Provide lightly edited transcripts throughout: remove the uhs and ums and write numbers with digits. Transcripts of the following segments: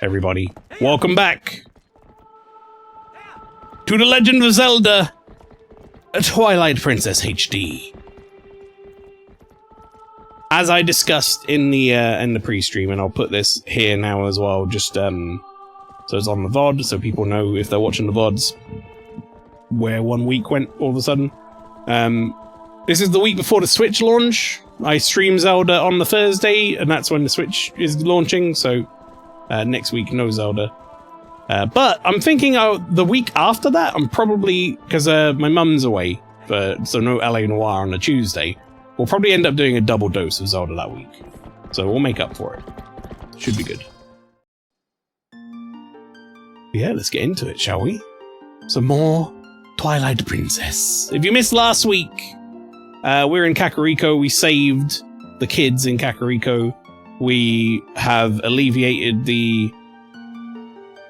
everybody. Welcome back to the Legend of Zelda, Twilight Princess HD. As I discussed in the pre-stream, and I'll put this here now as well, just so it's on the VOD, so people know if they're watching the VODs where 1 week went all of a sudden. This is the week before the Switch launch. I stream Zelda on the Thursday, and that's when the Switch is launching, so next week, no Zelda. But I'm thinking the week after that, I'm probably, because my mum's away, so no LA Noire on a Tuesday, we'll probably end up doing a double dose of Zelda that week. So we'll make up for it. Should be good. Yeah, let's get into it, shall we? Some more Twilight Princess. If you missed last week, we're in Kakariko. We saved the kids in Kakariko. We have alleviated the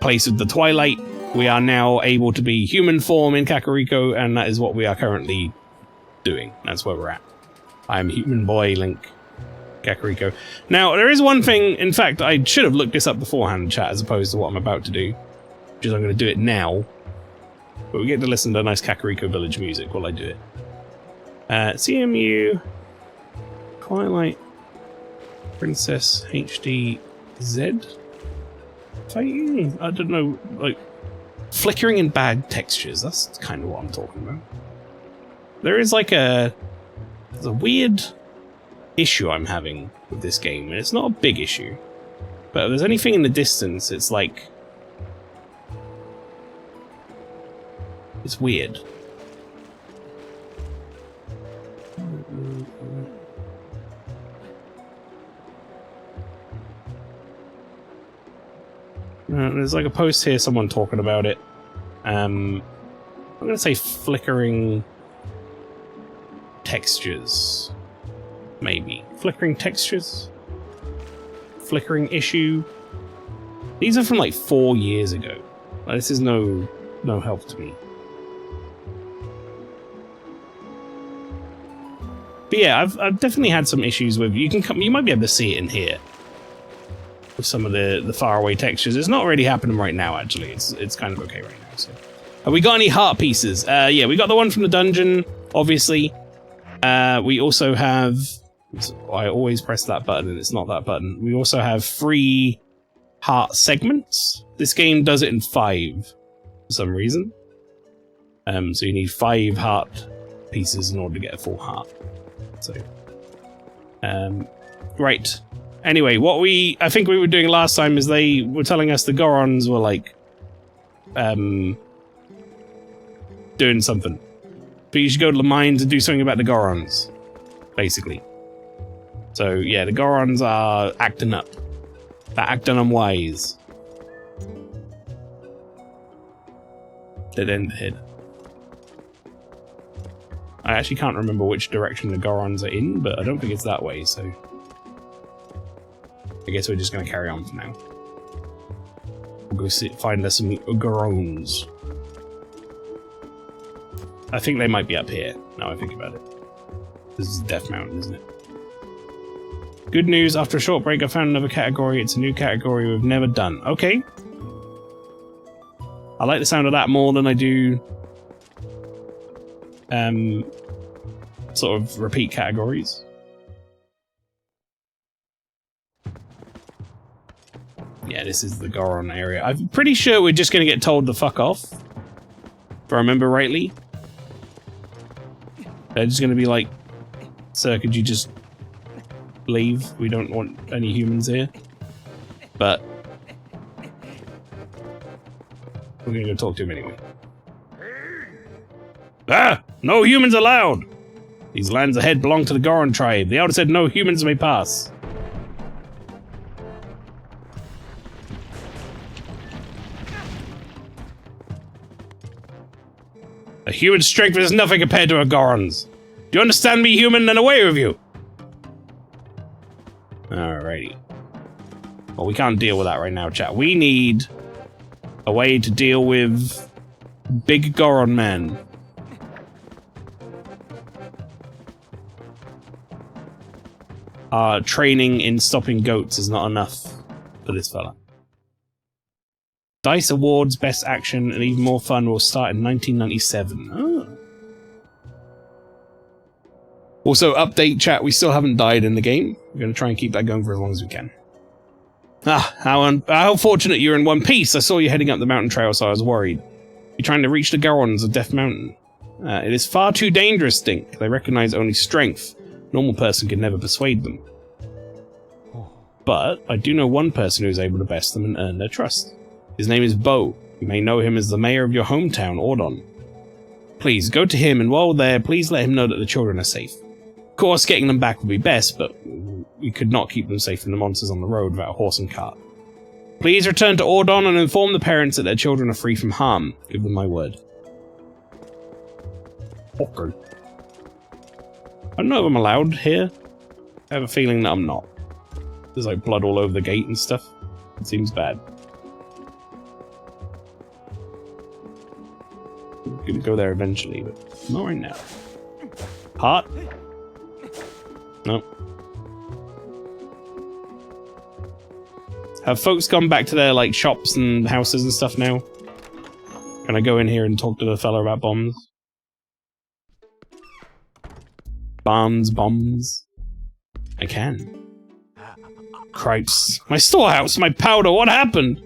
place of the Twilight. We are now able to be human form in Kakariko, and that is what we are currently doing. That's where we're at. I'm human boy Link, Kakariko. Now, there is one thing, in fact, I should have looked this up beforehand, chat, as opposed to what I'm about to do, which is I'm going to do it now. But we get to listen to nice Kakariko Village music while I do it. CMU Twilight Princess HD Z fighting? I don't know, like flickering and bad textures. That's kind of what I'm talking about. There is like there's a weird issue I'm having with this game, and it's not a big issue, but if there's anything in the distance, it's like it's weird. There's like a post here, someone talking about it. I'm gonna say flickering textures. Maybe. Flickering textures? Flickering issue? These are from like 4 years ago. Like, this is no help to me. But yeah, I've definitely had some issues with you might be able to see it in here. With some of the faraway textures. It's not really happening right now, actually. It's kind of okay right now. So, have we got any heart pieces? Yeah, we got the one from the dungeon, obviously. We also have. I always press that button, and it's not that button. We also have 3 heart segments. This game does it in 5 for some reason. So you need 5 heart pieces in order to get a full heart. So, right. Anyway, what I think we were doing last time is they were telling us the Gorons were like, doing something. But you should go to the mines and do something about the Gorons, basically. So yeah, the Gorons are acting up. They're acting unwise. Dead end ahead. I actually can't remember which direction the Gorons are in, but I don't think it's that way, so I guess we're just going to carry on for now. We'll go find us some Gorons. I think they might be up here, now I think about it. This is Death Mountain, isn't it? Good news, after a short break I found another category. It's a new category we've never done. Okay. I like the sound of that more than I do sort of repeat categories. Yeah, this is the Goron area. I'm pretty sure we're just going to get told to fuck off. If I remember rightly. They're just going to be like, sir, could you just leave? We don't want any humans here. But we're going to go talk to him anyway. Ah! No humans allowed! These lands ahead belong to the Goron tribe. The Elder said no humans may pass. A human strength is nothing compared to a Goron's. Do you understand me, human? Then away with you! Alrighty. Well, we can't deal with that right now, chat. We need a way to deal with big Goron men. Training in stopping goats is not enough for this fella. DICE Awards Best Action and even more fun will start in 1997. Oh. Also, update chat, we still haven't died in the game. We're going to try and keep that going for as long as we can. Ah, how fortunate you're in one piece. I saw you heading up the mountain trail, so I was worried. You're trying to reach the Garons of Death Mountain. It is far too dangerous, Dink. They recognize only strength. A normal person could never persuade them. But I do know one person who is able to best them and earn their trust. His name is Bo. You may know him as the mayor of your hometown, Ordon. Please, go to him, and while there, please let him know that the children are safe. Of course, getting them back would be best, but we could not keep them safe from the monsters on the road without a horse and cart. Please return to Ordon and inform the parents that their children are free from harm. Give them my word. Okay. I don't know if I'm allowed here. I have a feeling that I'm not. There's like blood all over the gate and stuff. It seems bad. I'm gonna go there eventually, but not right now. Heart? No. Have folks gone back to their, like, shops and houses and stuff now? Can I go in here and talk to the fella about bombs? Bombs. I can. Cripes. My storehouse, my powder, what happened?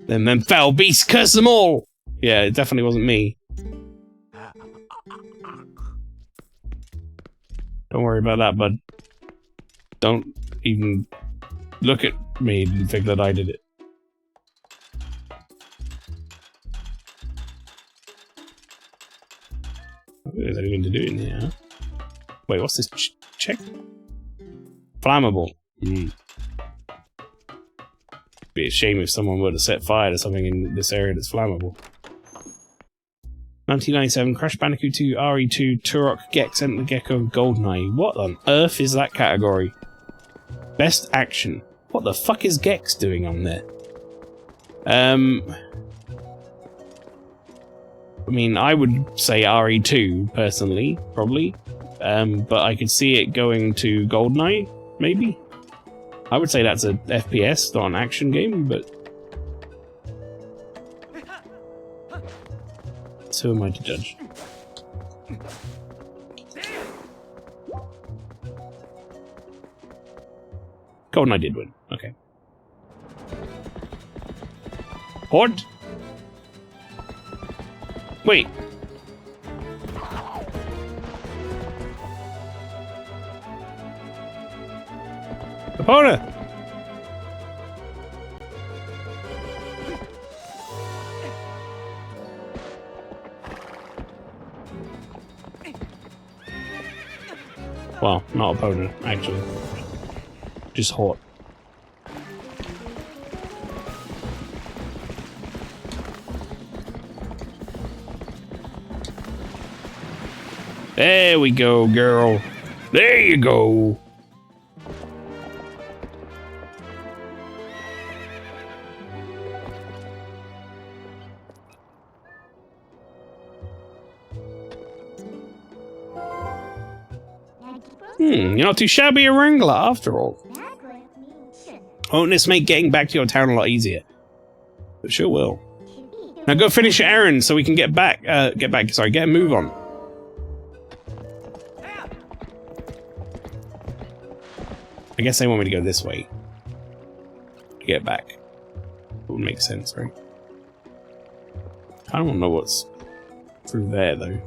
Then them foul beasts, curse them all! Yeah, it definitely wasn't me. Don't worry about that, bud. Don't even look at me and think that I did it. There's anything to do in here, huh? Wait, what's this check? Flammable. Be a shame if someone were to set fire to something in this area that's flammable. 1997, Crash Bandicoot 2, RE2, Turok, Gex, Enter the Gecko, GoldenEye. What on earth is that category? Best Action. What the fuck is Gex doing on there? I mean, I would say RE2, personally, probably. But I could see it going to GoldenEye, maybe? I would say that's a FPS, not an action game, but... So who am I to judge? GoldenEye did win. Okay. Horde? Wait. Opponent! Well, not opponent, actually. Just Horde. There we go, girl. There you go. You're not too shabby a wrangler after all. Won't this make getting back to your town a lot easier? It sure will. Now go finish your errand so we can get a move on. I guess they want me to go this way. To get back. It would make sense, right? I don't know what's through there, though.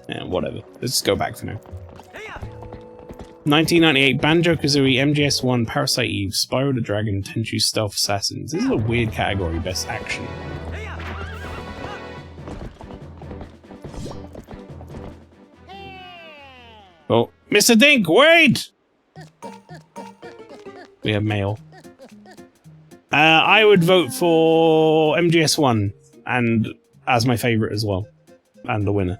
Yeah, whatever. Let's just go back for now. 1998, Banjo-Kazooie, MGS1, Parasite Eve, Spyro the Dragon, Tenchu Stealth Assassins. This is a weird category, Best Action. Oh, Mr. Dink, wait! We have mail. I would vote for MGS1, and as my favourite as well, and the winner.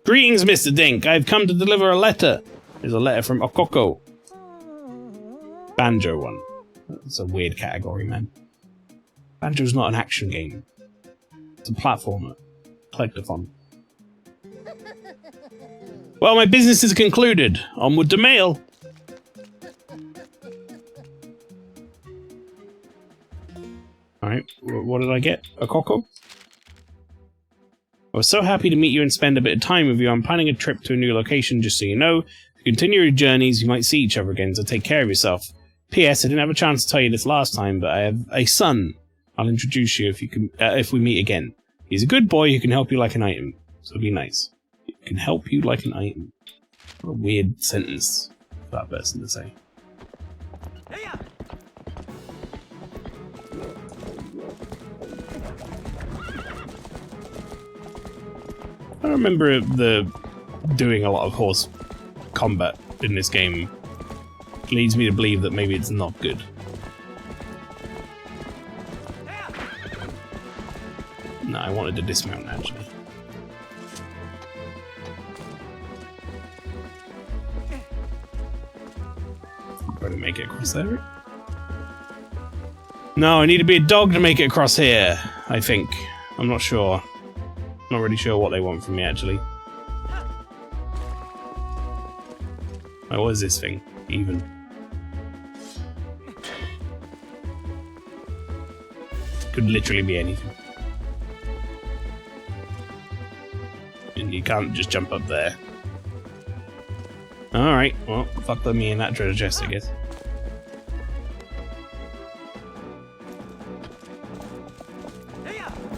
Greetings, Mr. Dink. I've come to deliver a letter. There's a letter from Okoko. Banjo one. That's a weird category, man. Banjo's not an action game. It's a platformer. Collectathon. Well, my business is concluded. Onward to mail. Alright. what did I get? A coco? I was so happy to meet you and spend a bit of time with you. I'm planning a trip to a new location, just so you know. If you continue your journeys, you might see each other again, so take care of yourself. P.S. I didn't have a chance to tell you this last time, but I have a son. I'll introduce you if we meet again. He's a good boy who can help you like an item, so be nice. He can help you like an item. What a weird sentence for that person to say. I remember doing a lot of horse combat in this game. It leads me to believe that maybe it's not good. No, I wanted to dismount actually. Try to make it across there. No, I need to be a dog to make it across here, I think. I'm not sure. Not really sure what they want from me, actually. Oh, what is this thing, even? Could literally be anything. And you can't just jump up there. Alright, well, fuck me in that treasure chest, I guess.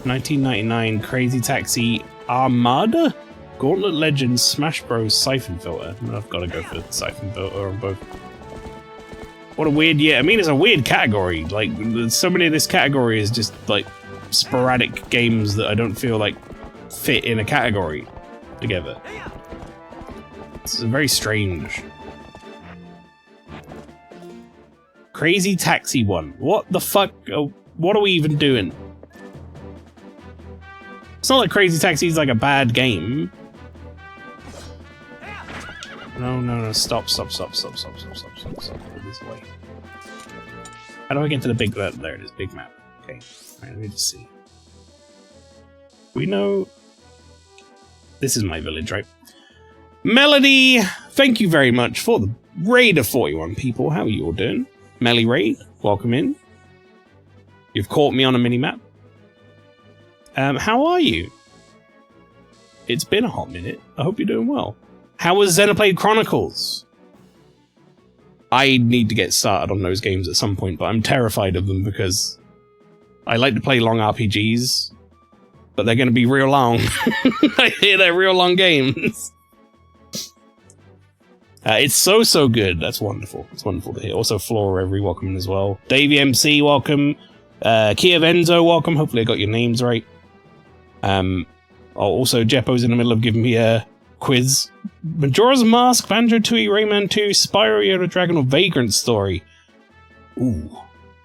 $19.99 Crazy Taxi Armada? Gauntlet Legends Smash Bros. Siphon Filter. I've got to go for Siphon Filter on both. What a weird, I mean, it's a weird category. Like, so many of this category is just, like, sporadic games that I don't feel like fit in a category together. It's very strange. Crazy Taxi 1. What the fuck? Oh, what are we even doing? It's not like Crazy Taxi is like a bad game. No, stop. This way. How do I get to the big map? There it is, big map. Okay, alright, let me just see. We know... This is my village, right? Melody, thank you very much for the raid of 41 people. How are you all doing? Melly Raid, welcome in. You've caught me on a mini-map. How are you? It's been a hot minute. I hope you're doing well. How was Xenoblade Chronicles? I need to get started on those games at some point, but I'm terrified of them because I like to play long RPGs, but they're going to be real long. I hear they're real long games. It's so good. That's wonderful. It's wonderful to hear. Also, Flora Every, welcome as well. Davey MC, welcome. Kia Venzo, welcome. Hopefully I got your names right. Also, Jeppo's in the middle of giving me a quiz. Majora's Mask, Banjo-Tooie, Rayman 2, Spyro, Yoda Dragon, or Vagrant Story? Ooh.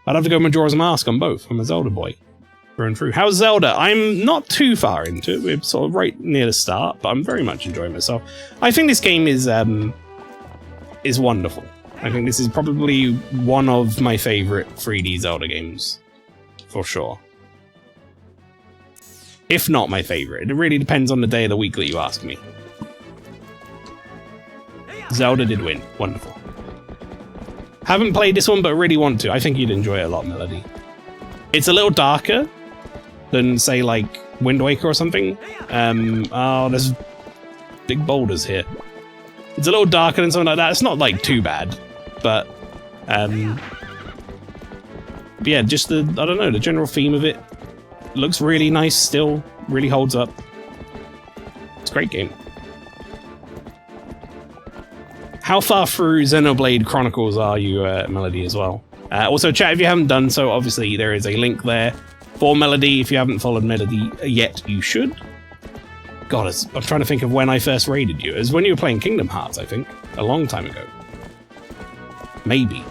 I'd have to go Majora's Mask on both. I'm a Zelda boy. Through and through. How's Zelda? I'm not too far into it. We're sort of right near the start, but I'm very much enjoying myself. I think this game is wonderful. I think this is probably one of my favourite 3D Zelda games. For sure. If not my favourite. It really depends on the day of the week that you ask me. Zelda did win. Wonderful. Haven't played this one, but really want to. I think you'd enjoy it a lot, Melody. It's a little darker than, say, like, Wind Waker or something. Oh, there's big boulders here. It's a little darker than something like that. It's not, like, too bad. But yeah, just I don't know, the general theme of it looks really nice still. Really holds up. It's a great game. How far through Xenoblade Chronicles are you, Melody, as well? Also, chat, if you haven't done so, obviously there is a link there for Melody. If you haven't followed Melody yet, you should. God, I'm trying to think of when I first raided you. It was when you were playing Kingdom Hearts, I think. A long time ago. Maybe.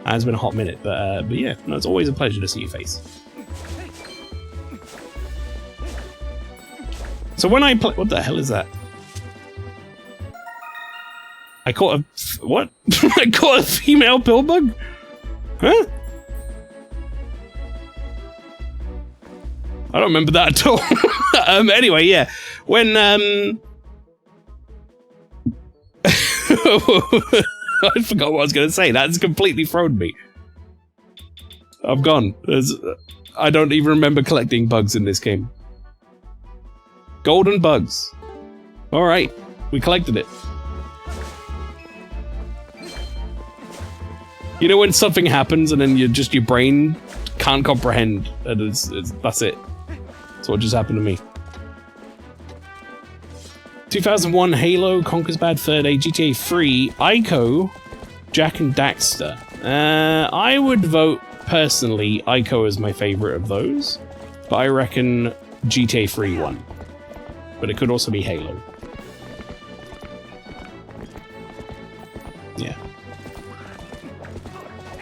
It's been a hot minute, but yeah, no, it's always a pleasure to see your face. So when I play... What the hell is that? I caught a... What? I caught a female pillbug? Huh? I don't remember that at all. Anyway, yeah. When, I forgot what I was going to say. That's completely thrown me. I'm gone. I don't even remember collecting bugs in this game. Golden bugs. Alright, we collected it. You know when something happens and then your brain can't comprehend, and that's it. That's what just happened to me. 2001 Halo, Conker's Bad Fur Day, GTA 3, Ico, Jak and Daxter. I would vote, personally, Ico is my favourite of those, but I reckon GTA 3 won. But it could also be Halo. Yeah.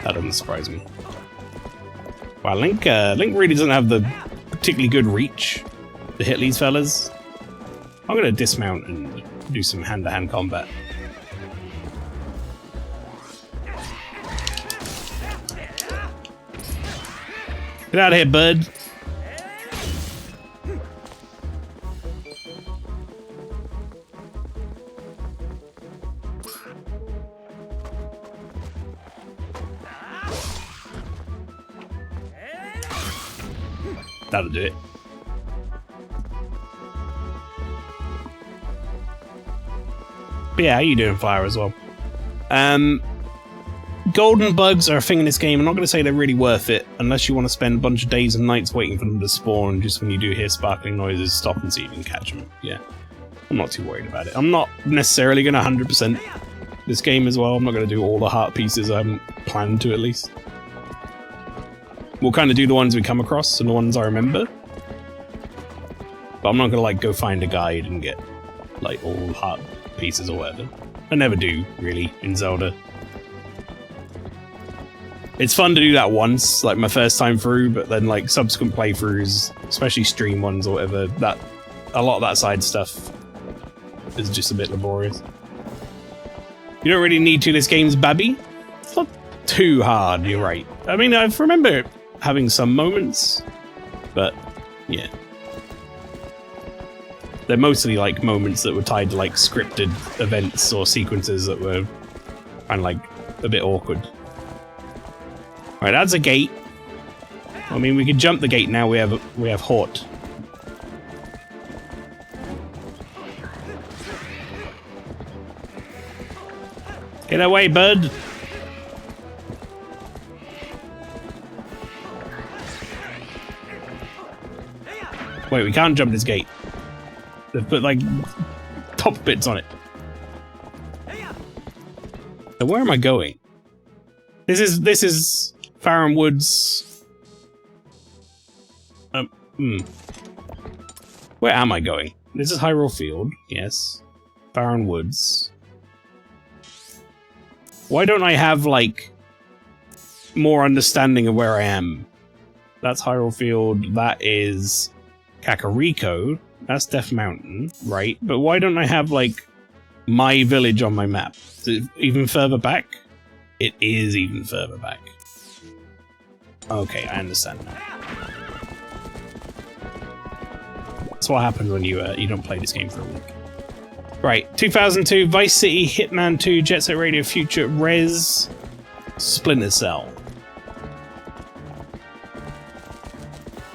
That doesn't surprise me. Wow, Link really doesn't have the particularly good reach to hit these fellas. I'm gonna dismount and do some hand-to-hand combat. Get out of here, bud. That'll do it. But yeah, how you doing, Fire, as well? Golden bugs are a thing in this game. I'm not going to say they're really worth it, unless you want to spend a bunch of days and nights waiting for them to spawn, just when you do hear sparkling noises, stop and see if you can catch them. Yeah, I'm not too worried about it. I'm not necessarily going to 100% this game as well. I'm not going to do all the heart pieces. I haven't planned to, at least. We'll kind of do the ones we come across and the ones I remember. But I'm not going to, like, go find a guide and get, like, all heart pieces or whatever. I never do, really, in Zelda. It's fun to do that once, like my first time through, but then like subsequent playthroughs, especially stream ones or whatever, that a lot of that side stuff is just a bit laborious. You don't really need to. This game's babby. It's not too hard, you're right. I mean, I remember having some moments, but yeah. They're mostly like moments that were tied to like scripted events or sequences that were kind of like a bit awkward. Right, that's a gate. I mean, we could jump the gate now. We have Hort. Get away, bud. Wait, we can't jump this gate. They've put like top bits on it. So where am I going? This is Farron Woods. Where am I going? This is Hyrule Field, yes. Farron Woods. Why don't I have, like, more understanding of where I am? That's Hyrule Field, that is Kakariko, that's Death Mountain, right? But why don't I have, like, my village on my map? Is it even further back? It is even further back. Okay, I understand now. That's what happens when you don't play this game for a week. Right, 2002, Vice City, Hitman 2, Jet Set Radio Future, Rez, Splinter Cell.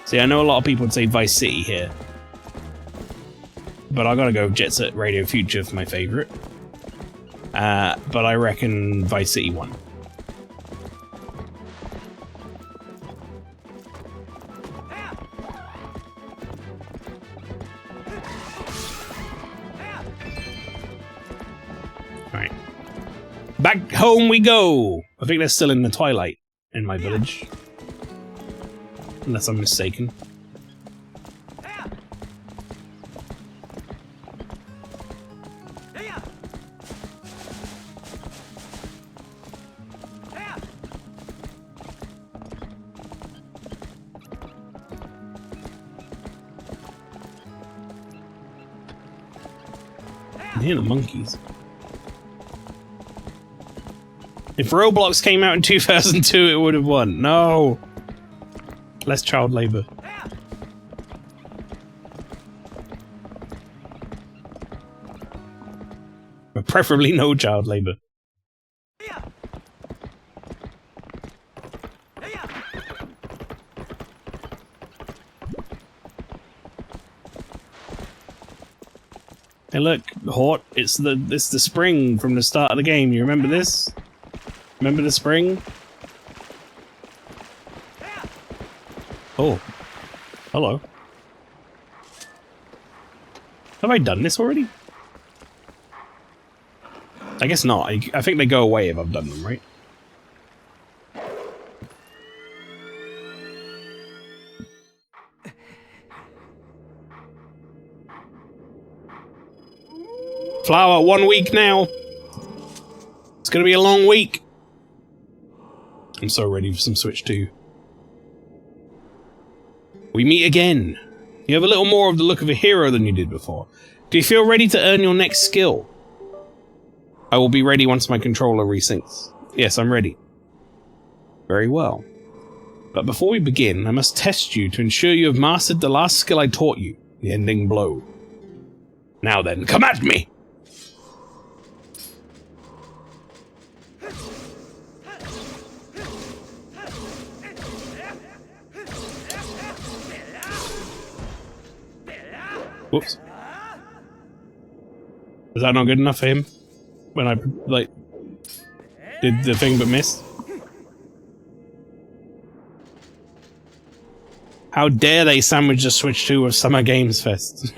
See, I know a lot of people would say Vice City here, but I gotta go Jet Set Radio Future for my favorite. But I reckon Vice City won. Right. Back home we go! I think they're still in the Twilight in my village. Unless I'm mistaken. I hear the monkeys. If Roblox came out in 2002, it would have won. No! Less child labor. But preferably no child labor. look, Hort, it's the spring from the start of the game. You remember this? Remember the spring? Oh. Hello. Have I done this already? I guess not. I think they go away if I've done them, right? Flower, 1 week now. It's gonna be a long week. I'm so ready for some Switch 2. We meet again. You have a little more of the look of a hero than you did before. Do you feel ready to earn your next skill? I will be ready once my controller resyncs. Yes, I'm ready. Very well. But before we begin, I must test you to ensure you have mastered the last skill I taught you, the ending blow. Now then, come at me! Whoops. Is that not good enough for him? When I, like, did the thing but missed? How dare they sandwich the Switch 2 with Summer Games Fest?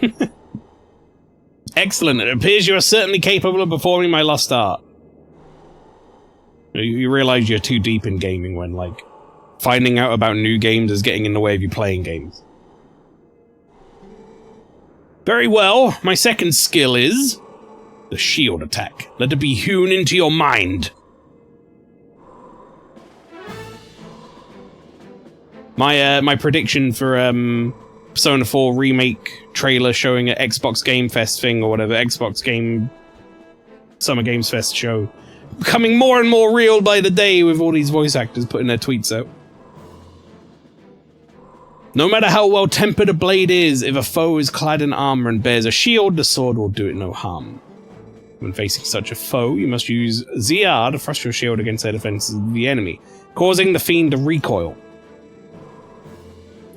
Excellent, it appears you are certainly capable of performing my lost art. You realize you're too deep in gaming when, like, finding out about new games is getting in the way of you playing games. Very well, my second skill is the shield attack. Let it be hewn into your mind. My prediction for Persona 4 remake trailer showing an Xbox Game Fest thing or whatever, Xbox Game Summer Games Fest show, becoming more and more real by the day with all these voice actors putting their tweets out. No matter how well-tempered a blade is, if a foe is clad in armor and bears a shield, the sword will do it no harm. When facing such a foe, you must use ZR to thrust your shield against the defenses of the enemy, causing the fiend to recoil.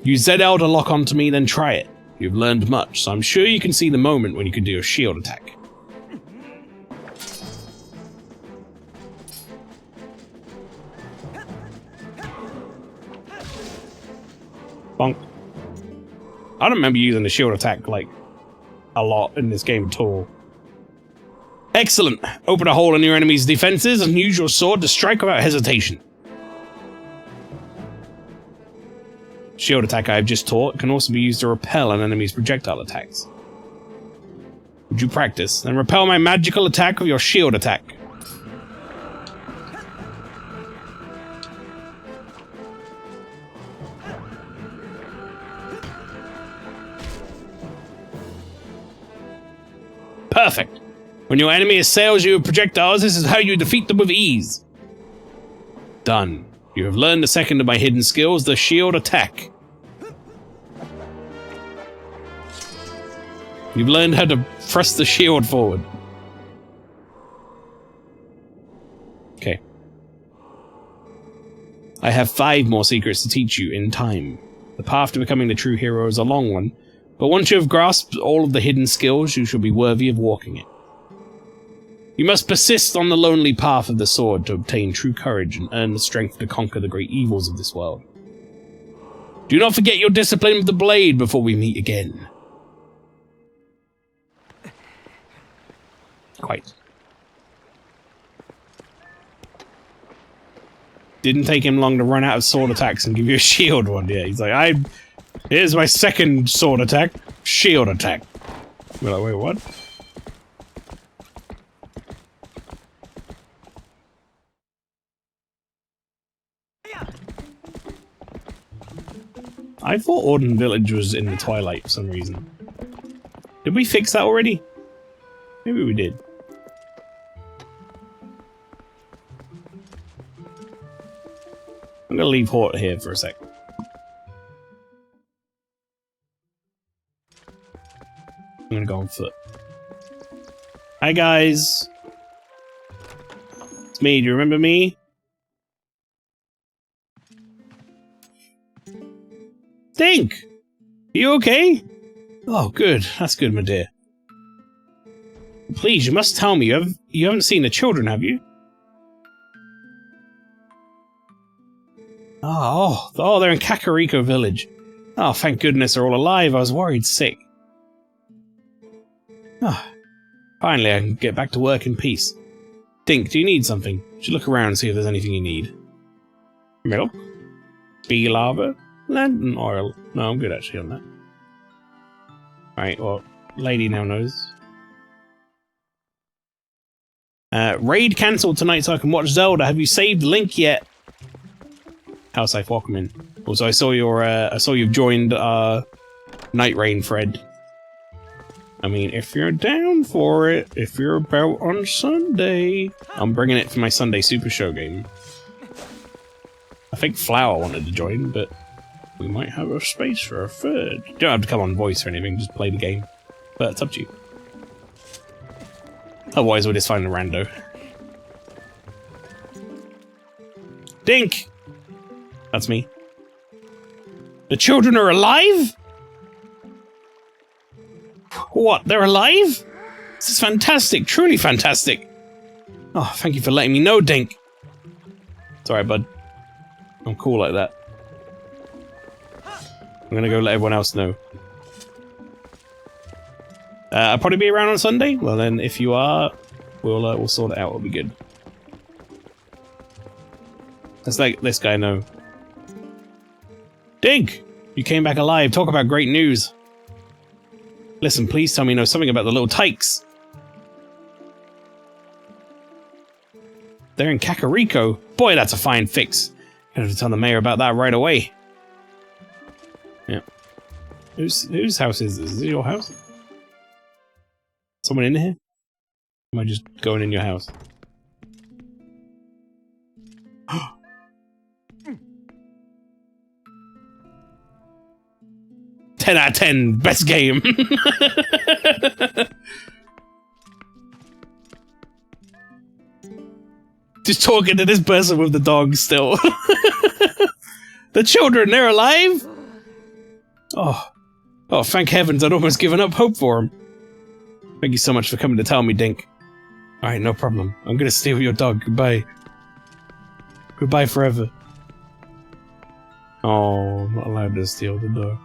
Use ZL to lock onto me, then try it. You've learned much, so I'm sure you can see the moment when you can do a shield attack. Bonk. I don't remember using the shield attack, like, a lot in this game at all. Excellent! Open a hole in your enemy's defenses and use your sword to strike without hesitation. Shield attack I have just taught can also be used to repel an enemy's projectile attacks. Would you practice? Then repel my magical attack with your shield attack. Perfect. When your enemy assails you with projectiles, this is how you defeat them with ease. Done. You have learned the second of my hidden skills, the shield attack. You've learned how to thrust the shield forward. Okay. I have 5 more secrets to teach you in time. The path to becoming the true hero is a long one, but once you have grasped all of the hidden skills, you shall be worthy of walking it. You must persist on the lonely path of the sword to obtain true courage and earn the strength to conquer the great evils of this world. Do not forget your discipline with the blade before we meet again. Quite. Didn't take him long to run out of sword attacks and give you a shield one. Yeah, he's like, here's my second sword attack, shield attack. We're like, wait, what? I thought Orden Village was in the Twilight for some reason. Did we fix that already? Maybe we did. I'm gonna leave Hort here for a sec. I'm gonna go on foot. Hi guys! It's me, do you remember me? Stink! Are you okay? Oh, good. That's good, my dear. Please, you must tell me. You haven't seen the children, have you? Oh, they're in Kakariko Village. Oh, thank goodness they're all alive. I was worried sick. Oh, finally, I can get back to work in peace. Dink, do you need something? You should look around and see if there's anything you need. Milk? Bee lava? Lantern oil? No, I'm good actually on that. Alright, well, lady now knows. Raid cancelled tonight so I can watch Zelda. Have you saved Link yet? House life, welcome in. Also, I saw you've joined Night Rain, Fred. I mean, if you're down for it, if you're about on Sunday, I'm bringing it for my Sunday Super Show game. I think Flower wanted to join, but we might have a space for a third. You don't have to come on voice or anything, just play the game. But it's up to you. Otherwise, we'll just find a rando. Dink! That's me. The children are alive? What, they're alive? This is fantastic, truly fantastic. Oh, thank you for letting me know, Dink. It's alright, bud. I'm cool like that. I'm gonna go let everyone else know. I'll probably be around on Sunday. Well then, if you are, we'll sort it out. It'll be good. Let's let this guy know. Dink! You came back alive. Talk about great news. Listen, please tell me you know something about the little tykes. They're in Kakariko. Boy, that's a fine fix. I'm gonna have to tell the mayor about that right away. Yeah. Whose house is this? Is it your house? Someone in here? Am I just going in your house? 10 out of 10, best game. Just talking to this person with the dog still. The children, they're alive? Oh, thank heavens, I'd almost given up hope for them. Thank you so much for coming to tell me, Dink. Alright, no problem. I'm gonna stay with your dog. Goodbye. Goodbye forever. Oh, I'm not allowed to steal the dog.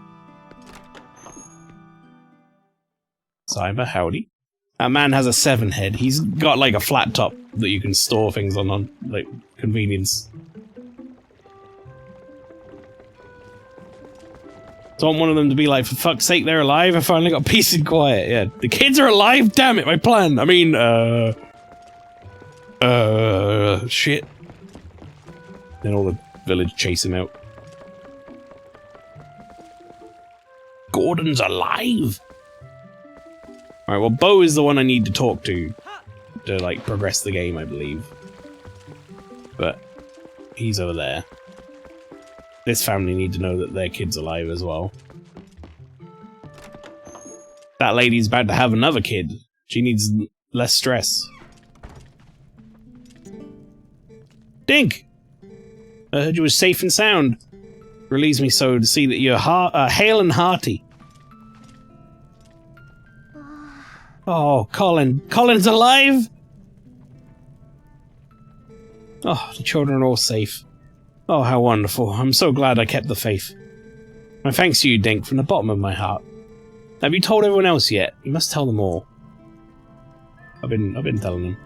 Cyber, howdy. That man has a 7 head. He's got like a flat top that you can store things on like, convenience. Don't want them to be like, for fuck's sake, they're alive. I finally got peace and quiet. Yeah, the kids are alive. Damn it, my plan. I mean, shit. Then all the village chase him out. Gordon's alive. All right. Well, Bo is the one I need to talk to like progress the game, I believe. But he's over there. This family need to know that their kid's alive as well. That lady's about to have another kid. She needs less stress. Dink! I heard you were safe and sound. Relieves me so to see that you're hale and hearty. Oh, Colin. Colin's alive? Oh, the children are all safe. Oh, how wonderful. I'm so glad I kept the faith. My thanks to you, Dink, from the bottom of my heart. Have you told everyone else yet? You must tell them all. I've been telling them.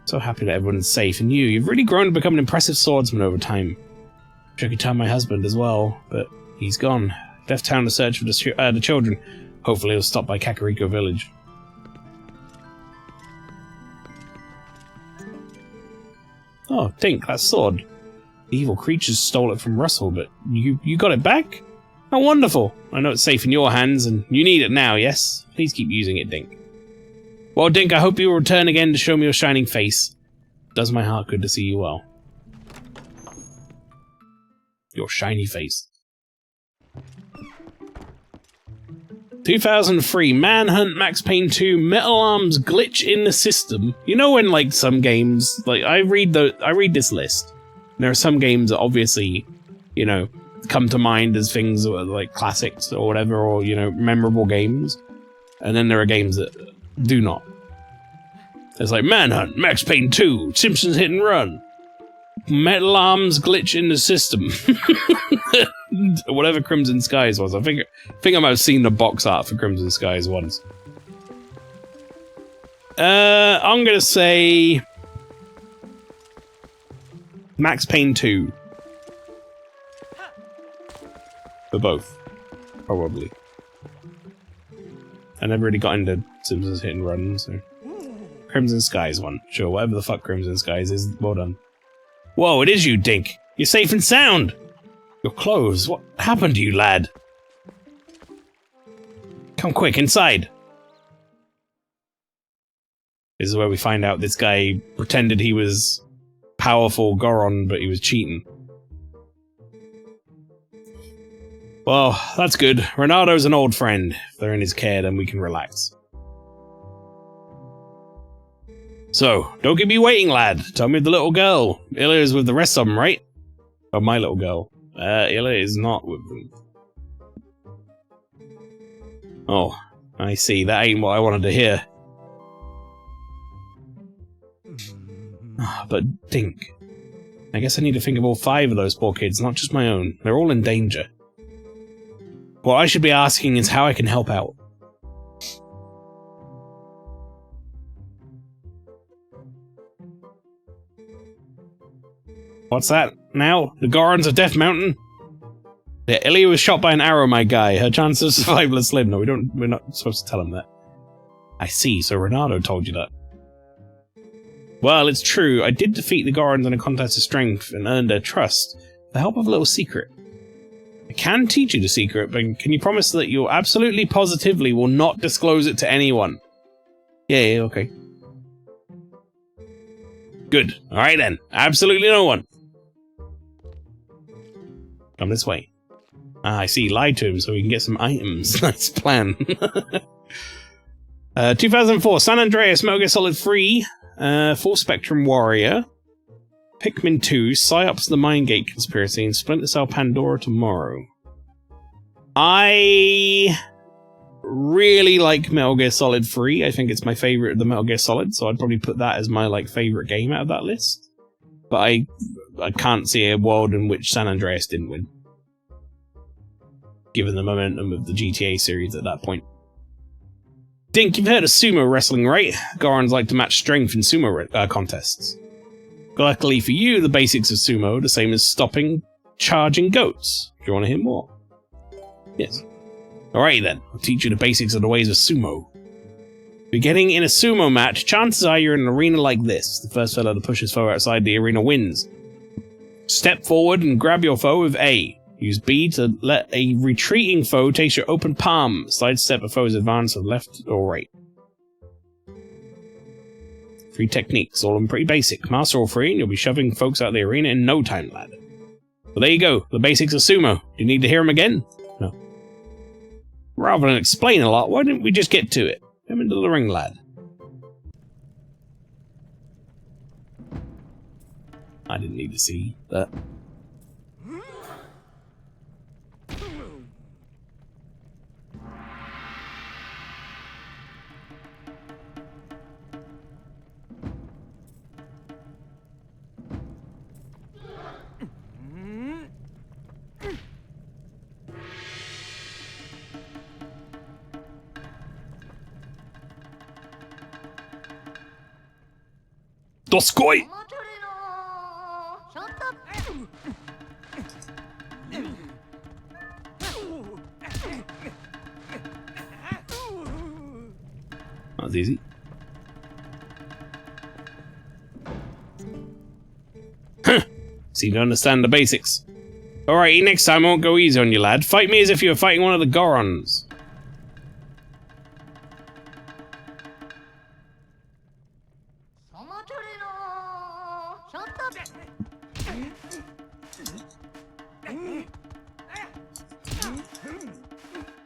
So happy that everyone's safe, and you've really grown to become an impressive swordsman over time. Wish I could tell my husband as well, but he's gone. Left town to search for the children. Hopefully he'll stop by Kakariko Village. Oh, Dink, that sword. The evil creatures stole it from Russell, but you got it back? How wonderful! I know it's safe in your hands, and you need it now, yes? Please keep using it, Dink. Well, Dink, I hope you will return again to show me your shining face. It does my heart good to see you well. Your shiny face. 2003, Manhunt, Max Payne 2, Metal Arms glitch in the system. You know when, like, some games, like, I read this list. And there are some games that obviously, you know, come to mind as things that are, like, classics or whatever, or, you know, memorable games. And then there are games that Do not. It's like Manhunt, Max Payne 2, Simpsons Hit and Run, Metal Arms glitch in the system. Whatever Crimson Skies was. I think I might have seen the box art for Crimson Skies once. I'm gonna say Max Payne 2. For both. Probably. I never really got into Simpsons Hit and Run, so... Crimson Skies one. Sure, whatever the fuck Crimson Skies is, well done. Whoa, it is you, Dink! You're safe and sound! Your clothes, what happened to you, lad? Come quick, inside! This is where we find out this guy pretended he was powerful Goron, but he was cheating. Well, that's good. Ronaldo's an old friend. If they're in his care, then we can relax. So, don't keep me waiting, lad. Tell me the little girl. Illa is with the rest of them, right? Oh, my little girl. Illa is not with them. Oh, I see. That ain't what I wanted to hear. But Dink. I guess I need to think of all 5 of those poor kids, not just my own. They're all in danger. What I should be asking is how I can help out. What's that now? The Gorons of Death Mountain? Yeah, Ilya was shot by an arrow, my guy. Her chances of survival are slim. No, we're not supposed to tell him that. I see, so Ronaldo told you that. Well, it's true. I did defeat the Gorons in a contest of strength and earned their trust with the help of a little secret. I can teach you the secret, but can you promise that you absolutely positively will not disclose it to anyone? Yeah, okay. Good. Alright then. Absolutely no one. Come this way. Ah, I see. Lied to him so we can get some items. Nice plan. 2004. San Andreas, Metal Gear Solid 3. Full Spectrum Warrior. Pikmin 2. Psyops the Mindgate Conspiracy. And Splinter Cell Pandora Tomorrow. I really like Metal Gear Solid 3. I think it's my favorite of the Metal Gear Solid, so I'd probably put that as my favorite game out of that list. But I can't see a world in which San Andreas didn't win, given the momentum of the GTA series at that point. Dink, you've heard of sumo wrestling, right? Gorons like to match strength in sumo contests. Luckily for you, the basics of sumo are the same as stopping charging goats. Do you want to hear more? Yes. Alright then, I'll teach you the basics of the ways of sumo. Beginning in a sumo match, chances are you're in an arena like this. The first fellow to push his foe outside the arena wins. Step forward and grab your foe with A. Use B to let a retreating foe taste your open palm. Sidestep a foe's advance of left or right. 3 techniques, all of them pretty basic. Master all 3 and you'll be shoving folks out of the arena in no time, lad. Well, there you go, the basics of sumo. Do you need to hear them again? No. Rather than explain a lot, why didn't we just get to it? Come into the ring, lad. I didn't need to see that. Doskoi! That was easy. Seem to understand the basics. Alrighty, next time I won't go easy on you, lad. Fight me as if you were fighting one of the Gorons.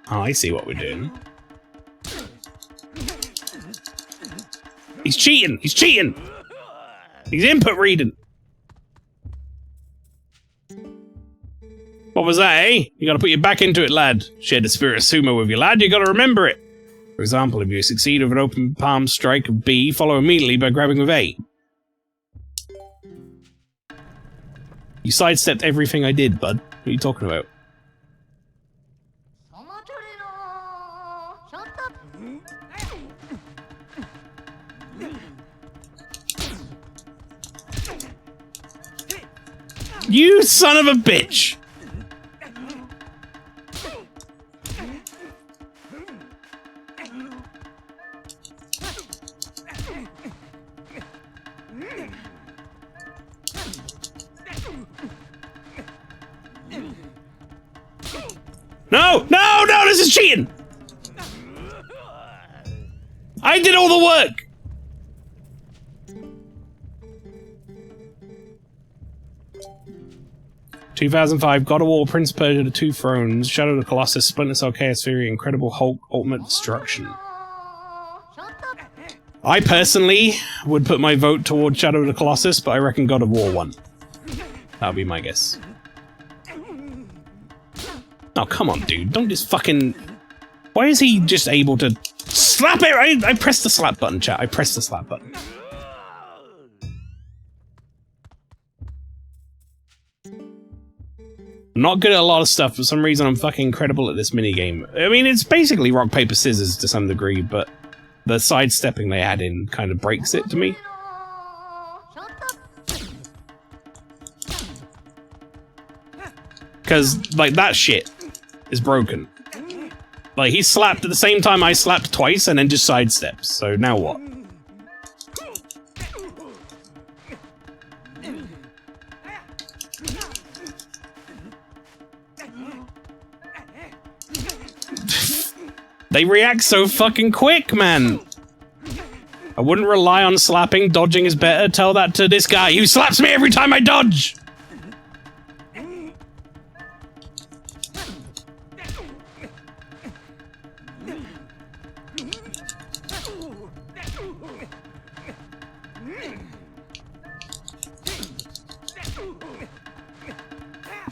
Oh, I see what we're doing. He's cheating! He's cheating! He's input reading! What was that, eh? You gotta put your back into it, lad. Share the spirit of sumo with you, lad. You gotta remember it. For example, if you succeed with an open palm strike of B, follow immediately by grabbing with A. You sidestepped everything I did, bud. What are you talking about? You son of a bitch! No! No! No! This is cheating! I did all the work! 2005, God of War, Prince of Persia, The Two Thrones, Shadow of the Colossus, Splinter Cell, Chaos Theory, Incredible Hulk, Ultimate Destruction. I personally would put my vote toward Shadow of the Colossus, but I reckon God of War won. That would be my guess. Oh, come on, dude. Don't just fucking... Why is he just able to slap it? I pressed the slap button, chat. I pressed the slap button. I'm not good at a lot of stuff. For some reason, I'm fucking incredible at this minigame. I mean, it's basically rock, paper, scissors to some degree, but the sidestepping they add in kind of breaks it to me. Because, like, that shit is broken. Like, he slapped at the same time I slapped twice and then just sidesteps, so now what? They react so fucking quick, man! I wouldn't rely on slapping, dodging is better. Tell that to this guy who slaps me every time I dodge!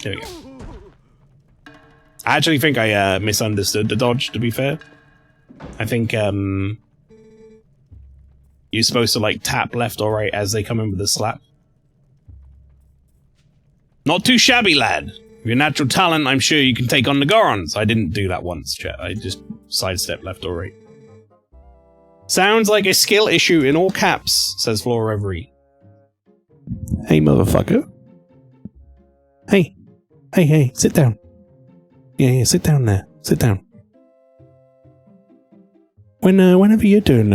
There we go. I actually think I misunderstood the dodge, to be fair. I think you're supposed to like tap left or right as they come in with a slap. Not too shabby, lad. With your natural talent, I'm sure you can take on the Gorons. I didn't do that once, chat. I just sidestepped left or right. Sounds like a skill issue in all caps, says Flora Reverie. Hey, motherfucker. Hey. Hey, sit down. Yeah, sit down there. Sit down. Whenever you're doing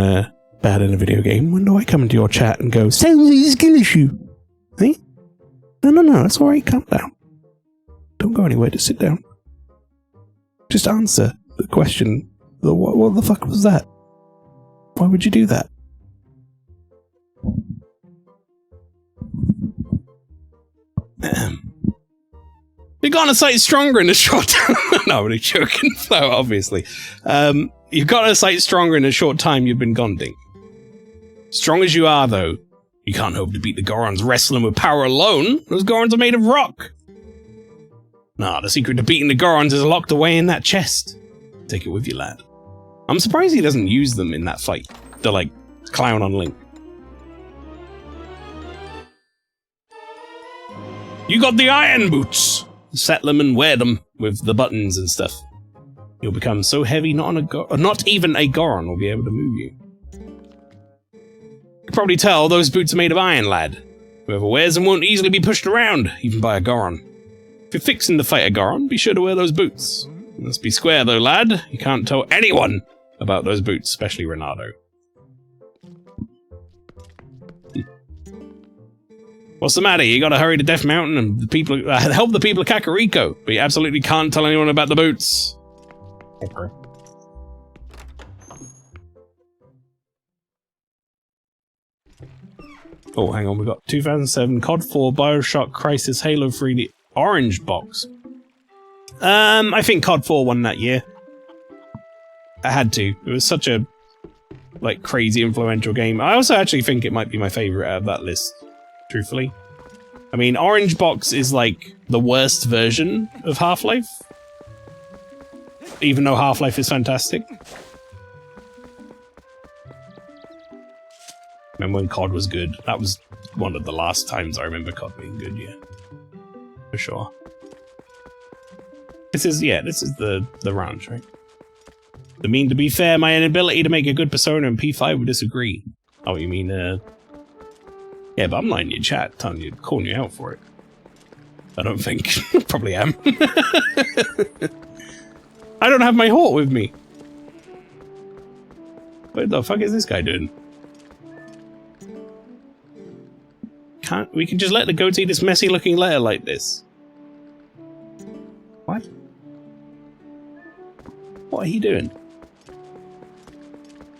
bad in a video game, when do I come into your chat and go, sounds like a skill issue? Hey? No, that's alright, calm down. Don't go anywhere, just sit down. Just answer the question. What the fuck was that? Why would you do that? You've gotten a sight stronger in the short time. No, I'm really joking. No, obviously. You've gotten a sight stronger in a short time you've been gone, Dink. Strong as you are, though, you can't hope to beat the Gorons wrestling with power alone. Those Gorons are made of rock. Nah, the secret to beating the Gorons is locked away in that chest. Take it with you, lad. I'm surprised he doesn't use them in that fight. To, like, clown on Link. You got the iron boots! Set them and wear them with the buttons and stuff. You'll become so heavy not even a Goron will be able to move you. You can probably tell those boots are made of iron, lad. Whoever wears them won't easily be pushed around, even by a Goron. If you're fixing to fight a Goron, be sure to wear those boots. Let's be square though, lad. You can't tell anyone about those boots, especially Renato. What's the matter? You gotta hurry to Death Mountain and the people help the people of Kakariko, but you absolutely can't tell anyone about the boots. Okay. Oh, hang on, we got 2007 COD 4 BioShock Crisis Halo 3 the orange box. I think COD 4 won that year. I had to. It was such a like crazy influential game. I also actually think it might be my favorite out of that list. Truthfully. I mean, Orange Box is like the worst version of Half-Life. Even though Half-Life is fantastic. Remember when COD was good? That was one of the last times I remember COD being good, yeah. For sure. This is the ranch, right? I mean, to be fair, my inability to make a good persona in P5 would disagree. Oh, you mean, yeah, but I'm not in your chat telling you, calling you out for it. I don't think. Probably am. I don't have my Hort with me. What the fuck is this guy doing? Can't we can just let the goat eat this messy looking letter like this? What? What are you doing?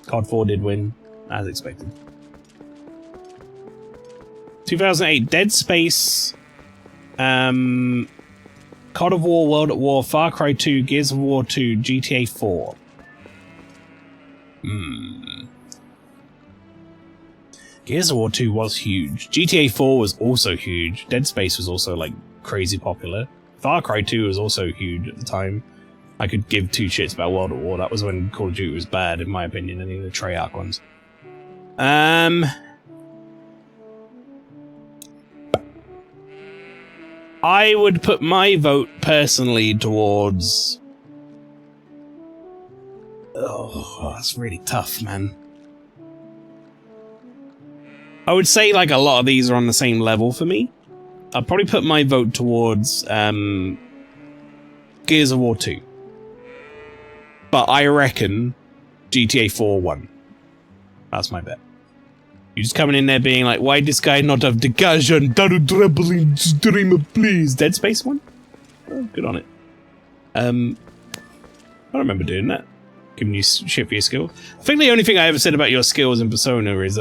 COD 4 did win, as expected. 2008, Dead Space, COD of War, World at War, Far Cry 2, Gears of War 2, GTA 4. Gears of War 2 was huge. GTA 4 was also huge. Dead Space was also, like, crazy popular. Far Cry 2 was also huge at the time. I could give two shits about World at War. That was when Call of Duty was bad, in my opinion, any of the Treyarch ones. I would put my vote personally towards... Oh, that's really tough, man. I would say, like, a lot of these are on the same level for me. I'd probably put my vote towards Gears of War 2. But I reckon GTA 4 won. That's my bet. You're just coming in there being like, why this guy not have the cash and traveling streamer, please? Dead Space won? Oh, good on it. I don't remember doing that. Giving you shit for your skills. I think the only thing I ever said about your skills in Persona is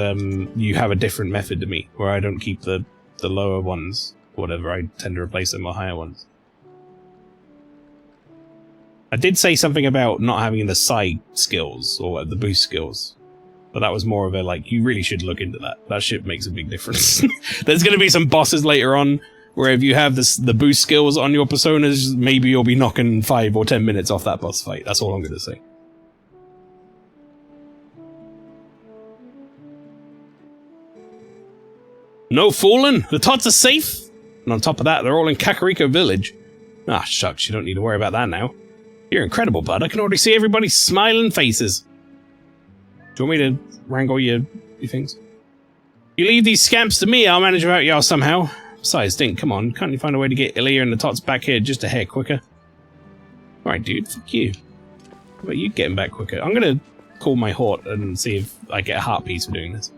you have a different method to me, where I don't keep the lower ones. Whatever, I tend to replace them with higher ones. I did say something about not having the side skills, or the boost skills. But that was more of a, like, you really should look into that. That shit makes a big difference. There's going to be some bosses later on, where if you have the boost skills on your personas, maybe you'll be knocking 5 or 10 minutes off that boss fight. That's all I'm going to say. No fooling! The tots are safe! And on top of that, they're all in Kakariko Village. Ah, shucks, you don't need to worry about that now. You're incredible, bud. I can already see everybody's smiling faces. Do you want me to wrangle your things? You leave these scamps to me, I'll manage without y'all somehow. Besides, Dink, come on. Can't you find a way to get Ilya and the tots back here just a hair quicker? Alright, dude, fuck you. How about you getting back quicker? I'm gonna call my Hort and see if I get a heart piece for doing this.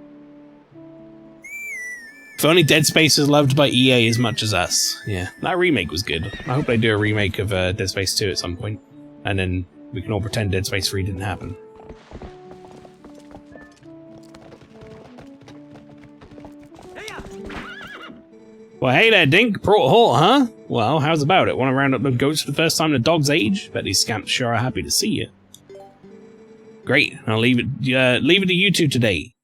If only Dead Space was loved by EA as much as us. Yeah, that remake was good. I hope they do a remake of Dead Space 2 at some point. And then we can all pretend Dead Space 3 didn't happen. Well, hey there, Dink. Brought a Hort, huh? Well, how's about it? Want to round up the goats for the first time in a dog's age? Bet these scamps sure are happy to see you. Great. I'll leave it to you two today.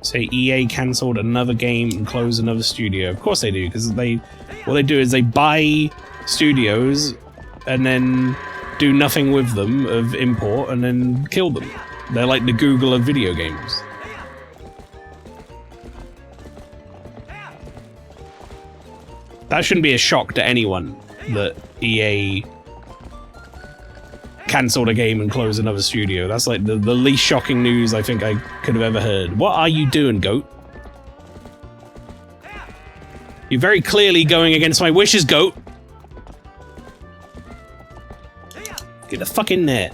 Say EA cancelled another game and closed another studio. Of course they do, because what they do is they buy studios and then do nothing with them of import and then kill them. They're like the Google of video games. That shouldn't be a shock to anyone that EA cancelled a game and closed another studio. That's like the least shocking news I think I could have ever heard. What are you doing, goat? You're very clearly going against my wishes, goat. Get the fuck in there.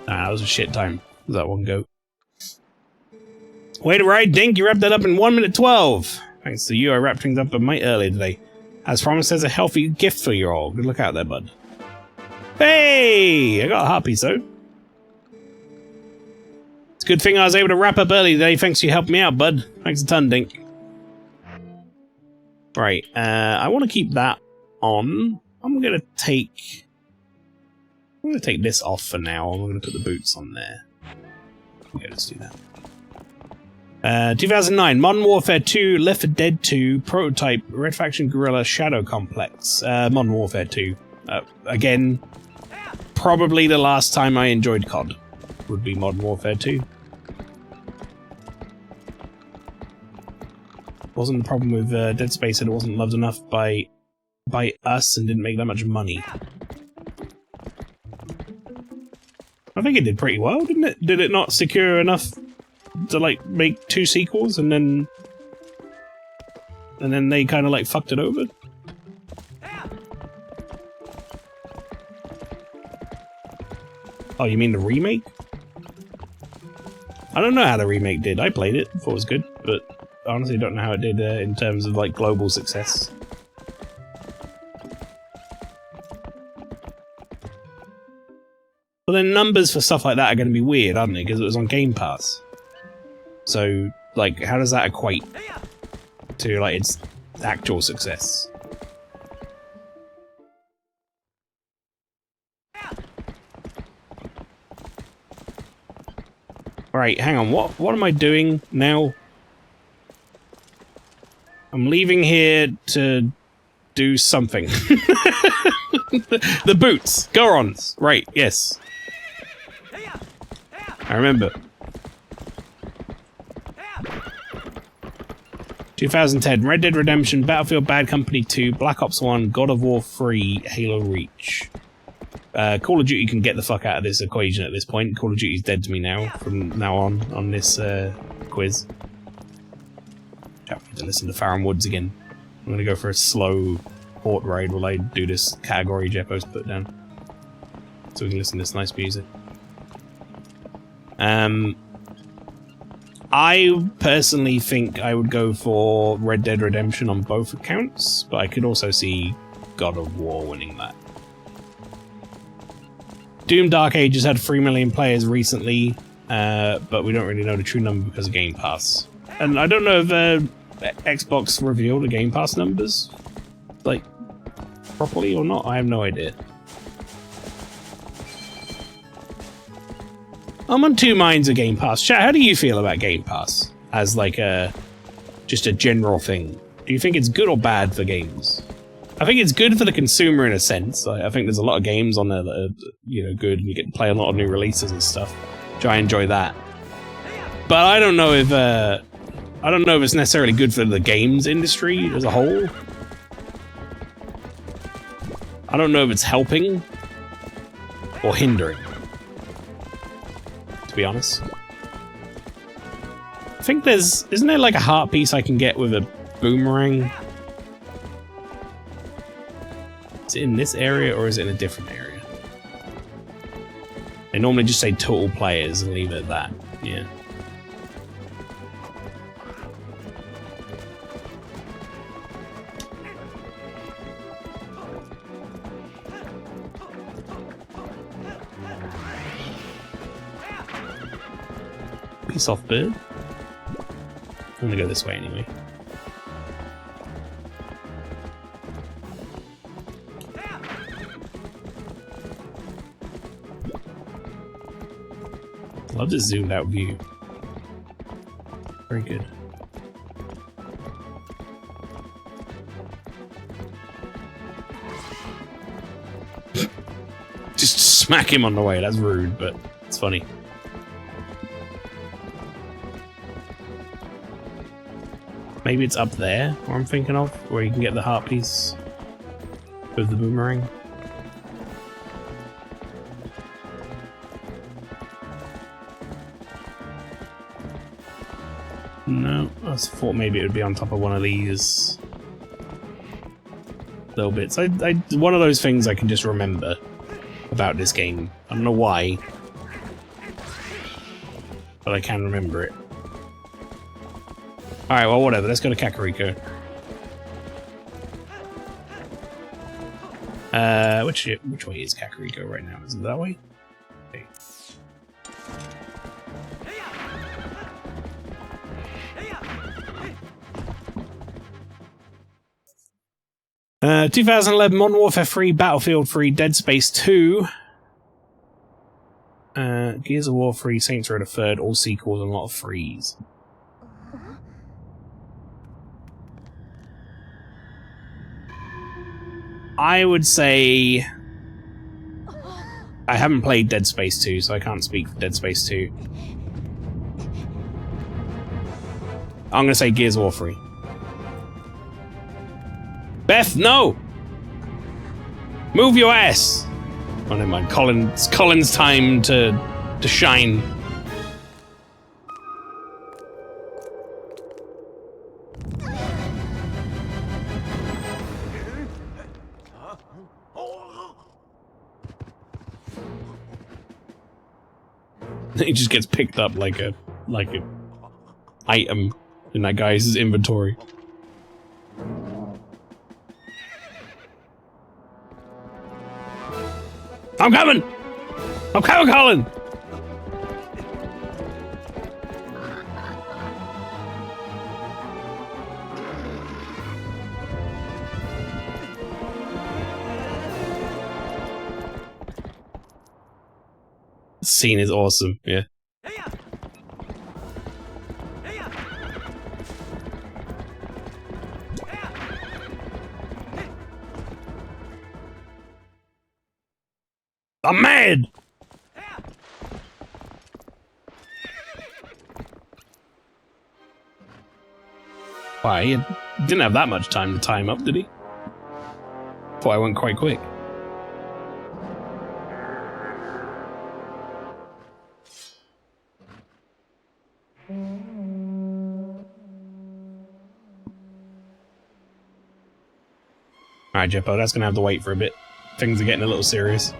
That was a shit time. That one goat. Way to ride, Dink. You wrapped that up in 1 minute 12. Thanks to you, I wrapped things up a mite earlier today. As promised, there's a healthy gift for you all. Good look out there, bud. Hey! I got a heart piece, though. It's a good thing I was able to wrap up early today. Thanks for helping me out, bud. Thanks a ton, Dink. Right, I want to keep that on. I'm gonna take this off for now. I'm gonna put the boots on there. Okay, let's do that. 2009, Modern Warfare 2, Left 4 Dead 2, Prototype, Red Faction Guerrilla, Shadow Complex, Modern Warfare 2. Again, probably the last time I enjoyed COD would be Modern Warfare 2. Wasn't the problem with Dead Space that it wasn't loved enough by us and didn't make that much money. I think it did pretty well, didn't it? Did it not secure enough to like make 2 sequels and then they kind of like fucked it over? Oh, you mean the remake? I don't know how the remake did. I played it, thought it was good, but I honestly don't know how it did in terms of like global success. But then numbers for stuff like that are going to be weird, aren't they? Because it was on Game Pass. So, like, how does that equate to, like, its actual success? Right, hang on. What am I doing now? I'm leaving here to do something. The boots. Gorons. Right, yes. I remember. 2010, Red Dead Redemption, Battlefield Bad Company 2, Black Ops 1, God of War 3, Halo Reach. Call of Duty can get the fuck out of this equation at this point. Call of Duty's dead to me now, from now on this quiz. I have to listen to Farron Woods again. I'm gonna go for a slow port ride while I do this category Jeppo's put down. So we can listen to this nice music. I personally think I would go for Red Dead Redemption on both accounts, but I could also see God of War winning that. Doom Dark Ages had 3 million players recently, but we don't really know the true number because of Game Pass. And I don't know if Xbox revealed the Game Pass numbers, like, properly or not. I have no idea. I'm on 2 minds of Game Pass. Chat, how do you feel about Game Pass as like just a general thing? Do you think it's good or bad for games? I think it's good for the consumer in a sense. I think there's a lot of games on there that are, you know, good, and you get to play a lot of new releases and stuff. So I enjoy that. But I don't know if it's necessarily good for the games industry as a whole. I don't know if it's helping or hindering, to be honest. I think isn't there like a heart piece I can get with a boomerang? Is it in this area or is it in a different area? They normally just say total players and leave it at that. Yeah. Peace off, bird. I'm gonna go this way anyway. Love this zoomed out view. Very good. Just smack him on the way, that's rude, but it's funny. Maybe it's up there, where I'm thinking of, where you can get the heart piece with the boomerang. No, I thought maybe it would be on top of one of these little bits. One of those things I can just remember about this game. I don't know why, but I can remember it. Alright, well, whatever. Let's go to Kakariko. Which way is Kakariko right now? Is it that way? Okay. 2011 Modern Warfare 3, Battlefield 3, Dead Space 2, Gears of War 3, Saints Row the Third, all sequels and a lot of threes. I would say I haven't played Dead Space 2, so I can't speak for Dead Space 2. I'm gonna say Gears of War 3. Beth, no! Move your ass! Oh, never mind. It's Colin's time to shine. He just gets picked up like a item in that guy's inventory. I'm coming! I'm coming, Colin! This scene is awesome, yeah. I'm mad! Why, he didn't have that much time to tie him up, did he? Thought I went quite quick. Alright, Jeppo, that's gonna have to wait for a bit. Things are getting a little serious.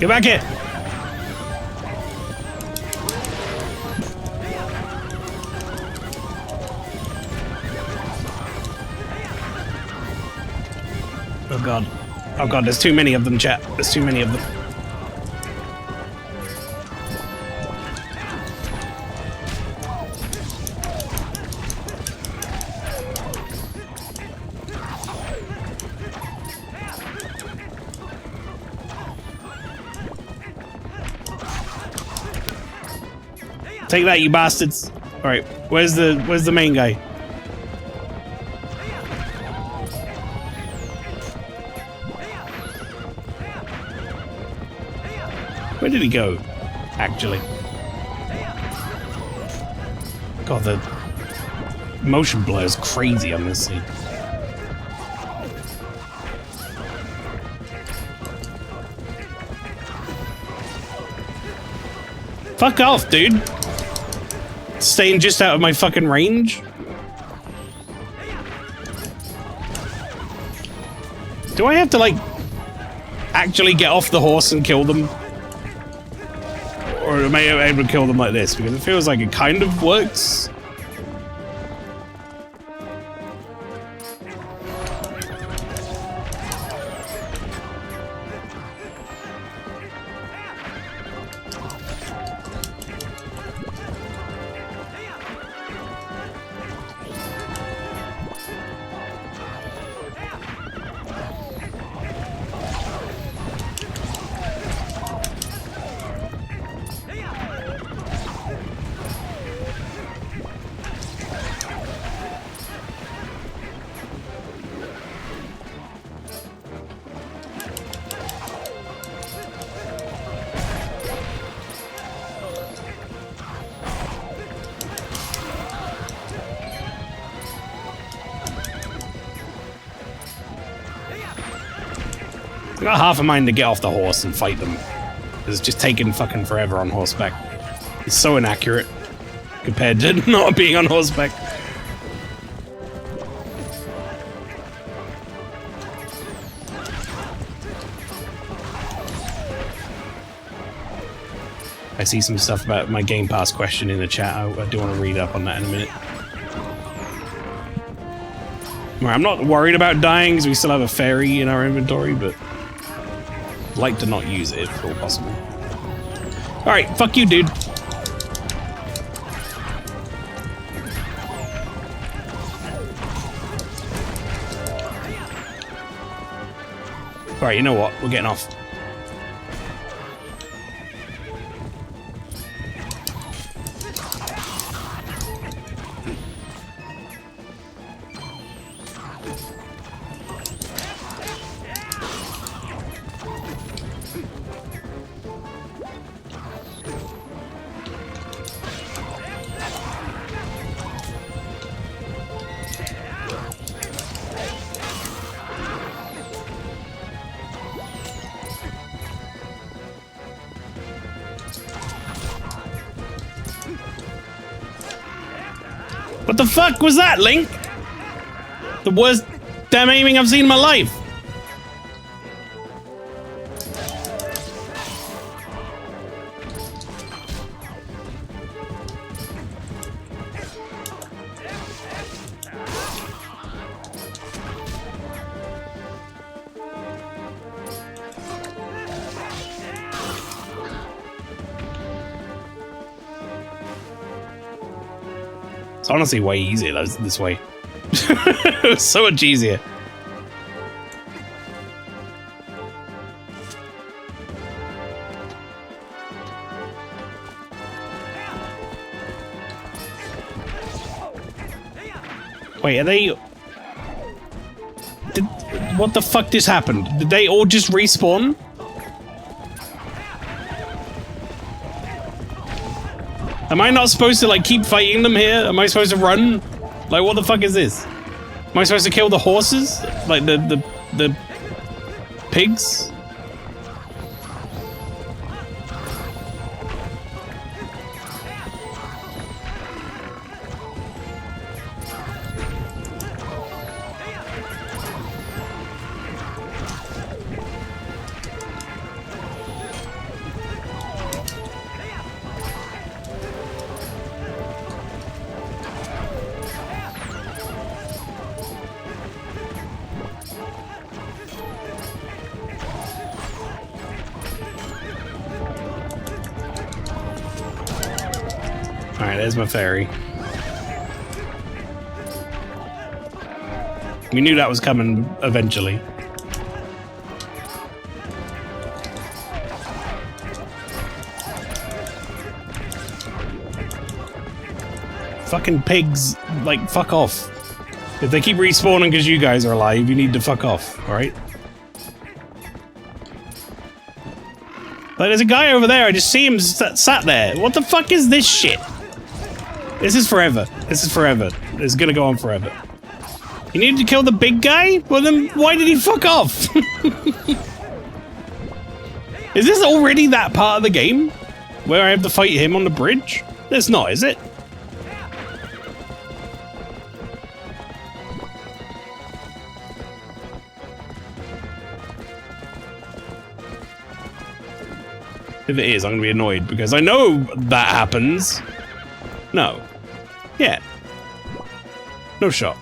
Get back here! Oh god. Oh god, there's too many of them, chat. There's too many of them. Take that, you bastards! Alright, where's the main guy? Where did he go, actually? God, the motion blur is crazy on this scene. Fuck off, dude! Staying just out of my fucking range? Do I have to, like, actually get off the horse and kill them? Or am I able to kill them like this? Because it feels like it kind of works. I got half a mind to get off the horse and fight them. It's just taking fucking forever on horseback. It's so inaccurate compared to not being on horseback. I see some stuff about my Game Pass question in the chat. I do want to read up on that in a minute. Right, I'm not worried about dying because we still have a fairy in our inventory, but I'd like to not use it if at all possible. Alright, fuck you, dude. Alright, you know what? We're getting off. What the fuck was that, Link? The worst damn aiming I've seen in my life. It's honestly way easier this way. It was so much easier. Wait, are they... What the fuck just happened? Did they all just respawn? Am I not supposed to, like, keep fighting them here? Am I supposed to run? Like, what the fuck is this? Am I supposed to kill the horses? Like, the pigs? Alright, there's my fairy. We knew that was coming eventually. Fucking pigs, like, fuck off. If they keep respawning because you guys are alive, you need to fuck off, alright? Like, there's a guy over there, I just see him sat there. What the fuck is this shit? This is forever. This is forever. It's gonna go on forever. You need to kill the big guy? Well then, why did he fuck off? Is this already that part of the game? Where I have to fight him on the bridge? It's not, is it? If it is, I'm gonna be annoyed because I know that happens. No. Yeah. No shot.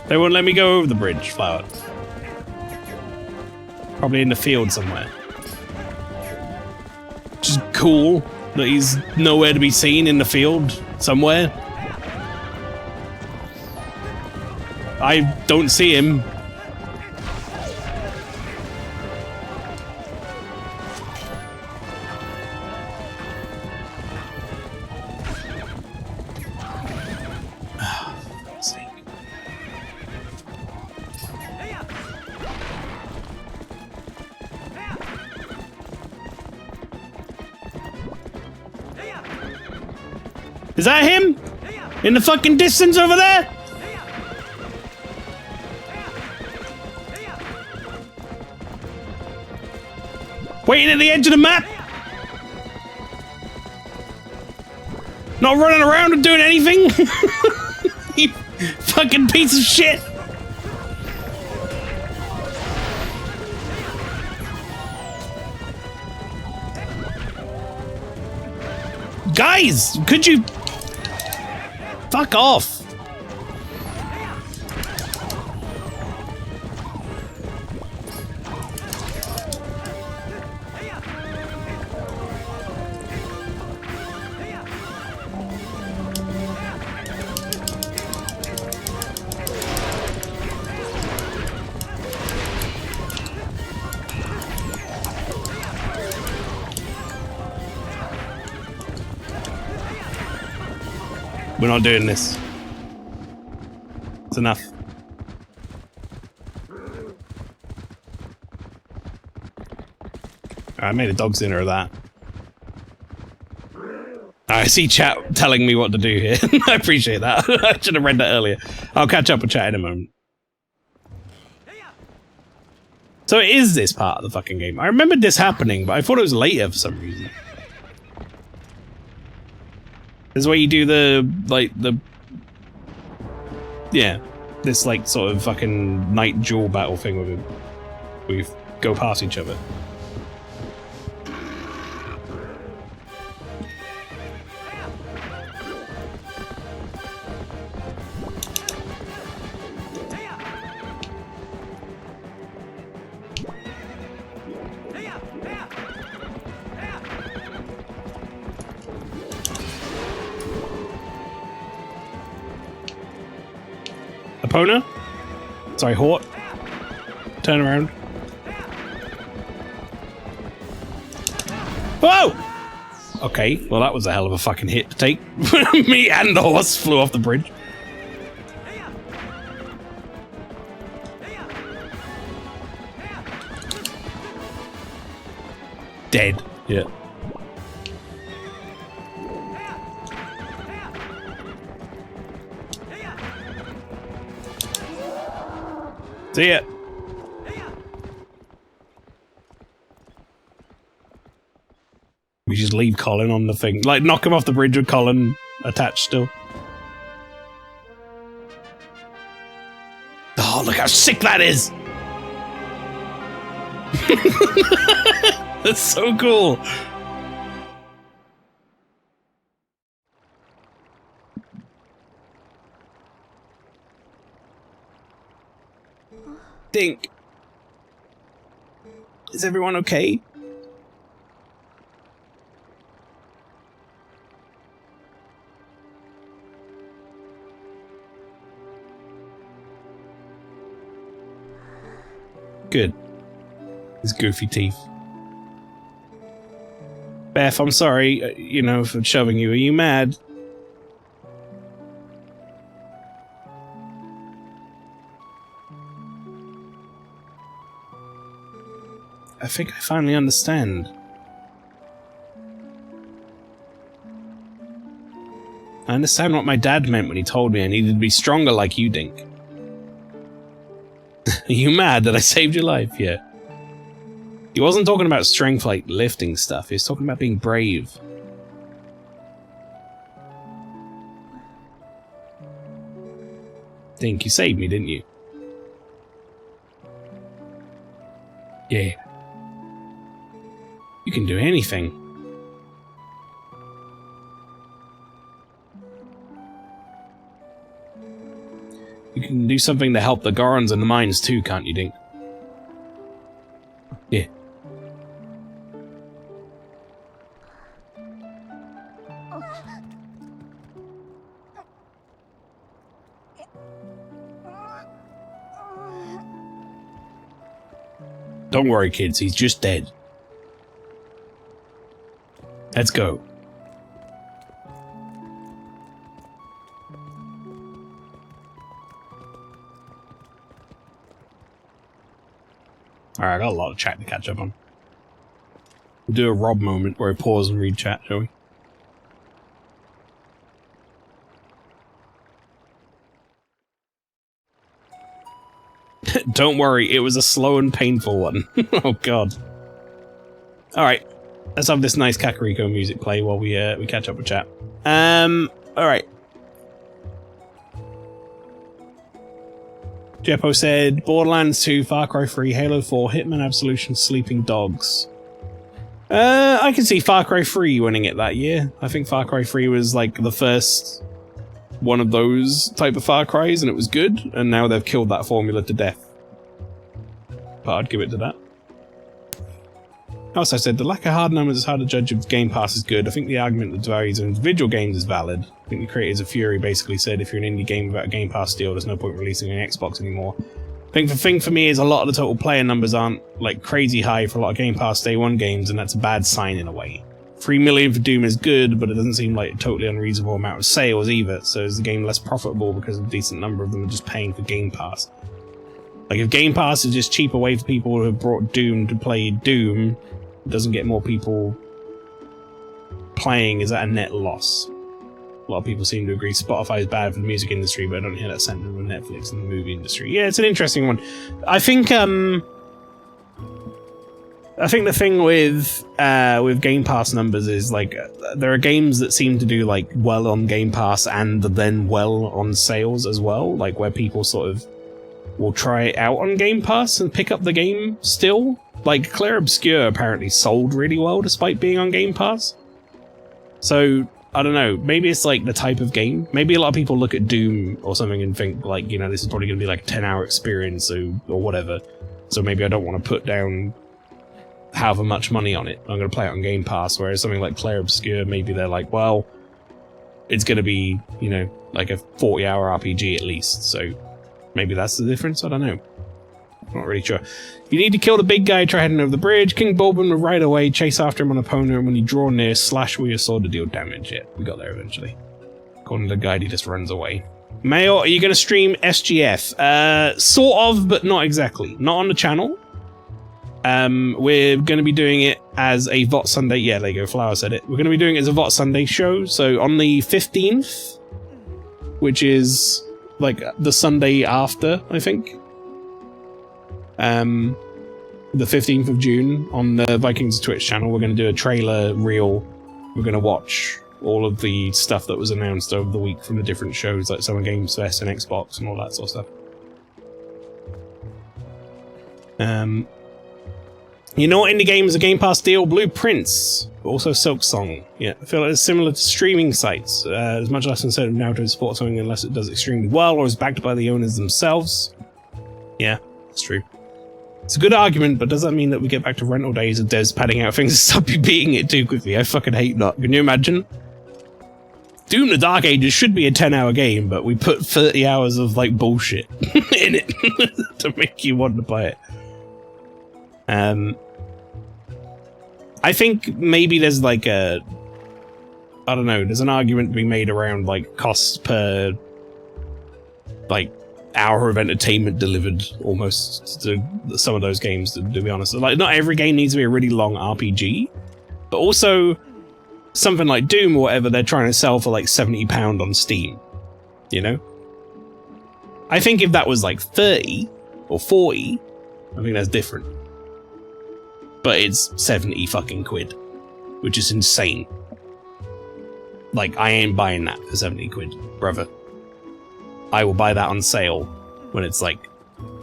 They won't let me go over the bridge, Flower. Probably in the field somewhere. Which is cool that he's nowhere to be seen in the field somewhere. I don't see him. Is that him? In the fucking distance over there? Waiting at the edge of the map? Not running around and doing anything? You fucking piece of shit! Guys, could you... Fuck off! We're not doing this. It's enough. I made a dog's dinner of that. I see chat telling me what to do here. I appreciate that. I should have read that earlier. I'll catch up with chat in a moment. So it is this part of the fucking game. I remembered this happening, but I thought it was later for some reason. This is where you do yeah, this like sort of fucking night duel battle thing with him. We go past each other. Epona? Sorry, Hort. Turn around. Whoa! Okay, well that was a hell of a fucking hit to take. Me and the horse flew off the bridge. Dead. Yeah. See ya. We just leave Colin on the thing. Like, knock him off the bridge with Colin attached still. Oh, look how sick that is! That's so cool! Dink. Is everyone okay? Good. His goofy teeth. Beth, I'm sorry, you know, for shoving you. Are you mad? I think I finally understand. I understand what my dad meant when he told me I needed to be stronger like you, Dink. Are you mad that I saved your life? Yeah. He wasn't talking about strength like lifting stuff, he was talking about being brave. Dink, you saved me, didn't you? Yeah. You can do anything. You can do something to help the Gorons and the mines too, can't you, Dink? Yeah. Don't worry, kids, he's just dead. Let's go. Alright, I got a lot of chat to catch up on. We'll do a Rob moment where I pause and read chat, shall we? Don't worry, it was a slow and painful one. Oh god. Alright, let's have this nice Kakariko music play while we catch up with chat. Alright. Jeppo said, Borderlands 2, Far Cry 3, Halo 4, Hitman Absolution, Sleeping Dogs. I can see Far Cry 3 winning it that year. I think Far Cry 3 was like the first one of those type of Far Cries, and it was good, and now they've killed that formula to death. But I'd give it to that. Also, I said, the lack of hard numbers is hard to judge if Game Pass is good. I think the argument that varies of individual games is valid. I think the creators of Fury basically said if you're an indie game without a Game Pass deal, there's no point releasing an Xbox anymore. I think the thing for me is a lot of the total player numbers aren't like crazy high for a lot of Game Pass Day 1 games, and that's a bad sign in a way. 3 million for Doom is good, but it doesn't seem like a totally unreasonable amount of sales either, so is the game less profitable because a decent number of them are just paying for Game Pass? Like, if Game Pass is just a cheaper way for people who have brought Doom to play Doom, it doesn't get more people playing, is that a net loss? A lot of people seem to agree Spotify is bad for the music industry, but I don't hear that sentiment with Netflix and the movie industry. Yeah, it's an interesting one. I think the thing with Game Pass numbers is, like, there are games that seem to do, like, well on Game Pass and then well on sales as well, like, where people sort of will try it out on Game Pass and pick up the game still. Like, Claire Obscure apparently sold really well despite being on Game Pass. So, I don't know, maybe it's like the type of game. Maybe a lot of people look at Doom or something and think, like, you know, this is probably going to be like a 10-hour experience or whatever. So maybe I don't want to put down however much money on it. I'm going to play it on Game Pass, whereas something like Claire Obscure, maybe they're like, well, it's going to be, you know, like a 40-hour RPG at least. So maybe that's the difference? I don't know. Not really sure. You need to kill the big guy, try heading over the bridge. King Bulbin will ride away, chase after him on opponent, and when you draw near, slash with your sword to deal damage. Yeah, we got there eventually. According to the guide, he just runs away. Mail, are you going to stream SGF? Sort of, but not exactly. Not on the channel. We're going to be doing it as a VOT Sunday. Yeah, there you go, Flower said it. We're going to be doing it as a VOT Sunday show. So on the 15th, which is like the Sunday after, I think. The 15th of June on the Vikings Twitch channel, we're going to do a trailer reel. We're going to watch all of the stuff that was announced over the week from the different shows, like Summer Games Fest and Xbox and all that sort of stuff. You know what indie game is a Game Pass deal? Blue Prince, also Silksong. Yeah, I feel like it's similar to streaming sites. There's much less incentive now to support something unless it does extremely well or is backed by the owners themselves. Yeah, that's true. It's a good argument, but does that mean that we get back to rental days of devs padding out things and stop you beating it too quickly? I fucking hate that. Can you imagine? Doom the Dark Ages should be a 10-hour game, but we put 30 hours of, like, bullshit in it to make you want to play it. I think maybe there's, like, I don't know, there's an argument to be made around, like, costs per, like, hour of entertainment delivered almost to some of those games, to be honest. Like, not every game needs to be a really long RPG, but also something like Doom or whatever they're trying to sell for like £70 on Steam, you know? I think if that was like 30 or 40, I think that's different. But it's 70 fucking quid, which is insane. Like, I ain't buying that for 70 quid, brother. I will buy that on sale when it's like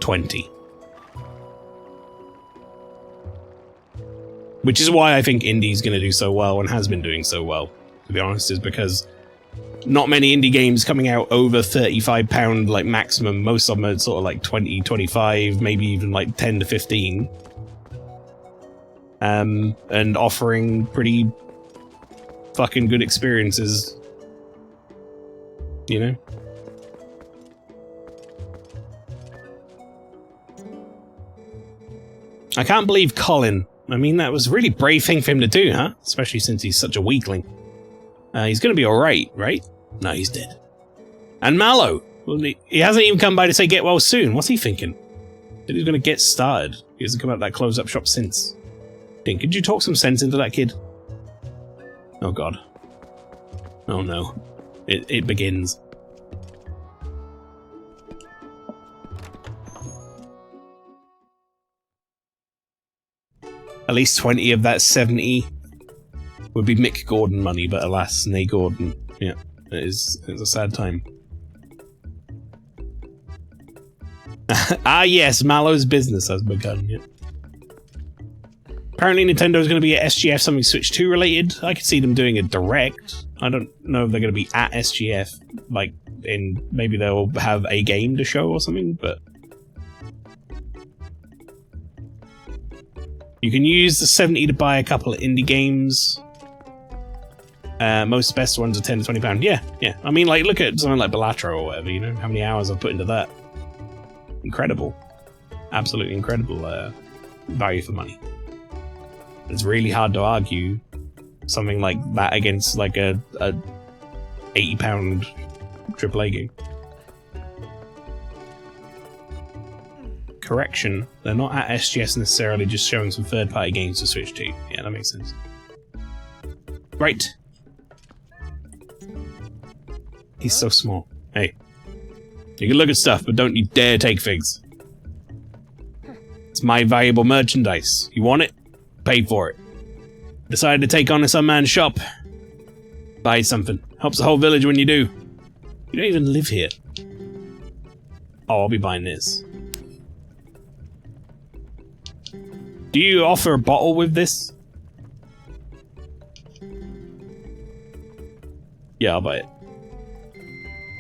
20. Which is why I think indie's going to do so well and has been doing so well, to be honest, is because not many indie games coming out over £35 like maximum. Most of them are sort of like 20, 25, maybe even like 10 to 15. And offering pretty fucking good experiences, you know? I can't believe Colin. I mean, that was a really brave thing for him to do, huh? Especially since he's such a weakling. He's gonna be alright, right? No, he's dead. And Mallow. Well, he hasn't even come by to say get well soon. What's he thinking? That he's gonna get started. He hasn't come out of that close-up shop since. Dink, could you talk some sense into that kid? Oh god. Oh no. It begins. At least 20 of that 70 would be Mick Gordon money, but alas, nay Gordon. Yeah, it's a sad time. Ah yes, Mallow's business has begun. Yeah. Apparently Nintendo's going to be at SGF, something Switch 2 related. I could see them doing a direct. I don't know if they're going to be at SGF, like, maybe they'll have a game to show or something, but... You can use the 70 to buy a couple of indie games. Most best ones are £10 to £20. Yeah, yeah. I mean, like, look at something like Balatro or whatever, you know? How many hours I've put into that. Incredible. Absolutely incredible value for money. It's really hard to argue something like that against like a £80 AAA game. Correction, they're not at SGS necessarily, just showing some third-party games to Switch 2. Yeah, that makes sense. Right. He's so small. Hey. You can look at stuff, but don't you dare take figs. It's my valuable merchandise. You want it? Pay for it. Decided to take on this unmanned shop. Buy something. Helps the whole village when you do. You don't even live here. Oh, I'll be buying this. Do you offer a bottle with this? Yeah, I'll buy it.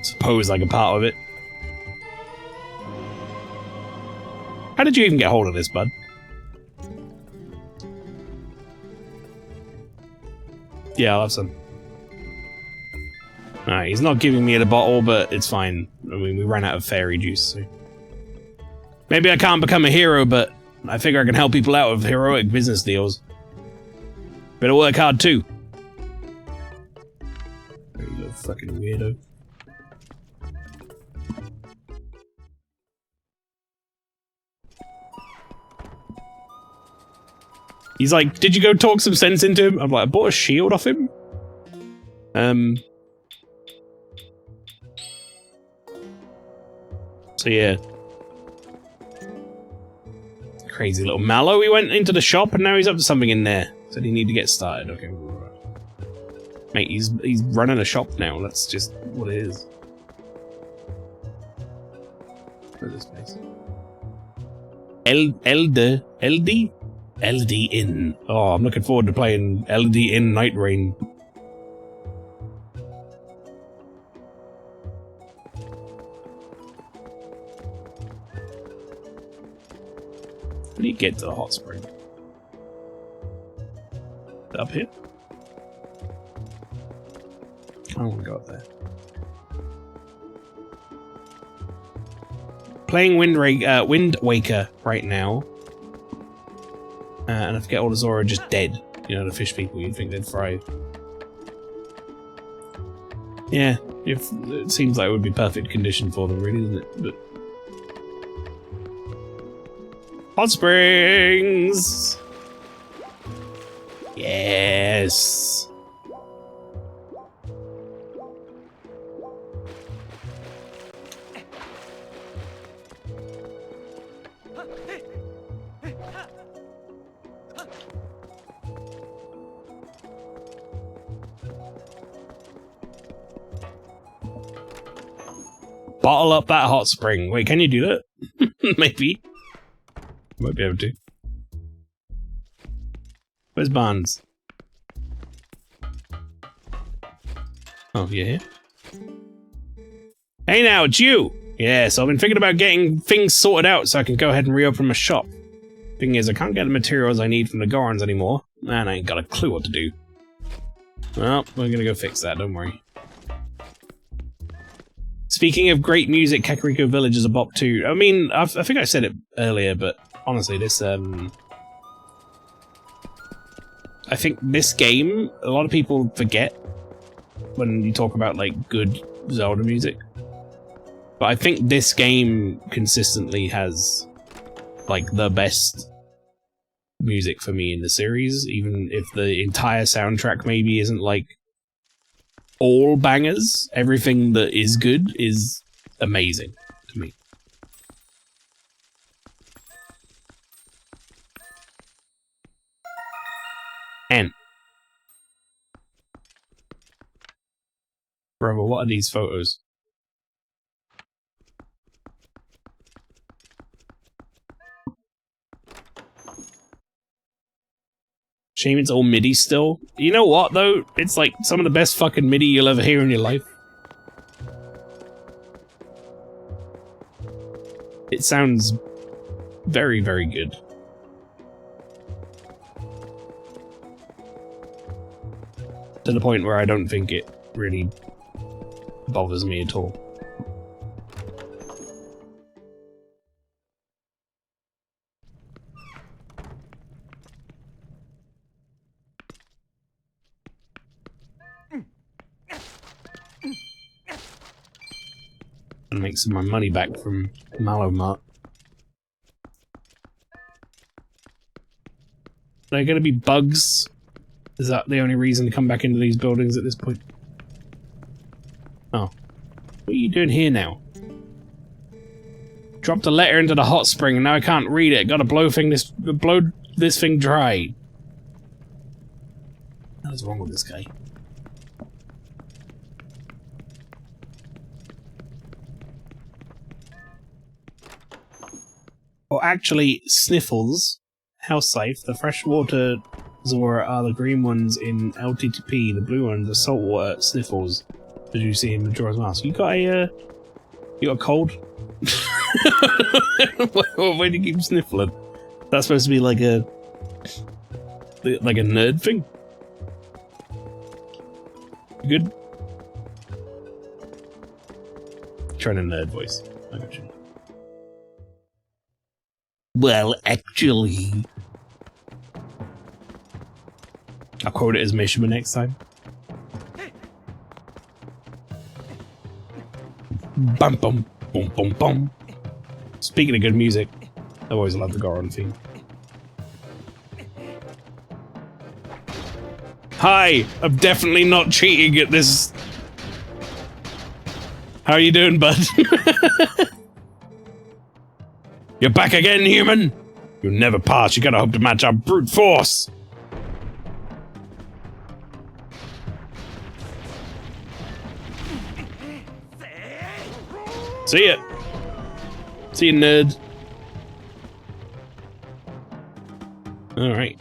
Suppose like a part of it. How did you even get hold of this, bud? Yeah, I'll have some. Alright, he's not giving me the bottle, but it's fine. I mean, we ran out of fairy juice, so... Maybe I can't become a hero, but I figure I can help people out with heroic business deals. Better work hard, too. You little fucking weirdo. He's like, did you go talk some sense into him? I'm like, I bought a shield off him. So yeah. Crazy little Mallow. He went into the shop and now he's up to something in there. Said he need to get started. Okay. Mate, he's running a shop now. That's just what it is. Where's this place? LD Inn. Oh, I'm looking forward to playing LD Inn Night Rain. How do you get to the hot spring? Up here? I don't want to go up there. Playing Wind Waker right now. And I forget all the Zora are just dead. You know, the fish people, you'd think they'd thrive. Yeah, it seems like it would be perfect condition for them, really, doesn't it? But hot springs! Yes! Bottle up that hot spring. Wait, can you do that? Maybe. Might be able to. Where's Barnes? Oh, you're here? Hey now, it's you! Yes, I've been thinking about getting things sorted out so I can go ahead and reopen my shop. Thing is, I can't get the materials I need from the Gorons anymore. Man, I ain't got a clue what to do. Well, we're gonna go fix that, don't worry. Speaking of great music, Kakariko Village is a bop too. I mean, I think I said it earlier, but honestly, this, I think this game, a lot of people forget when you talk about, like, good Zelda music. But I think this game consistently has, like, the best music for me in the series, even if the entire soundtrack maybe isn't, like, all bangers. Everything that is good is amazing to me. And forever. What are these photos? Shame it's all MIDI still. You know what, though? It's like some of the best fucking MIDI you'll ever hear in your life. It sounds very, very good. To the point where I don't think it really bothers me at all. And make some of my money back from Malomart. Are there gonna be bugs? Is that the only reason to come back into these buildings at this point? Oh. What are you doing here now? Dropped a letter into the hot spring and now I can't read it. Gotta blow this thing dry. What is wrong with this guy? Or actually, Sniffles, house safe. The freshwater Zora are the green ones in LTTP. The blue ones are saltwater Sniffles, as you see in Majora's Mask. You got a cold? Why do you keep sniffling? That's supposed to be like a nerd thing. You good? Trying a nerd voice. I got you. Well, actually, I'll quote it as Mishima next time. Bum bum bum bum bum. Speaking of good music, I always love the Goron theme. Hi, I'm definitely not cheating at this. How are you doing, bud? You're back again, human? You'll never pass. You gotta hope to match our brute force. See ya. See you, nerd. Alright.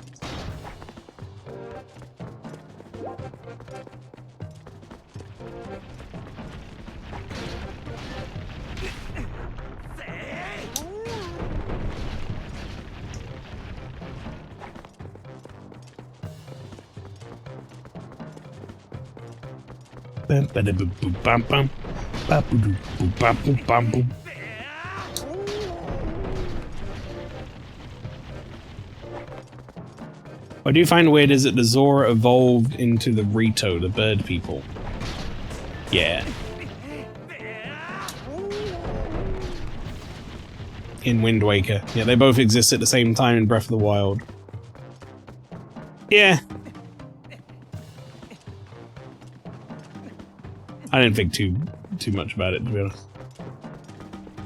What I do find weird is that the Zora evolved into the Rito, the bird people. Yeah. In Wind Waker. Yeah, they both exist at the same time in Breath of the Wild. Yeah. I didn't think too much about it, to be honest.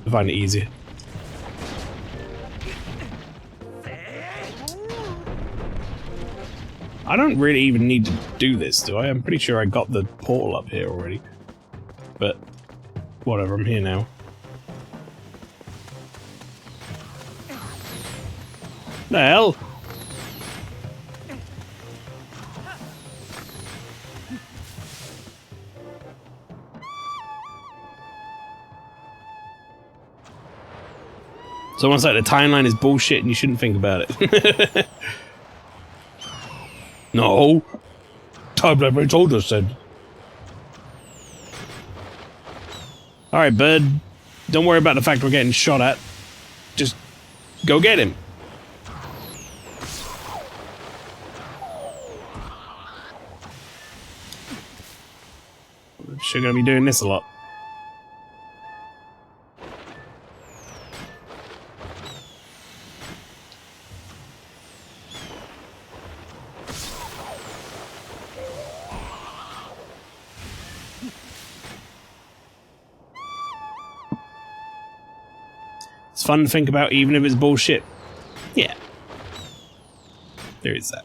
I find it easier. I don't really even need to do this, do I? I'm pretty sure I got the portal up here already. But, whatever, I'm here now. The hell? It's almost like the timeline is bullshit and you shouldn't think about it. No. Timeline Ray told us said. Alright, bud. Don't worry about the fact we're getting shot at. Just go get him. We're sure gonna be doing this a lot. It's fun to think about, even if it's bullshit. Yeah. There is that.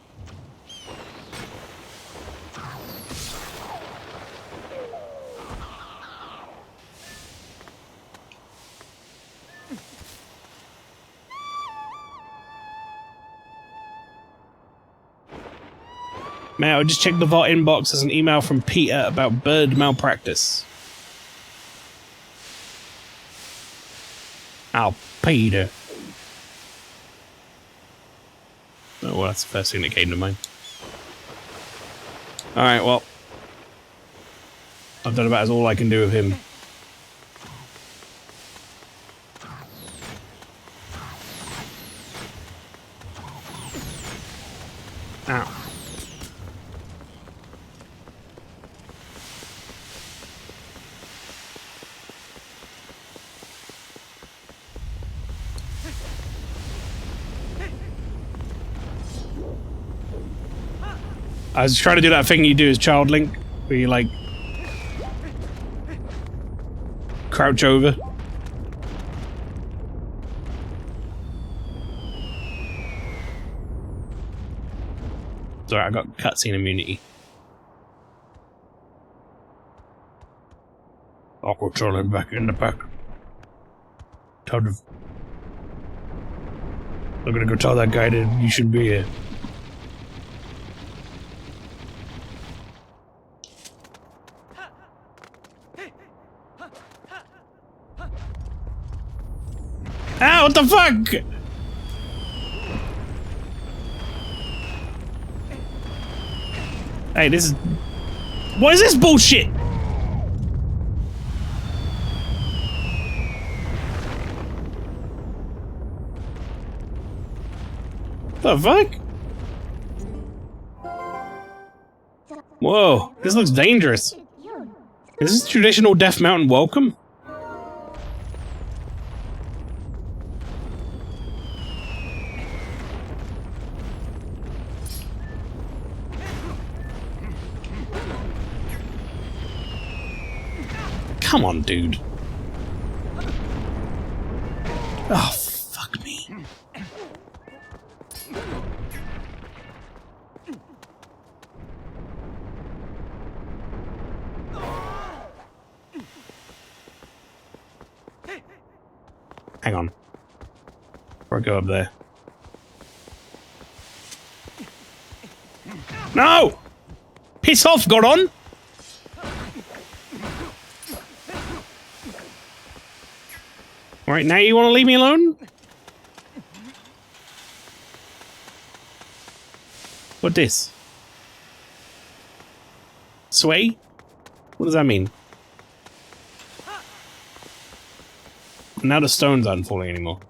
Mail, just check the vault inbox. There's an email from Peter about bird malpractice. Oh, Peter. Oh, well, that's the first thing that came to mind. Alright, well. I've done about all I can do with him. Ow. I was trying to do that thing you do as Child Link, where you like crouch over. Sorry, I got cutscene immunity. Awkward trolling back in the back. Told him. I'm gonna go tell that guy that you should be here. Ow, what the fuck? Hey, this is... What is this bullshit? The fuck? Whoa, this looks dangerous. Is this traditional Death Mountain welcome? Come on, dude. Oh, fuck me. Hang on. Before I go up there. No! Piss off, Goron! Alright, now you want to leave me alone? What this? Sway? What does that mean? Now the stones aren't falling anymore.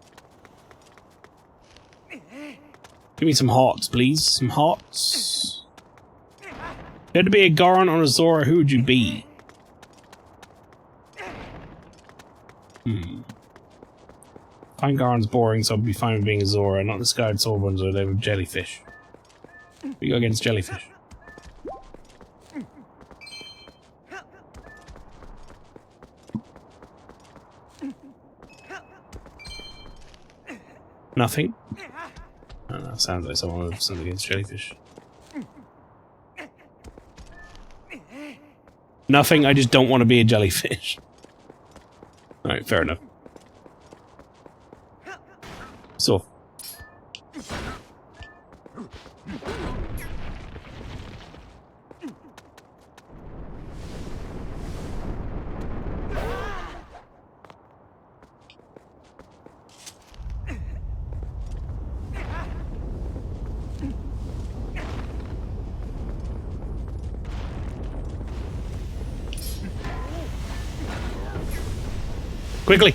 Give me some hearts, please. Some hearts. If you had to be a Goron or a Zora, who would you be? Fine Goron's boring, so I'll be fine with being a Zora, not the Scarred Sword ones or they with jellyfish. We go against jellyfish. Nothing? Oh, that sounds like someone with something against jellyfish. Nothing, I just don't want to be a jellyfish. Alright, fair enough. So. Quickly!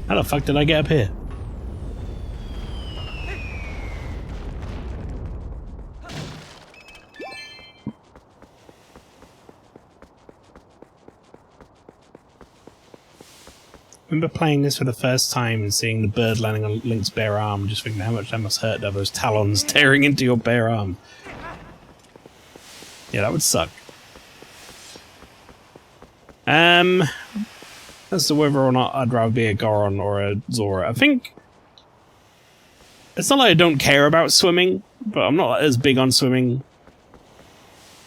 How the fuck did I get up here? I remember playing this for the first time and seeing the bird landing on Link's bare arm, just thinking how much that must hurt to have those talons tearing into your bare arm. Yeah, that would suck. As to whether or not I'd rather be a Goron or a Zora, I think it's not like I don't care about swimming, but I'm not as big on swimming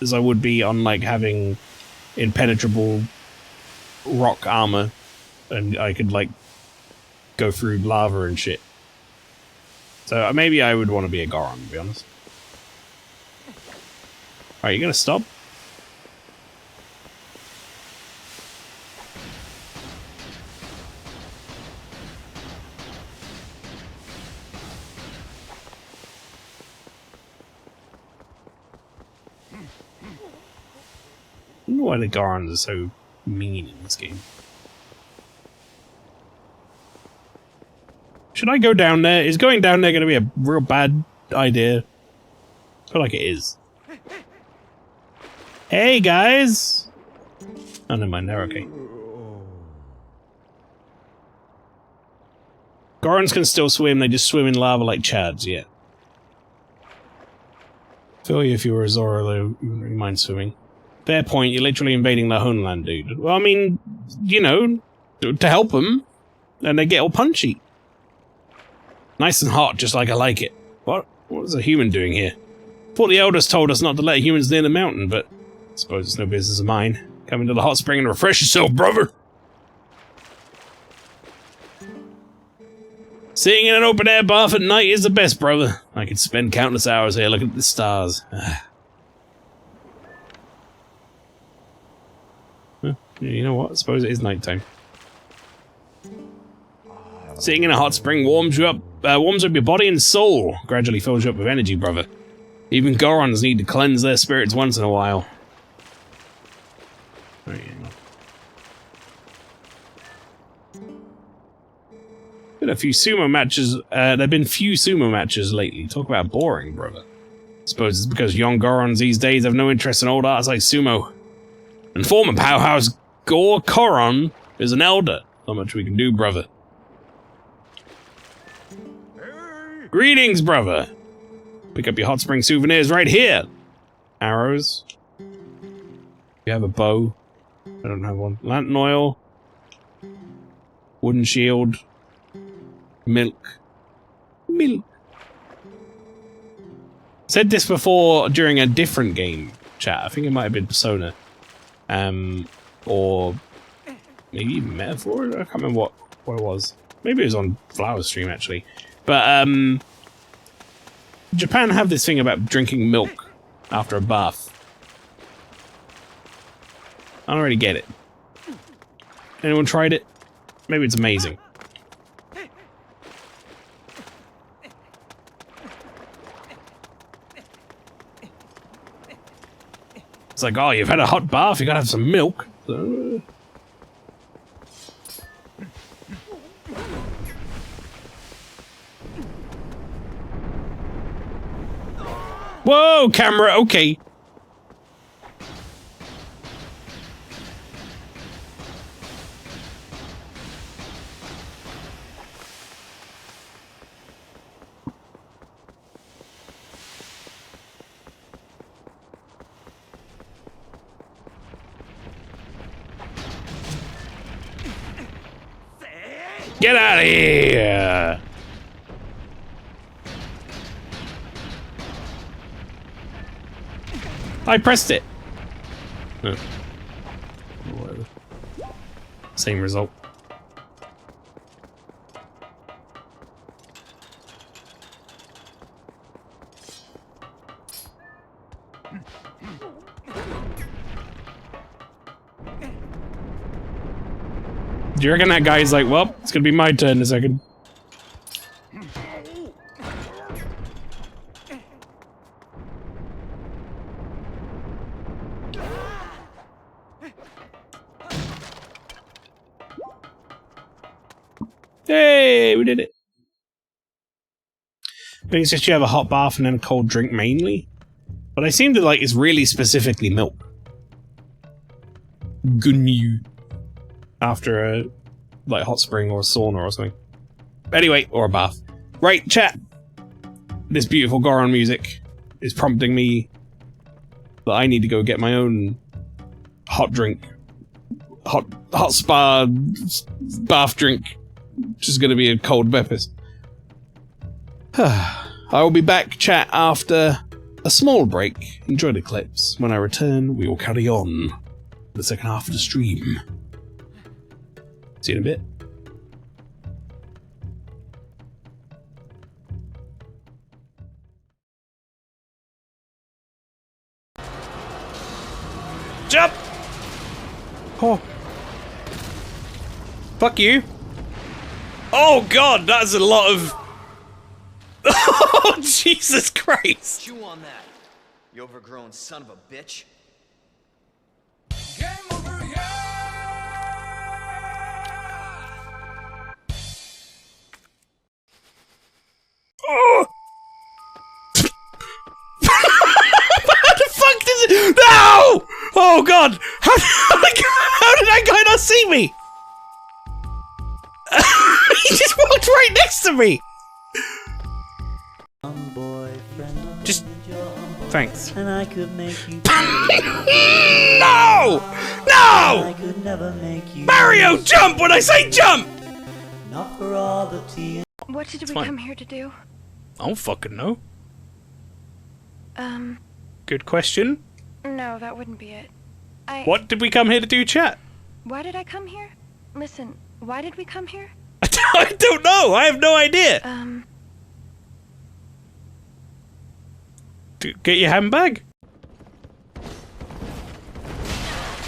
as I would be on like having impenetrable rock armor, and I could like go through lava and shit. So maybe I would want to be a Goron, to be honest. Alright, you gonna stop? I don't know why the Gorons are so mean in this game. Should I go down there? Is going down there going to be a real bad idea? I feel like it is. Hey, guys! Oh, never mind, they're okay. Gorons can still swim, they just swim in lava like Chads, yeah. Feel you if you were a Zora, though, you wouldn't mind swimming. Fair point, you're literally invading their homeland, dude. Well, I mean, you know, to help them, and they get all punchy. Nice and hot, just like I like it. What is a human doing here? Thought the elders told us not to let humans near the mountain, but I suppose it's no business of mine. Come into the hot spring and refresh yourself, brother! Sitting in an open-air bath at night is the best, brother. I could spend countless hours here looking at the stars. You know what? I suppose it is nighttime. Sitting in a hot spring warms up your body and soul. Gradually fills you up with energy, brother. Even Gorons need to cleanse their spirits once in a while. Right, been a few sumo matches. There've been few sumo matches lately. Talk about boring, brother. Suppose it's because young Gorons these days have no interest in old arts like sumo. And former powerhouse Gore Koron is an elder. Not much we can do, brother. Greetings, brother. Pick up your hot spring souvenirs right here. Arrows. You have a bow. I don't have one. Lantern oil. Wooden shield. Milk. Milk. Said this before during a different game chat. I think it might have been Persona. Or maybe even Metaphor? I can't remember what it was. Maybe it was on Flower's stream, actually. But, Japan have this thing about drinking milk after a bath. I don't really get it. Anyone tried it? Maybe it's amazing. It's like, oh, you've had a hot bath, you gotta have some milk. Whoa, camera, okay. Get out of here! I pressed it. Oh. Whatever. Same result. Do you reckon that guy's like, well, it's gonna be my turn in a second? Hey, we did it. I think it's just you have a hot bath and then a cold drink mainly. But I seem to like it's really specifically milk. Gunyu. After a like hot spring or a sauna or something. Anyway, or a bath. Right, chat. This beautiful Goron music is prompting me that I need to go get my own hot drink. Hot spa bath drink. Which is going to be a cold peppers. I will be back, chat, after a small break. Enjoy the clips. When I return, we will carry on the second half of the stream. See you in a bit. Oh. Fuck you. Oh god, that's a lot of... Oh, Jesus Christ. Chew on that, you overgrown son of a bitch. Game over, yeah! Oh! How the fuck did it? No! Oh god! How did that guy not see me? He just walked right next to me. Just thanks. And I could make you No! No! I could never make you Mario, jump when I say jump! not for all the tea. What did we fine. come here to do? I don't fucking know. Good question. No, that wouldn't be it. What did we come here to do, chat? Why did I come here? Listen, why did we come here? I don't know. I have no idea. Get your handbag.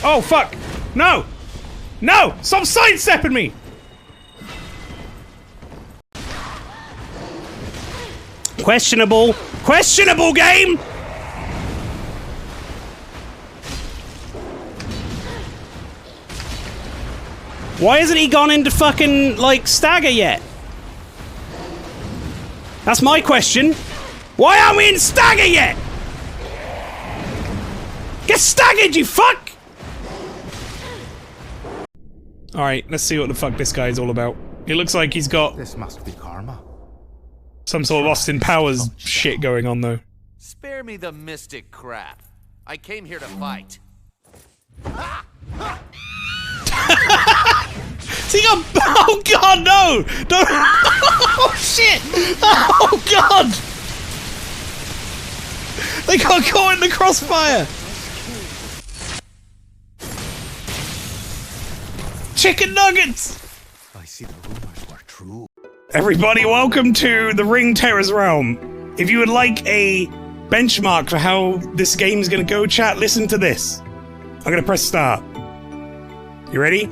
Oh fuck! No! No! Stop sidestepping me! Questionable. Questionable game! Why hasn't he gone into fucking, like, stagger yet? That's my question. Why aren't we in stagger yet? Get staggered, you fuck! Alright, let's see what the fuck this guy's all about. It looks like he's got This must be karma. some sort of Austin Powers shit going on, though. Spare me the mystic crap. I came here to fight. See, oh god, no! Don't! Oh shit! Oh god! They got caught in the crossfire! Chicken nuggets! I see the rumors were true. Everybody, welcome to the Ring Terrors realm. If you would like a benchmark for how this game's gonna go, chat, listen to this. I'm gonna press start. You ready?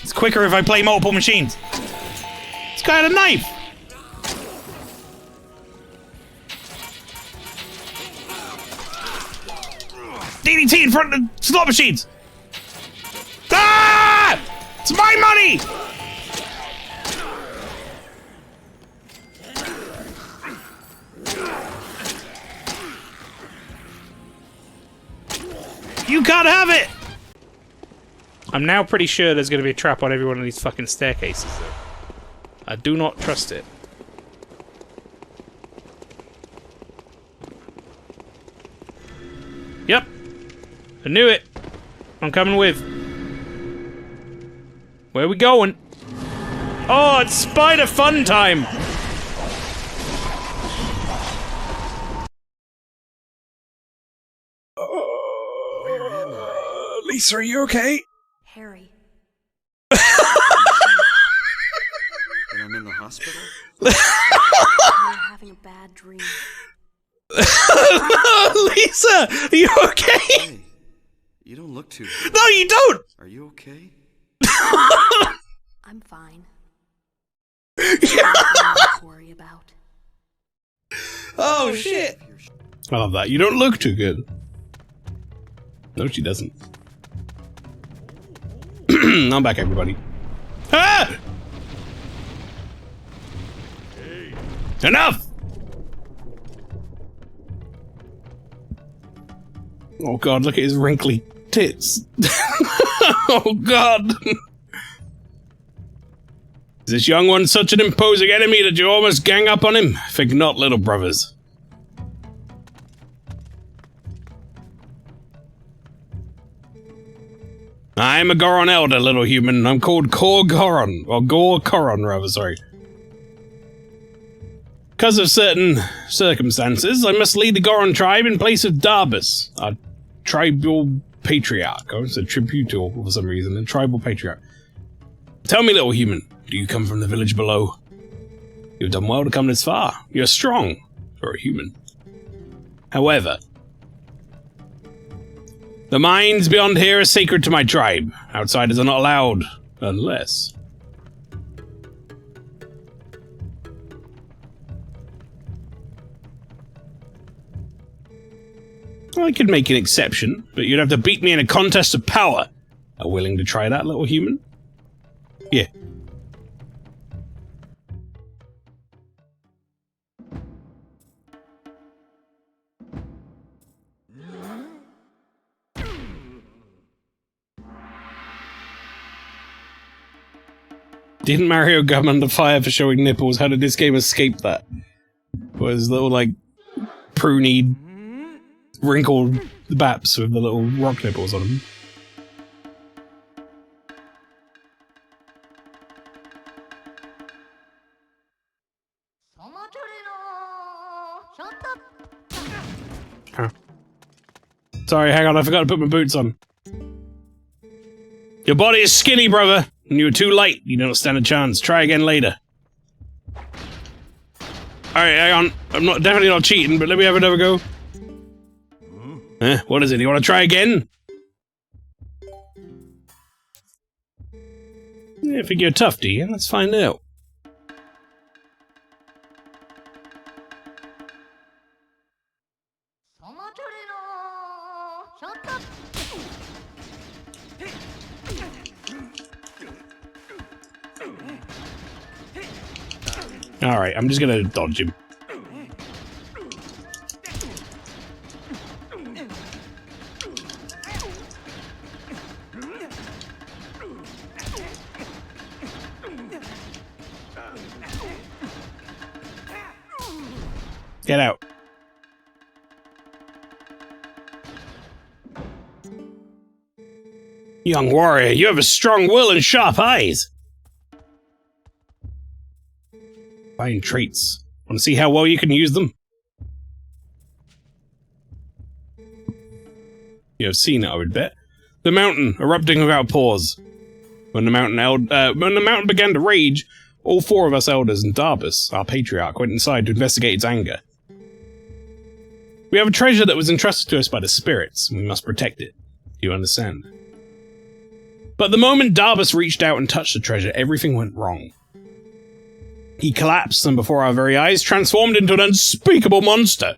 It's quicker if I play multiple machines. This guy had a knife. DDT in front of the slot machines. Ah! It's my money. You can't have it! I'm now pretty sure there's going to be a trap on every one of these fucking staircases, though. I do not trust it. Yep. I knew it. I'm coming with. Where are we going? Oh, it's spider fun time! Lisa, are you okay? Harry. And I'm in the hospital? You're having a bad dream. Lisa, are you okay? Hey, you don't look too good. No, you don't! Are you okay? I'm fine. Yeah. Nothing to worry about. Oh, shit. I love that. You don't look too good. No, she doesn't. I'm back, everybody. Ah! Enough! Oh god, look at his wrinkly tits. Oh god. Is this young one such an imposing enemy that you almost gang up on him? Think not, little brothers. I'm a Goron Elder, little human. I'm called Kor Goron, or Gor Koron, rather, sorry. Because of certain circumstances, I must lead the Goron tribe in place of Darbus, our tribal patriarch. Oh, it's a tributal for some reason, a tribal patriarch. Tell me, little human, do you come from the village below? You've done well to come this far. You're strong for a human. However, the mines beyond here are sacred to my tribe. Outsiders are not allowed, unless... I could make an exception, but you'd have to beat me in a contest of power. Are willing to try that, little human? Yeah. Didn't Mario come under fire for showing nipples? How did this game escape that? Was little, like, pruny, wrinkled baps with the little rock nipples on them. Huh. Sorry, hang on, I forgot to put my boots on. Your body is skinny, brother, and you were too light. You don't stand a chance. Try again later. Alright, hang on. I'm definitely not cheating, but let me have another go. What is it? You want to try again? Yeah, I think you're tough, do you? Let's find out. Alright, I'm just gonna dodge him. Get out. Young warrior, you have a strong will and sharp eyes. Fine traits. Want to see how well you can use them? You have seen it, I would bet. The mountain, erupting without pause. When the mountain began to rage, all four of us elders and Darbus, our patriarch, went inside to investigate its anger. We have a treasure that was entrusted to us by the spirits, and we must protect it. Do you understand? But the moment Darbus reached out and touched the treasure, everything went wrong. He collapsed and before our very eyes transformed into an unspeakable monster.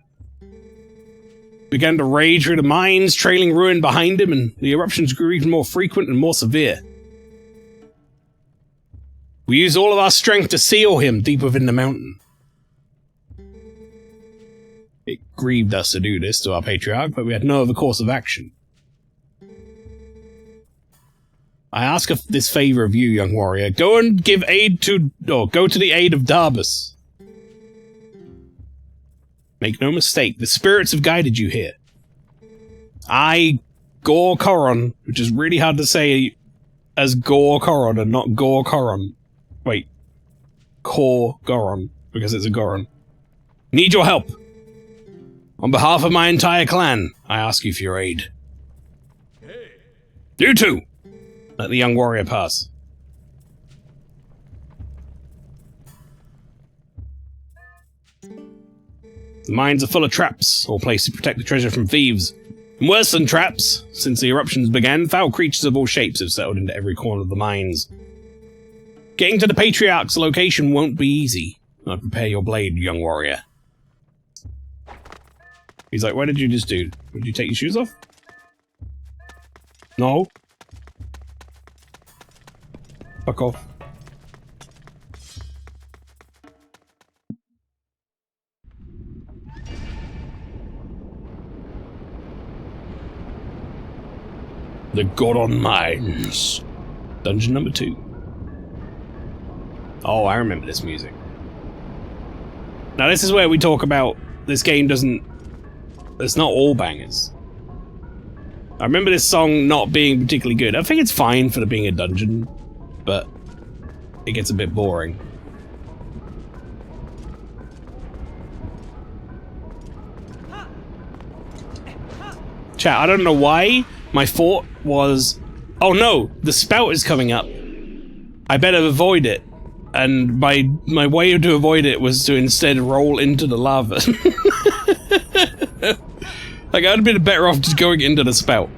Began to rage through the mines, trailing ruin behind him, and the eruptions grew even more frequent and more severe. We used all of our strength to seal him deep within the mountain. It grieved us to do this to our patriarch, but we had no other course of action. I ask this favor of you, young warrior. Go and give aid to... or go to the aid of Darbus. Make no mistake, the spirits have guided you here. I, Gor Koron, which is really hard to say as Gor Koron and not Gor Koron. Wait. Kor Goron, because it's a Goron. Need your help. On behalf of my entire clan, I ask you for your aid. Hey. You too! Let the young warrior pass. The mines are full of traps, all placed to protect the treasure from thieves. And worse than traps, since the eruptions began, foul creatures of all shapes have settled into every corner of the mines. Getting to the Patriarch's location won't be easy. I'll prepare your blade, young warrior. He's like, what did you just do? Did you take your shoes off? No. Fuck off. The Goron Mines. Dungeon number 2. Oh, I remember this music. Now this is where we talk about this game doesn't... It's not all bangers. I remember this song not being particularly good. I think it's fine for being a dungeon, but it gets a bit boring. Chat, I don't know why my thought was, oh no, the spout is coming up. I better avoid it. And my way to avoid it was to instead roll into the lava. Like, I'd have been better off just going into the spout.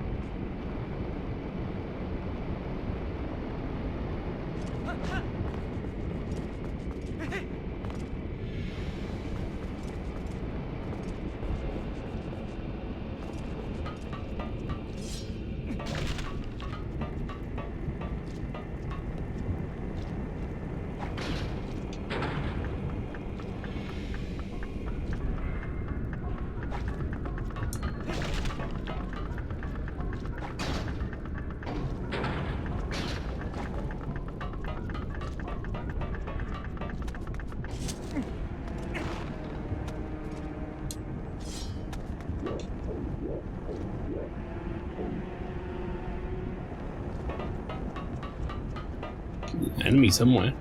Enemy somewhere.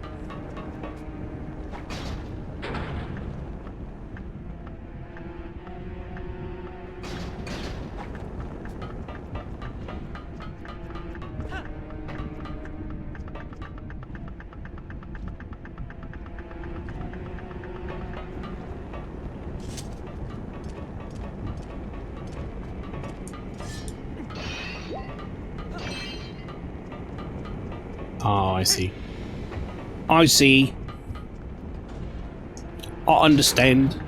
Oh, I see. I see. I understand.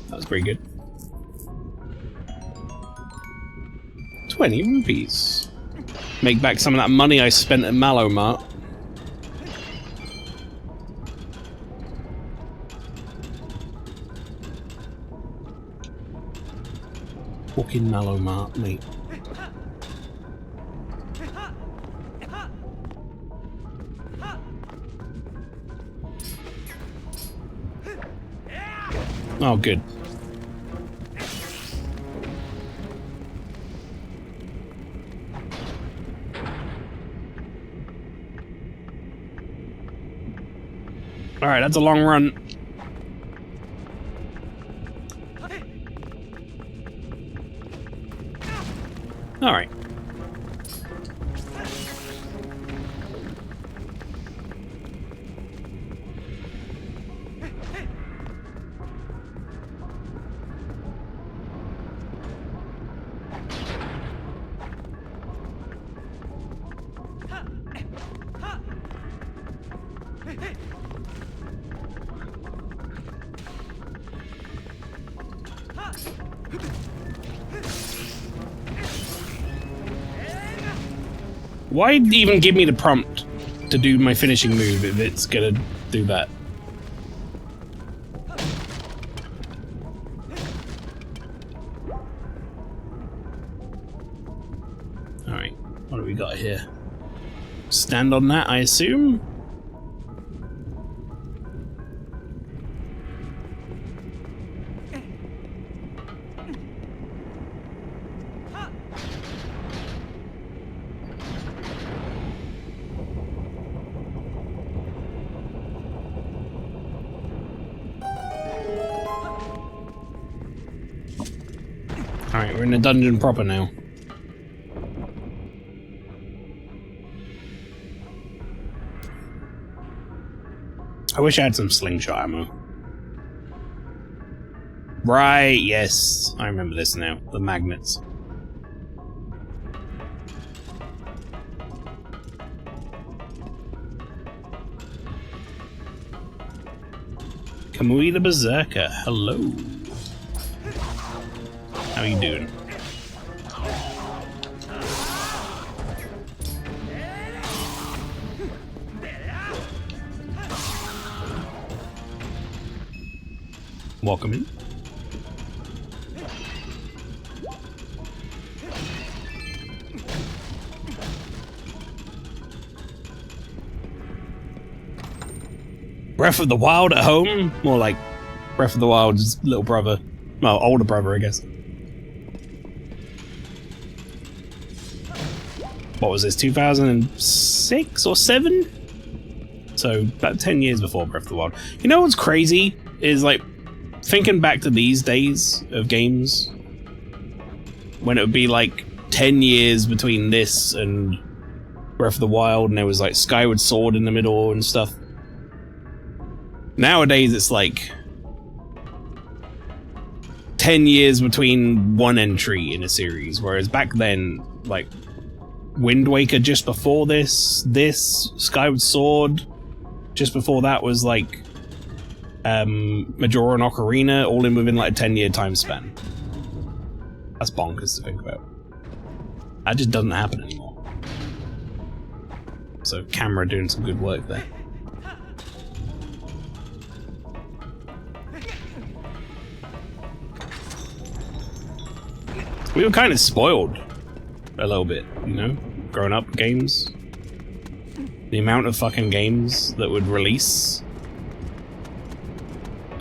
That was pretty good. 20 rupees. Make back some of that money I spent at MaelstromALPHA. Fucking MaelstromALPHA, mate. Oh, good. Alright, that's a long run. Alright. Why even give me the prompt to do my finishing move if it's gonna do that? Alright, what do we got here? Stand on that, I assume? Alright, we're in a dungeon proper now. I wish I had some slingshot ammo. Right, yes. I remember this now. The magnets. Kamui the Berserker, hello. How you doing? Welcome in. Breath of the Wild at home? More like Breath of the Wild's little brother. Well, older brother, I guess. what was this, 2006 or 7? So about 10 years before Breath of the Wild. You know what's crazy is like thinking back to these days of games when it would be like 10 years between this and Breath of the Wild, and there was like Skyward Sword in the middle and stuff. Nowadays it's like 10 years between one entry in a series, whereas back then, like Wind Waker just before this Skyward Sword just before that was like Majora and Ocarina, all in within like a 10-year time span. That's bonkers to think about. That just doesn't happen anymore. So camera doing some good work there. We were kind of spoiled a little bit, you know, growing up games. The amount of fucking games that would release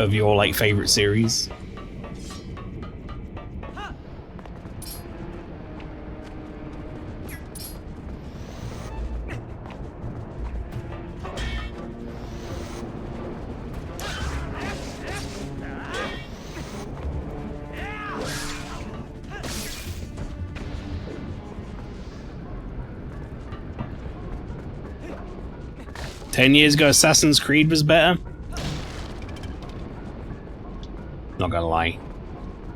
of your like favorite series. Ten years ago, Assassin's Creed was better. Not gonna lie,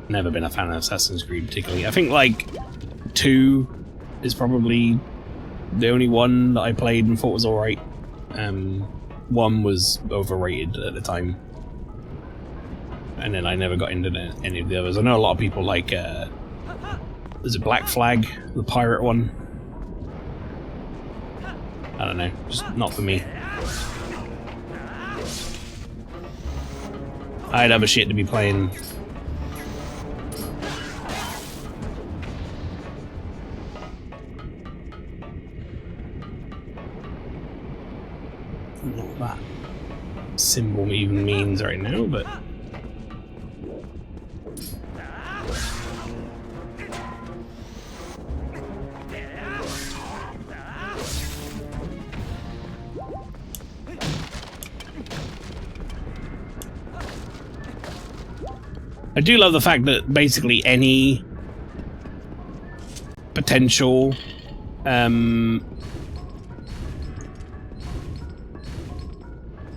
never been a fan of Assassin's Creed particularly. I think like 2 is probably the only one that I played and thought was alright. 1 was overrated at the time, and then I never got into any of the others. I know a lot of people like there's a Black Flag, the pirate one. I don't know, just not for me. I had other shit to be playing. I don't know what that symbol even means right now, but I do love the fact that basically any potential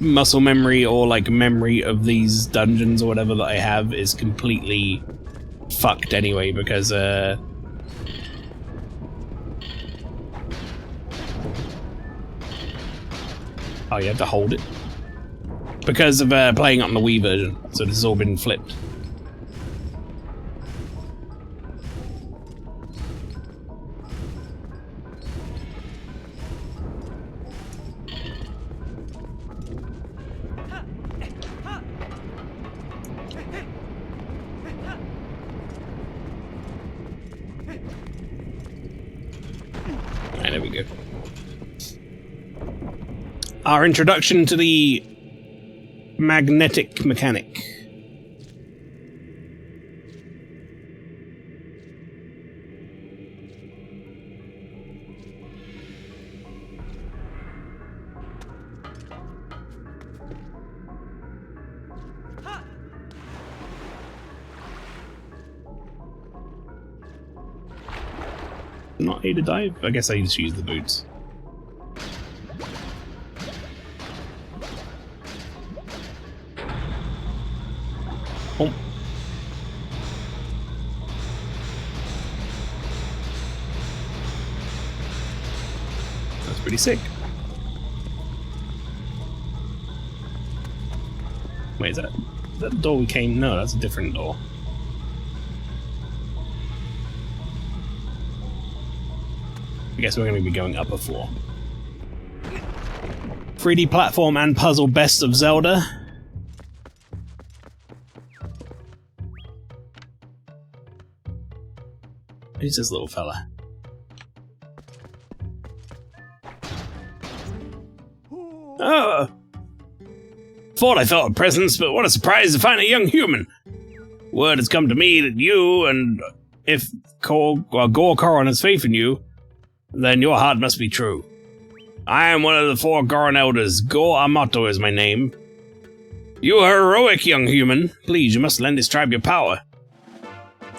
muscle memory or like memory of these dungeons or whatever that I have is completely fucked anyway, because oh, you have to hold it because of playing on the Wii version, so this has all been flipped. There we go. Our introduction to the magnetic mechanic. Not A to dive? I guess I just use the boots. Oh. That's pretty sick. Wait, is that the door we came? No, that's a different door. I guess we're going to be going up a floor. 3D platform and puzzle best of Zelda. Who's this little fella? Oh! Thought I felt a presence, but what a surprise to find a young human. Word has come to me that you, and if Gorkoron has faith in you, Then your heart must be true. I am one of the 4 Goron elders. Go Amato is my name. You are heroic, young human. Please, you must lend this tribe your power.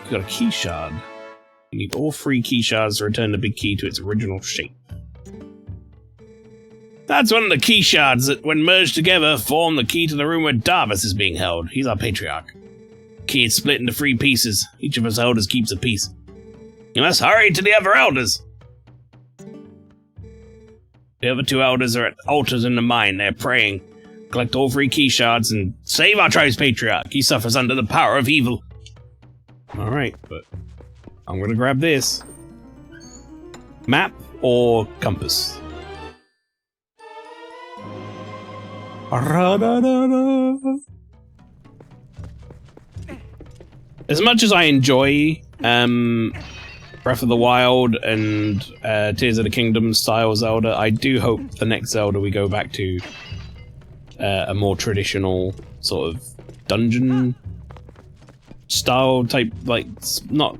You got a key shard. You need all 3 key shards to return the big key to its original shape. That's one of the key shards that, when merged together, form the key to the room where Darvis is being held. He's our patriarch. The key is split into 3 pieces. Each of us elders keeps a piece. You must hurry to the other elders. The other 2 elders are at altars in the mine. They're praying. Collect all 3 key shards and save our tribe's patriarch. He suffers under the power of evil. Alright, but I'm gonna grab this. Map or compass? As much as I enjoy Breath of the Wild and Tears of the Kingdom style Zelda, I do hope the next Zelda we go back to a more traditional sort of dungeon style type, like not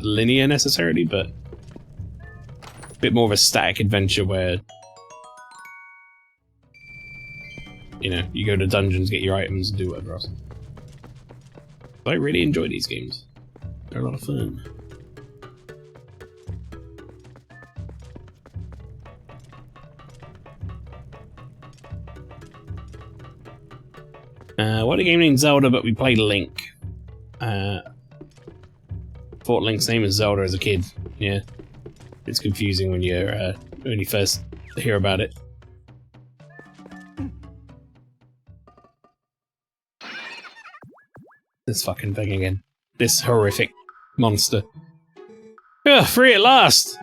linear necessarily, but a bit more of a static adventure where, you know, you go to dungeons, get your items, and do whatever else. I really enjoy these games. They're a lot of fun. What a game named Zelda, but we played Link. Thought Link's name is Zelda as a kid. Yeah, it's confusing when you first hear about it. This fucking thing again. This horrific monster. Ugh, free at last!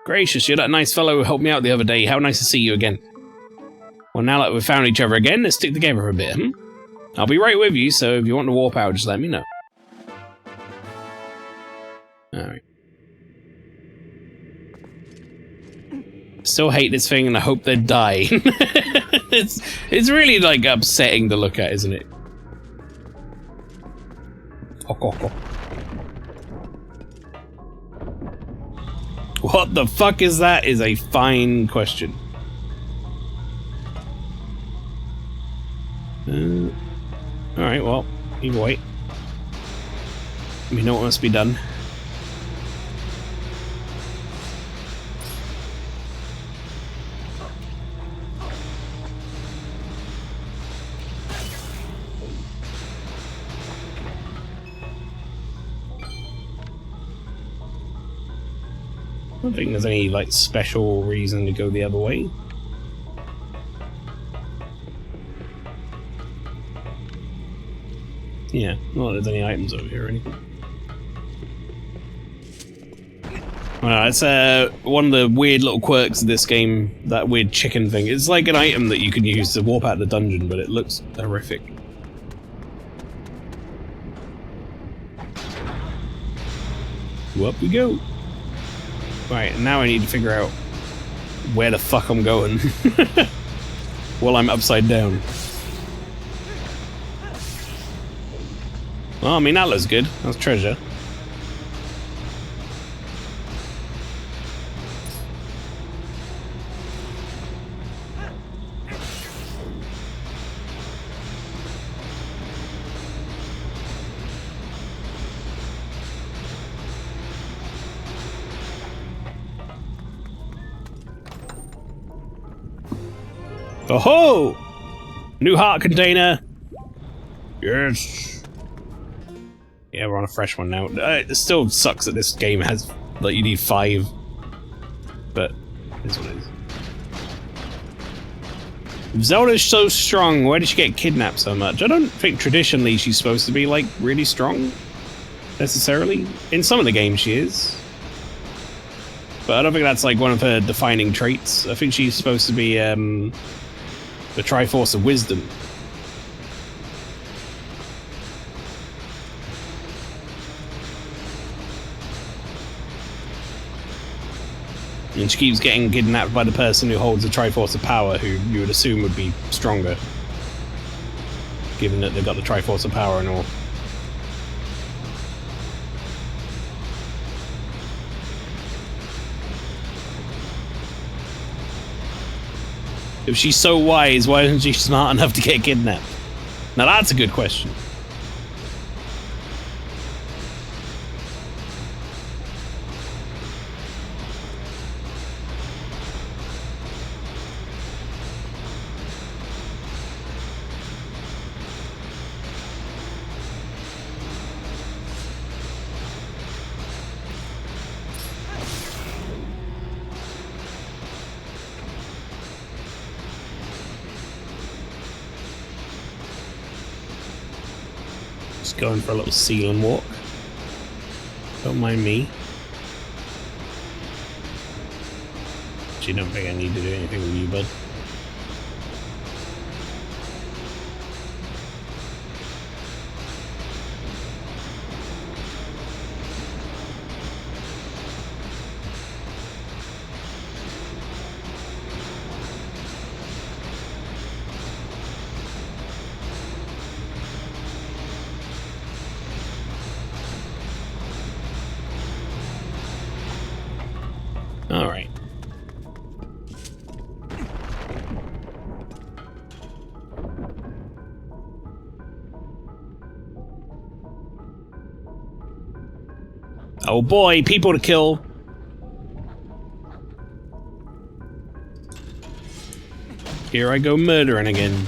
Gracious, you're that nice fellow who helped me out the other day. How nice to see you again. Well, now that we've found each other again, let's stick together for a bit, hmm? I'll be right with you, so if you want to warp out, just let me know. Alright. Still hate this thing and I hope they die. It's really, like, upsetting to look at, isn't it? What the fuck is that? Is a fine question. Alright, well, either way. We know what must be done. I don't think there's any, like, special reason to go the other way. Yeah, not that there's any items over here or anything. Well, it's one of the weird little quirks of this game, that weird chicken thing. It's like an item that you can use to warp out the dungeon, but it looks horrific. Up we go. Right, now I need to figure out where the fuck I'm going. While I'm upside down. Well, I mean, that looks good. That's treasure. Oh-ho! New heart container! Yes! Yeah, we're on a fresh one now. It still sucks that this game has, like, you need 5. But, it's what it is. If Zelda's so strong, why did she get kidnapped so much? I don't think traditionally she's supposed to be, like, really strong. Necessarily. In some of the games she is. But I don't think that's, like, one of her defining traits. I think she's supposed to be, the Triforce of Wisdom. And she keeps getting kidnapped by the person who holds the Triforce of Power, who you would assume would be stronger. Given that they've got the Triforce of Power and all. If she's so wise, why isn't she smart enough to get kidnapped? Now that's a good question. Just going for a little ceiling walk. Don't mind me. Actually, don't think I need to do anything with you, bud. All right. Oh boy, people to kill. Here I go murdering again.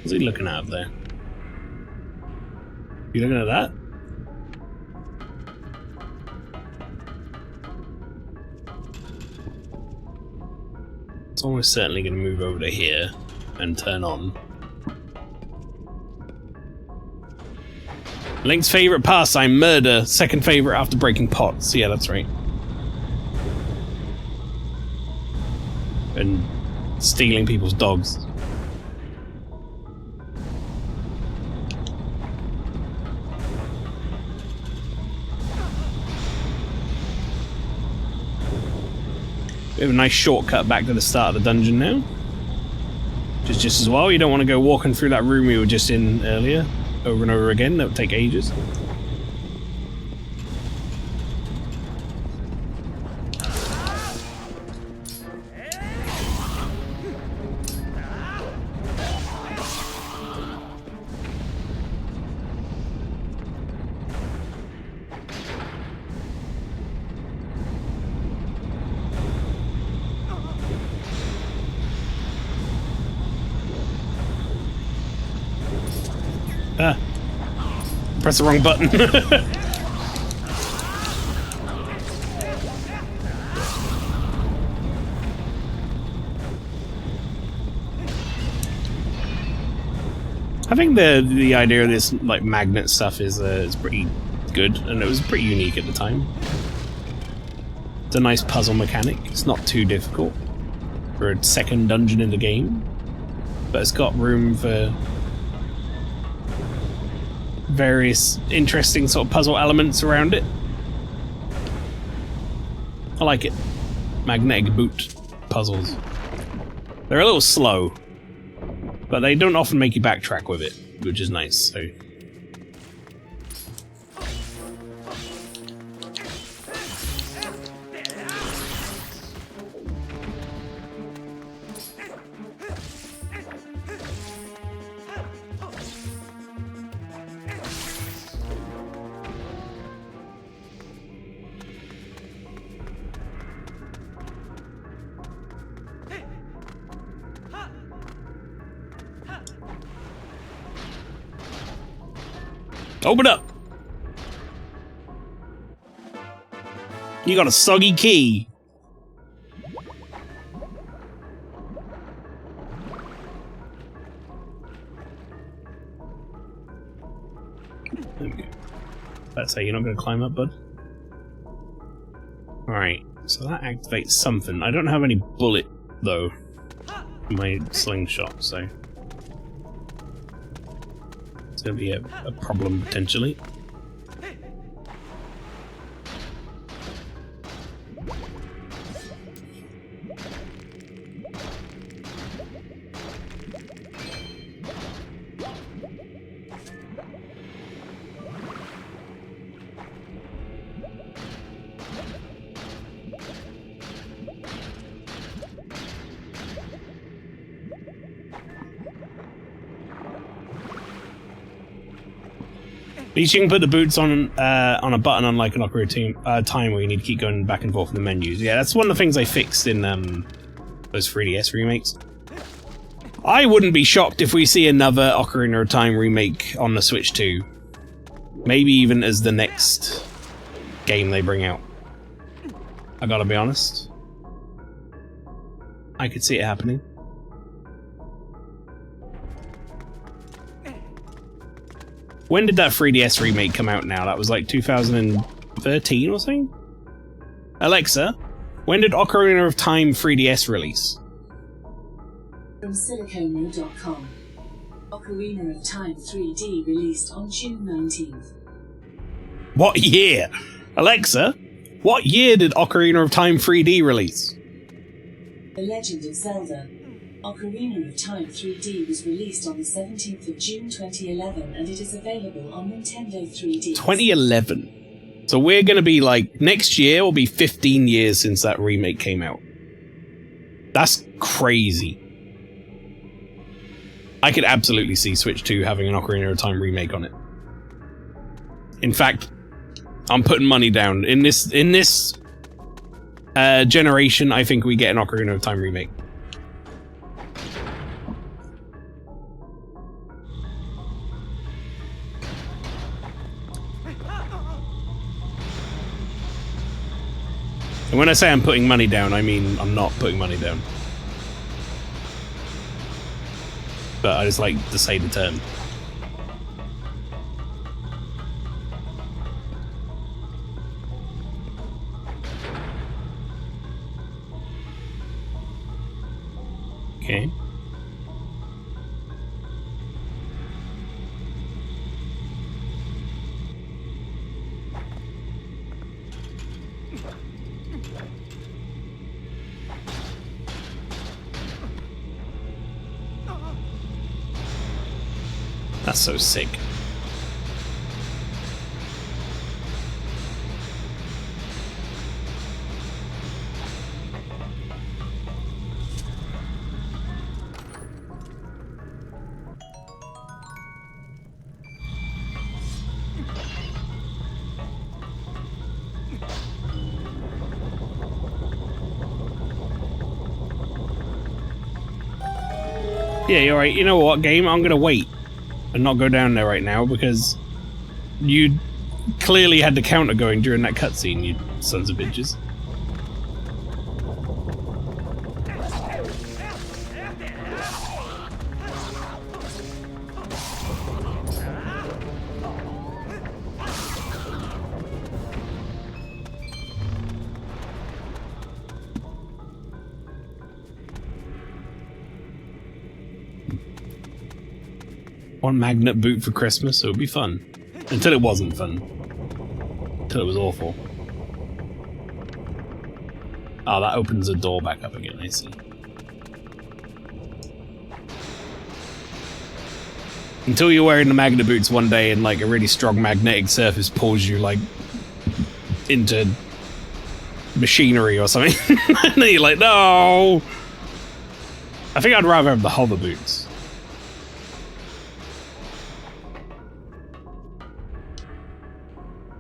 What's he looking at up there? You looking at that? It's almost certainly going to move over to here and turn on. Link's favorite pastime, murder. Second favorite after breaking pots. Yeah, that's right. And stealing people's dogs. We have a nice shortcut back to the start of the dungeon now. Just as well, you don't want to go walking through that room we were just in earlier, over and over again. That would take ages. Ah. Press the wrong button. I think the idea of this like magnet stuff is pretty good, and it was pretty unique at the time. It's a nice puzzle mechanic. It's not too difficult for a second dungeon in the game, but it's got room for various interesting sort of puzzle elements around it. I like it. Magnetic boot puzzles. They're a little slow, but they don't often make you backtrack with it, which is nice. So. Open up! You got a soggy key! There we go. That's how you're not going to climb up, bud. Alright, so that activates something. I don't have any bullet, though, in my slingshot, so... going to be a problem potentially. At least you can put the boots on a button, unlike an Ocarina of Time, where you need to keep going back and forth in the menus. Yeah, that's one of the things I fixed in those 3DS remakes. I wouldn't be shocked if we see another Ocarina of Time remake on the Switch 2. Maybe even as the next game they bring out. I gotta be honest. I could see it happening. When did that 3DS remake come out now? That was like 2013 or something? Alexa, when did Ocarina of Time 3DS release? From silicomo.com. Ocarina of Time 3D released on June 19th. What year? Alexa, what year did Ocarina of Time 3D release? The Legend of Zelda. Ocarina of Time 3D was released on the 17th of June 2011 and it is available on Nintendo 3D. 2011. So we're gonna be like, next year will be 15 years since that remake came out. That's crazy. I could absolutely see Switch 2 having an Ocarina of Time remake on it. In fact, I'm putting money down. In this generation, I think we get an Ocarina of Time remake. And when I say I'm putting money down, I mean I'm not putting money down. But I just like to say the term. Okay. That's so sick. Yeah, you're right. You know what, game? I'm gonna wait and not go down there right now because you clearly had the counter going during that cutscene, you sons of bitches. One magnet boot for Christmas, it would be fun. Until it wasn't fun. Until it was awful. Oh, that opens the door back up again, I see. Until you're wearing the magnet boots one day and like a really strong magnetic surface pulls you like into machinery or something. And then you're like, no! I think I'd rather have the hover boots.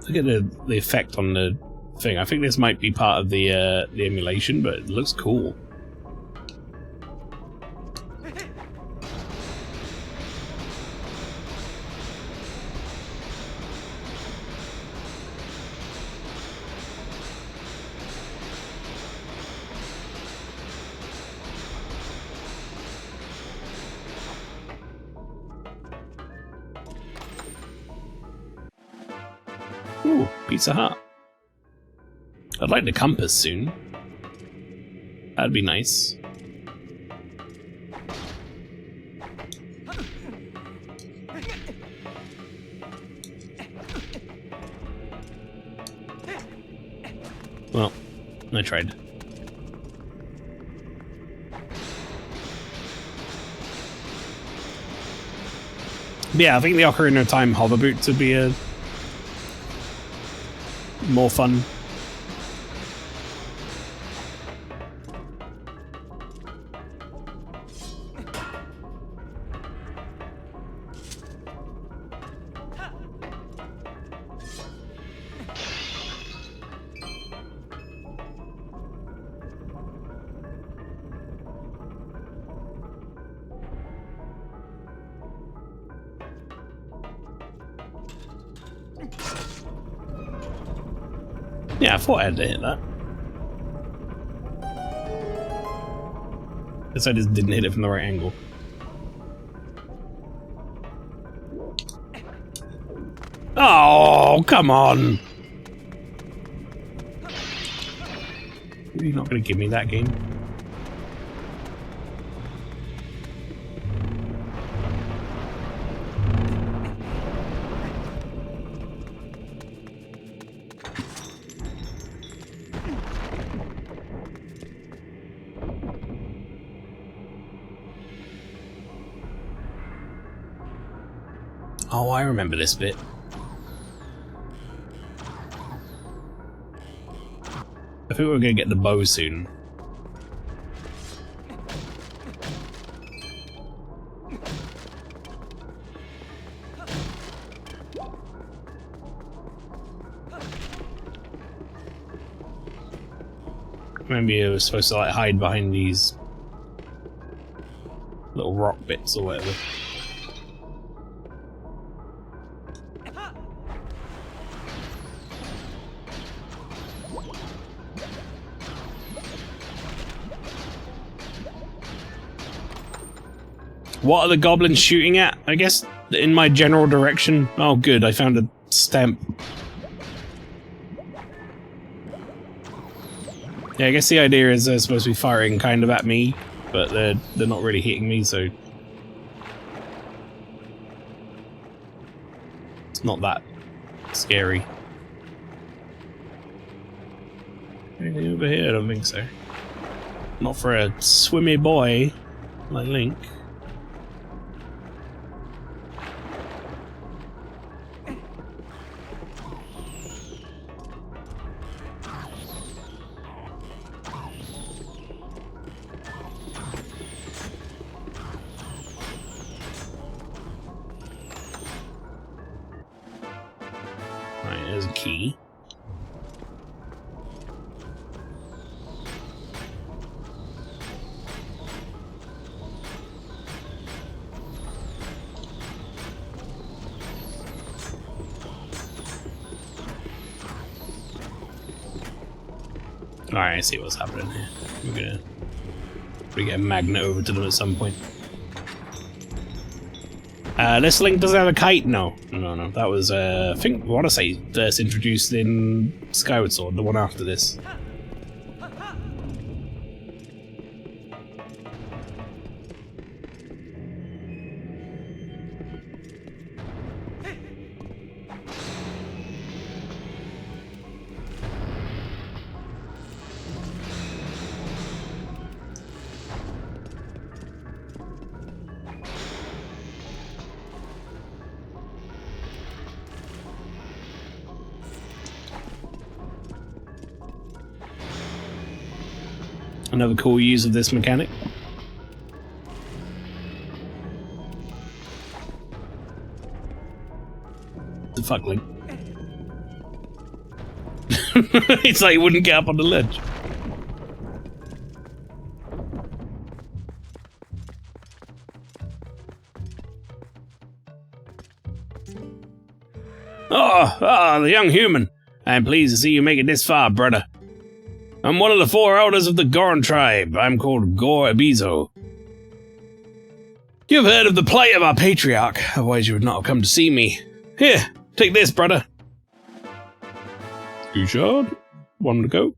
Look at the effect on the thing. I think this might be part of the emulation, but it looks cool. Ooh, Pizza Hut. I'd like the compass soon. That'd be nice. Well, I tried. But yeah, I think the Ocarina of Time hover boots would be a more fun. Yeah, I thought I had to hit that. Guess I just didn't hit it from the right angle. Oh, come on! You're not going to give me that game. Oh, I remember this bit. I think we're gonna get the bow soon. Maybe it was supposed to like hide behind these little rock bits or whatever. What are the goblins shooting at? I guess in my general direction. Oh good, I found a stamp. Yeah, I guess the idea is they're supposed to be firing kind of at me, but they're not really hitting me, so it's not that scary. Anything over here? I don't think so. Not for a swimmy boy like Link. There's a key. Alright, I see what's happening here. We're gonna get a magnet over to them at some point. This Link doesn't have a kite? No. That was, I think, I want to say, first introduced in Skyward Sword, the one after this. Another cool use of this mechanic. The fuck, Link? It's like he wouldn't get up on the ledge. The young human. I am pleased to see you make it this far, brother. I'm one of the 4 elders of the Goron tribe. I'm called Gor Abizo. You've heard of the plight of our patriarch, otherwise you would not have come to see me. Here, take this, brother. Two shard. One to go.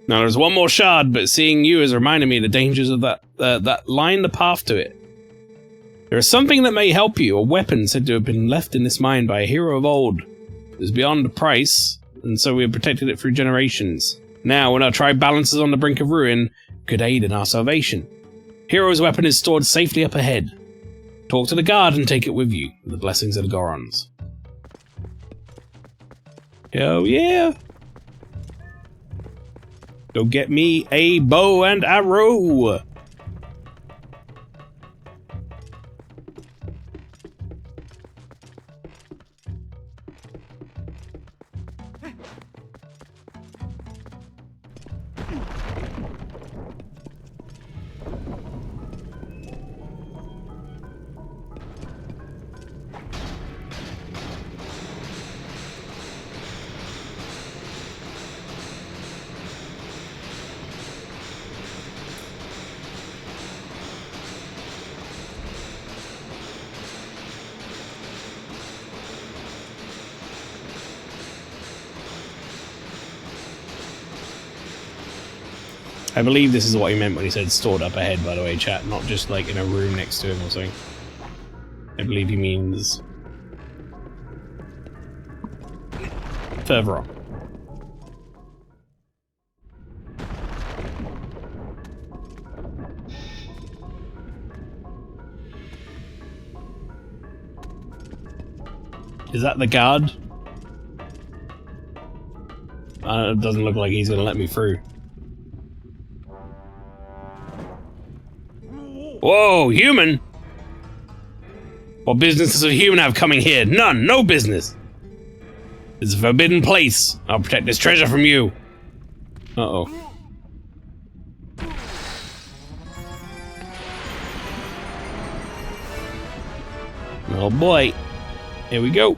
Now there's one more shard, but seeing you has reminded me of the dangers of that line the path to it. There is something that may help you, a weapon said to have been left in this mine by a hero of old. It is beyond the price, and so we have protected it through generations. Now, when our tribe balances on the brink of ruin, could aid in our salvation. Hero's weapon is stored safely up ahead. Talk to the guard and take it with you, with the blessings of the Gorons. Oh yeah! Go get me a bow and arrow! I believe this is what he meant when he said stored up ahead, by the way, chat, not just like in a room next to him or something. I believe he means further on. Is that the guard? It doesn't look like he's gonna let me through. Whoa, human? What business does a human have coming here? None, no business. It's a forbidden place. I'll protect this treasure from you. Uh-oh. Oh boy. Here we go.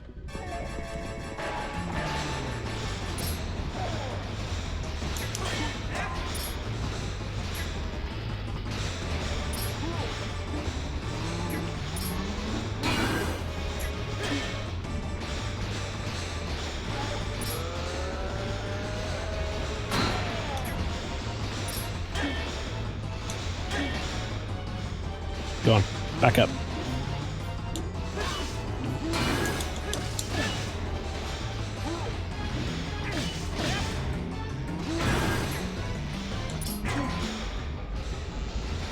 Go on, back up.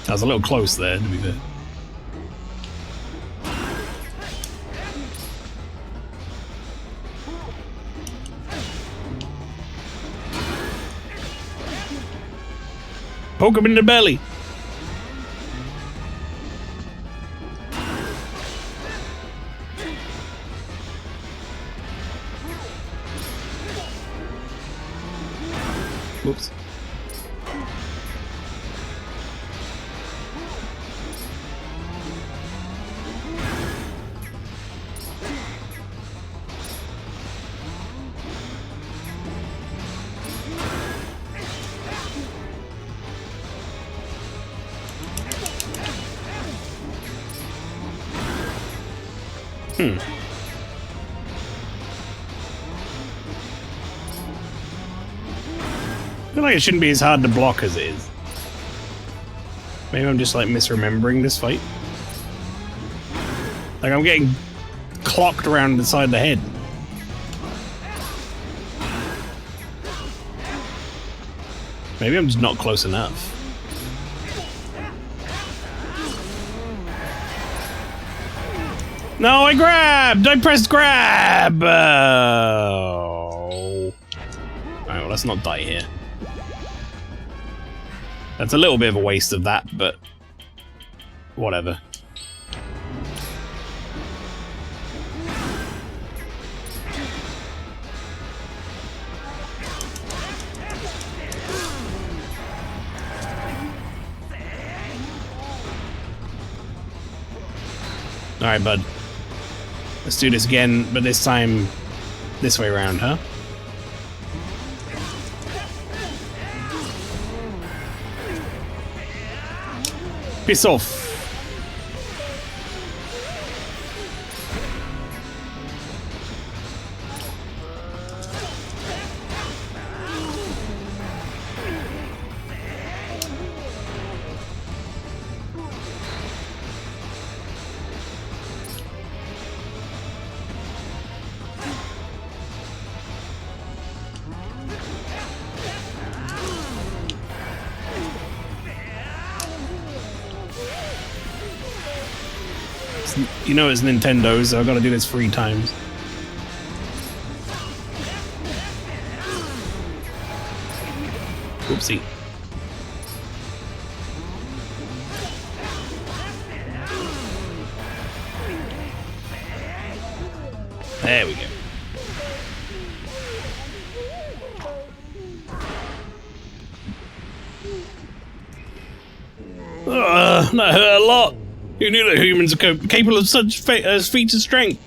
I was a little close there, to be fair. Poke him in the belly. Whoops. I feel like it shouldn't be as hard to block as it is. Maybe I'm just like misremembering this fight. Like I'm getting clocked around the side of the head. Maybe I'm just not close enough. No, I grabbed! I pressed grab! Oh. Alright, well, let's not die here. That's a little bit of a waste of that, but whatever. Alright, bud. Let's do this again, but this time this way around, huh? Piss off. you know it's Nintendo, so I've got to do this 3 times. Oopsie. There we go. That hurt a lot. Who knew that humans are capable of such feats of strength?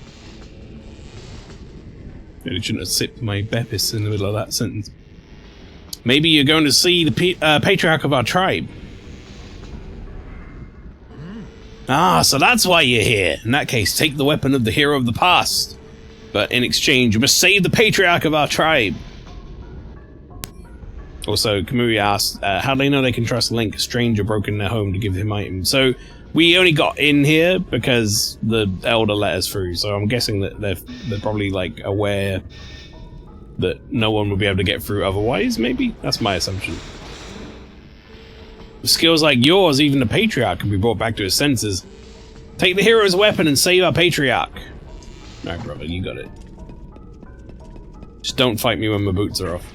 Maybe I shouldn't have sipped my Beppis in the middle of that sentence. Maybe you're going to see the patriarch of our tribe. Ah, so that's why you're here. In that case, take the weapon of the hero of the past. But in exchange, you must save the patriarch of our tribe. Also, Kamui asked, how do they know they can trust Link, a stranger broken their home, to give him items? So, we only got in here because the Elder let us through, so I'm guessing that they're probably, like, aware that no one would be able to get through otherwise, maybe? That's my assumption. With skills like yours, even the Patriarch can be brought back to his senses. Take the hero's weapon and save our Patriarch. Alright, brother, you got it. Just don't fight me when my boots are off.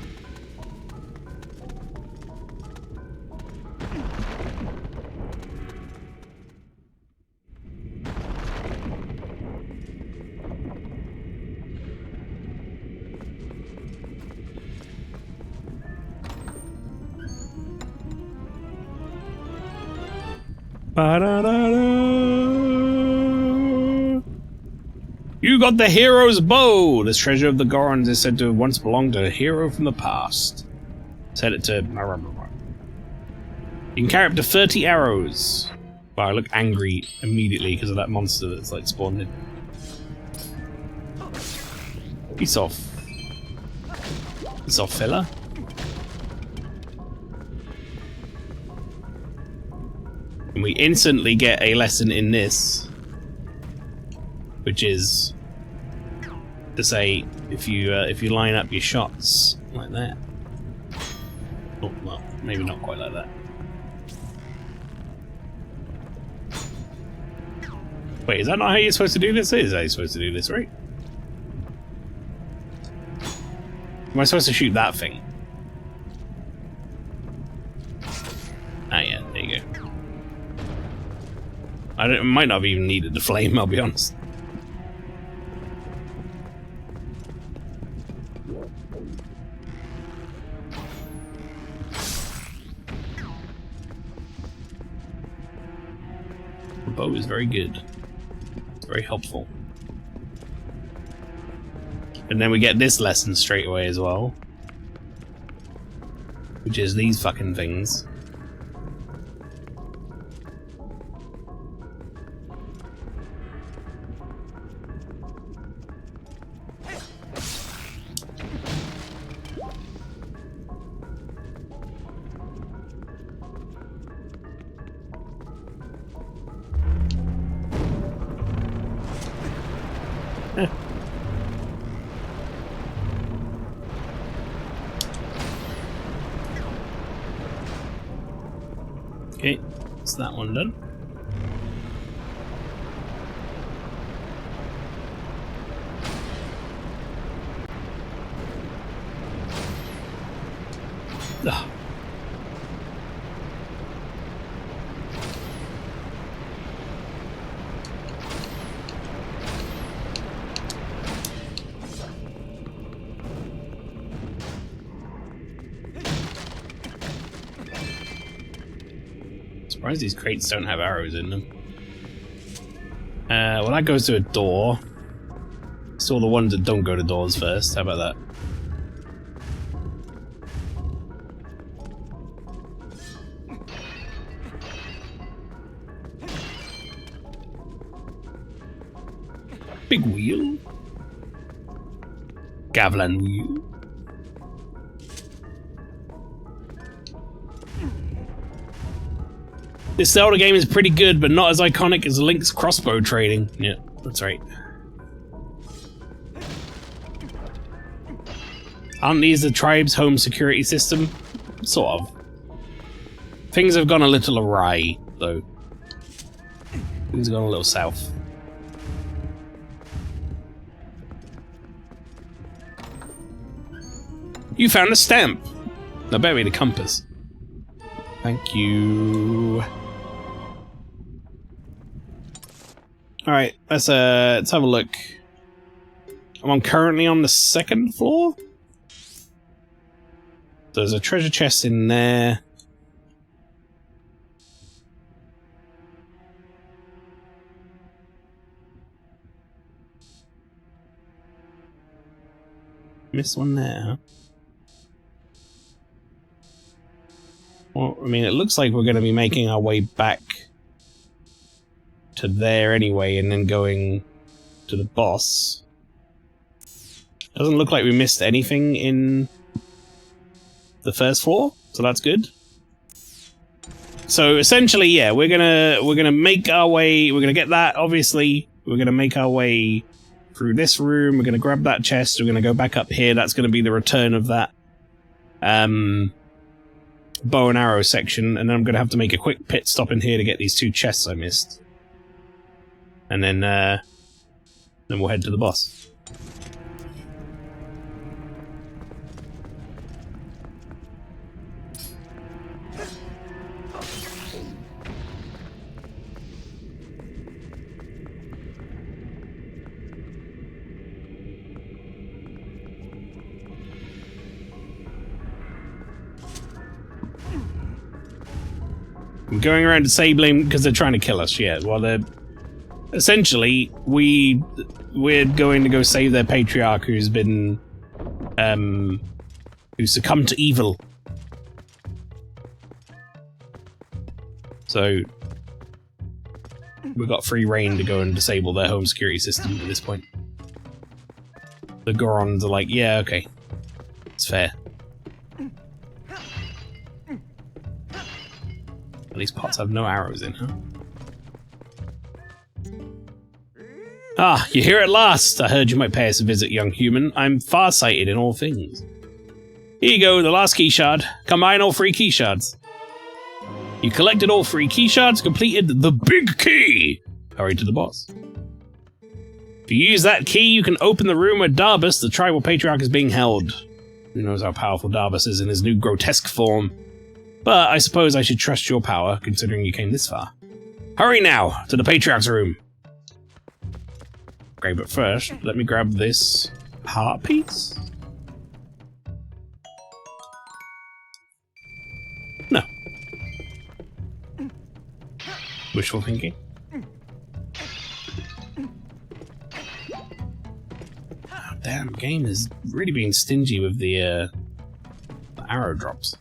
You got the hero's bow! This treasure of the Gorons is said to have once belonged to a hero from the past. Set it to... You can carry up to 30 arrows. Wow, I look angry immediately because of that monster that's like spawned in. Peace off. Peace off, fella. And we instantly get a lesson in this, which is to say if you line up your shots like that. Oh, well, maybe not quite like that. Wait, is that not how you're supposed to do this? It is how you're supposed to do this, right? Am I supposed to shoot that thing? Ah, yeah, there you go. I might not have even needed the flame, I'll be honest. The bow is very good. It's very helpful. And then we get this lesson straight away as well. Which is these fucking things. Okay, that's that one done. Ugh. Surprised these crates don't have arrows in them. Well, that goes to a door. It's all the ones that don't go to doors first. How about that? Big wheel. Gavilan wheel. This Zelda game is pretty good, but not as iconic as Link's crossbow trading. Yeah, that's right. Aren't these the tribe's home security system? Sort of. Things have gone a little awry, though. Things have gone a little south. You found a stamp. I bet we had a compass. Thank you. Alright, let's have a look. I'm currently on the 2nd floor. There's a treasure chest in there. Missed one there, huh? Well, I mean, it looks like we're going to be making our way back to there anyway, and then going to the boss. Doesn't look like we missed anything in the 1st floor, so that's good. So essentially, yeah, we're gonna make our way. We're gonna get that. Obviously, we're gonna make our way through this room. We're gonna grab that chest. We're gonna go back up here. That's gonna be the return of that bow and arrow section, and then I'm gonna have to make a quick pit stop in here to get these 2 chests I missed, and then we'll head to the boss. I'm going around disabling because they're trying to kill us, yeah. Well, they're... Essentially, we're going to go save their patriarch who's been... who succumbed to evil. So... we've got free reign to go and disable their home security system at this point. The Gorons are like, yeah, okay. It's fair. These pots have no arrows in, huh? Ah, you're here at last! I heard you might pay us a visit, young human. I'm farsighted in all things. Here you go, the last key shard. Combine all 3 key shards. You collected all 3 key shards, completed the big key! Hurry to the boss. If you use that key, you can open the room where Darbus, the tribal patriarch, is being held. Who knows how powerful Darbus is in his new grotesque form. But I suppose I should trust your power, considering you came this far. Hurry now, to the Patriarch's room. Okay, but first, let me grab this heart piece. No. Wishful thinking. Oh, damn, game is really being stingy with the arrow drops.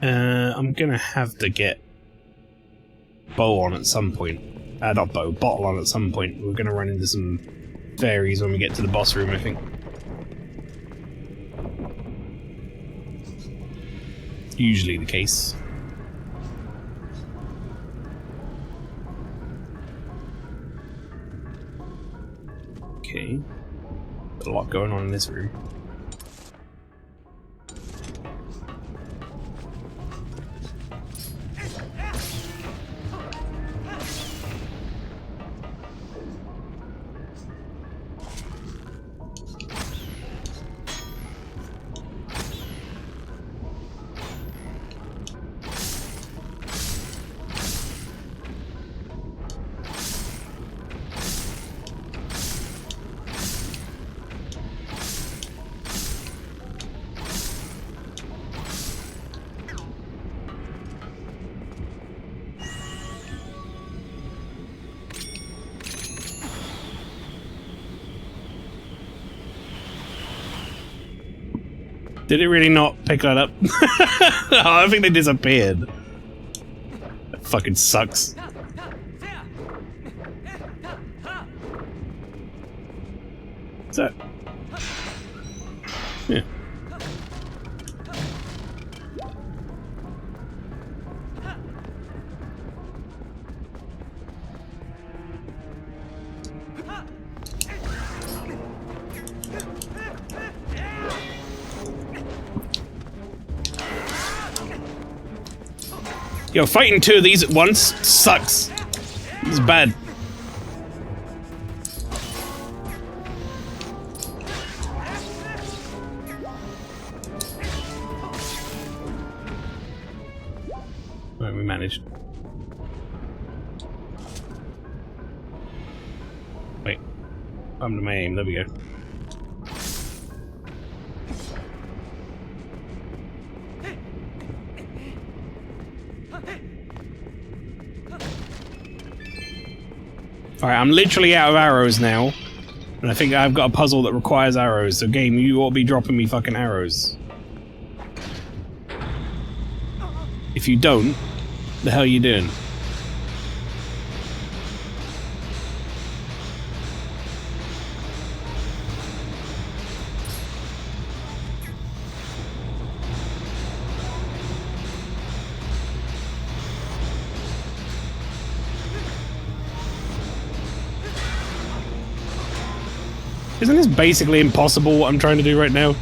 I'm gonna have to get bow on at some point. Not bow, bottle on at some point. We're gonna run into some fairies when we get to the boss room, I think. Usually the case. Okay. There's a lot going on in this room. Did it really not pick that up? Oh, I think they disappeared. That fucking sucks. that? Yeah. Yo, fighting two of these at once sucks. It's bad. Right, we managed. Wait. I'm to my aim. There we go. Alright, I'm literally out of arrows now. And I think I've got a puzzle that requires arrows. So game, you ought to be dropping me fucking arrows. If you don't, the hell are you doing? Isn't this basically impossible what I'm trying to do right now?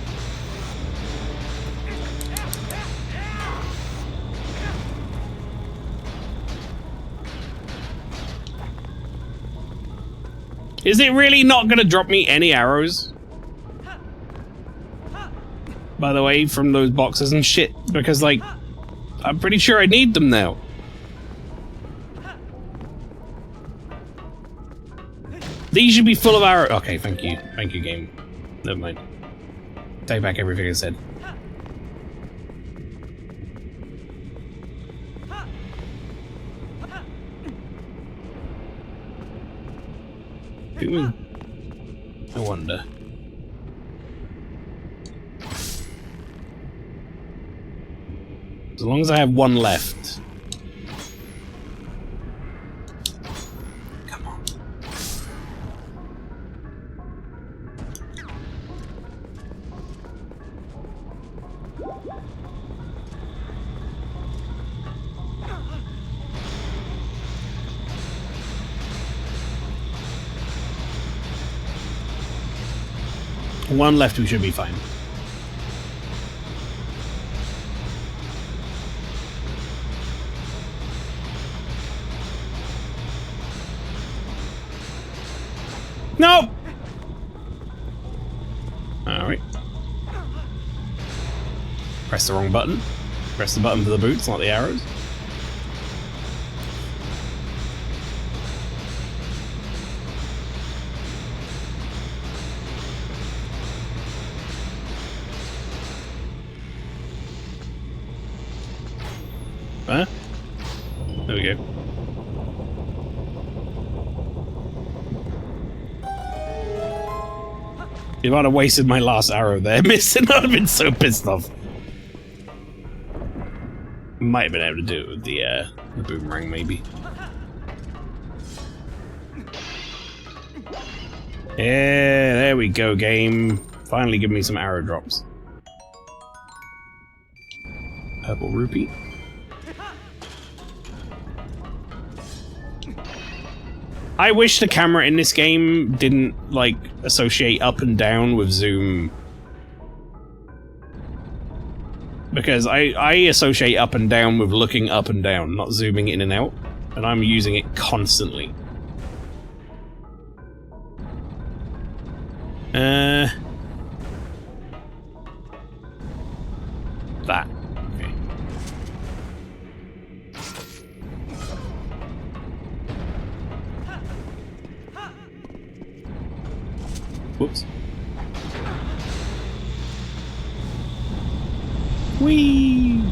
Is it really not gonna drop me any arrows? By the way, from those boxes and shit, because like, I'm pretty sure I need them now. These should be full of arrows. Okay, thank you. Thank you, game. Never mind. Take back everything I said. I wonder. As long as I have one left. Come on. One left, we should be fine. No! Alright. Press the wrong button. Press the button for the boots, not the arrows. Huh? There we go. If I'd have wasted my last arrow there, missing, I'd have been so pissed off. Might have been able to do it with the boomerang, maybe. Yeah, there we go, game. Finally give me some arrow drops. Purple rupee. I wish the camera in this game didn't, like, associate up and down with zoom. Because I associate up and down with looking up and down, not zooming in and out. And I'm using it constantly. That. Okay. Whoops. Whee!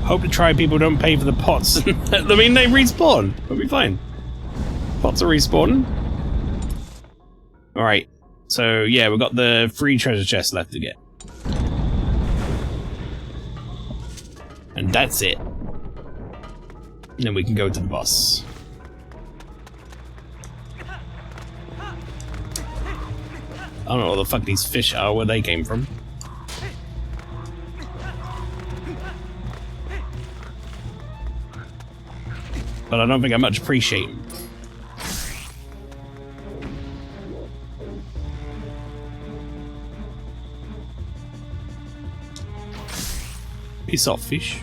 Hope the tribe people don't pay for the pots. I mean, they respawn. We'll be fine. Pots are respawning. Alright, so yeah, we've got the 3 treasure chests left to get. And that's it. And then we can go to the boss. I don't know what the fuck these fish are, where they came from. But I don't think I much appreciate them. Piss off, fish.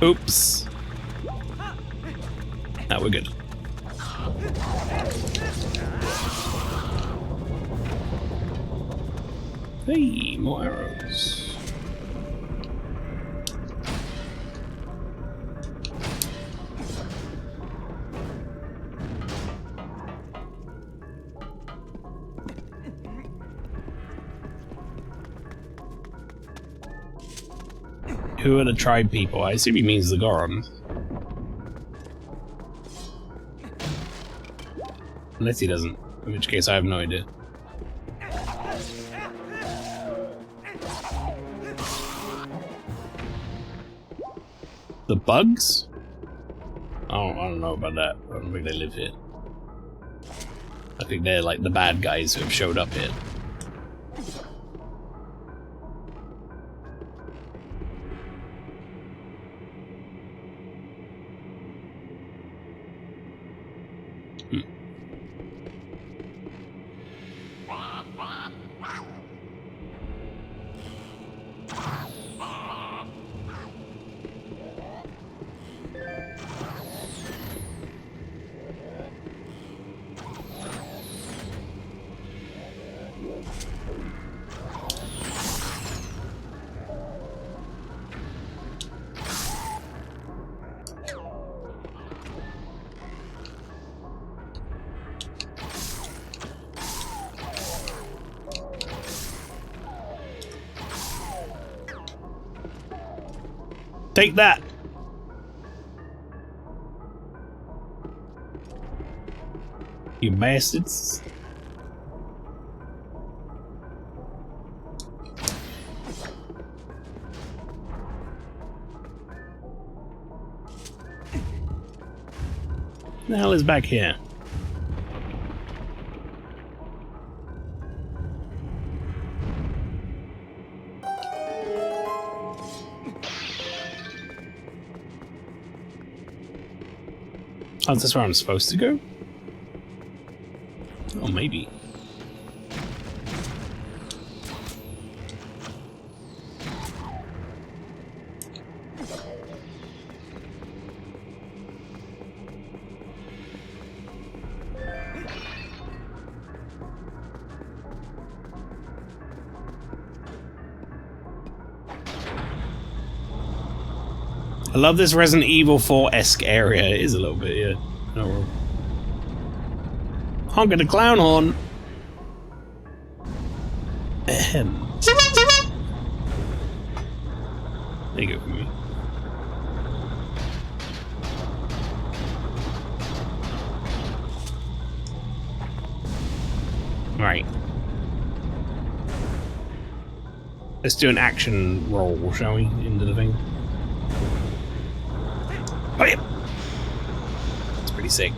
Oops. Now we're good. Hey, more arrows. Who are the tribe people? I assume he means the Gorum. Unless he doesn't, in which case I have no idea. The bugs? Oh, I don't know about that. I don't think they live here. I think they're like the bad guys who have showed up here. Take that! You bastards. The hell is back here? Oh, is this where I'm supposed to go? Oh, maybe. I love this Resident Evil 4-esque area. It is a little bit, yeah. Oh, well. Honking the clown horn. Ahem. There you go for me. Right. Let's do an action roll, shall we? Into the thing. Oh yeah! It's pretty sick.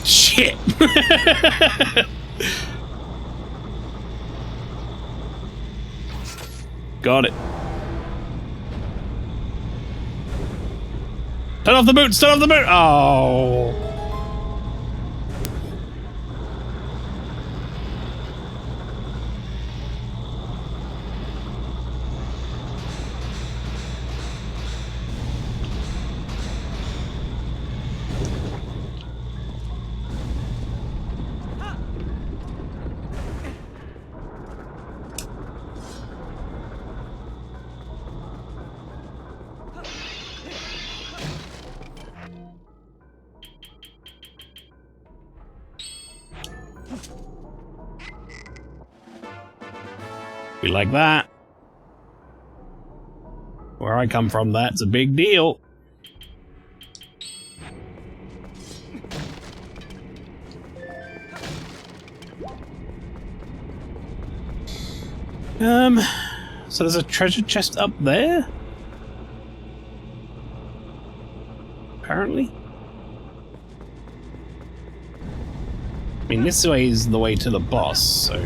Shit! Got it. Turn off the boot! Turn off the boot! Oh. We like that. Where I come from, that's a big deal. So there's a treasure chest up there? Apparently. I mean, this way is the way to the boss, so...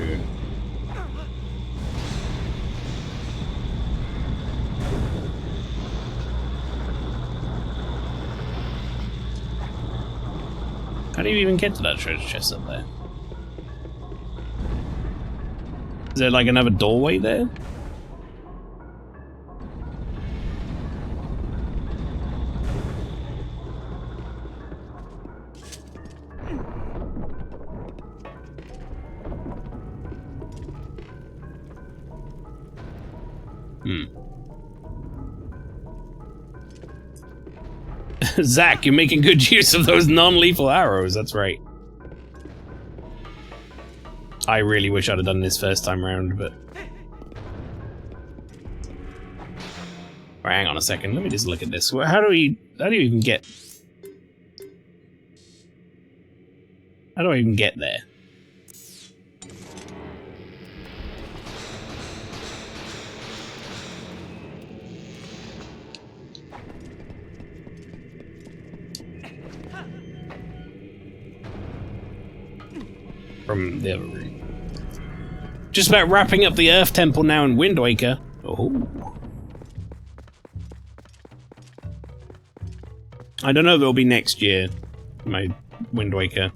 How do you even get to that treasure chest up there? Is there like another doorway there? Zach, you're making good use of those non-lethal arrows, that's right. I really wish I'd have done this first time round, but... Right, hang on a second, let me just look at this. How do you even get... How do I even get there? From the other room. Just about wrapping up the Earth Temple now in Wind Waker. Oh. I don't know if it'll be next year, my Wind Waker.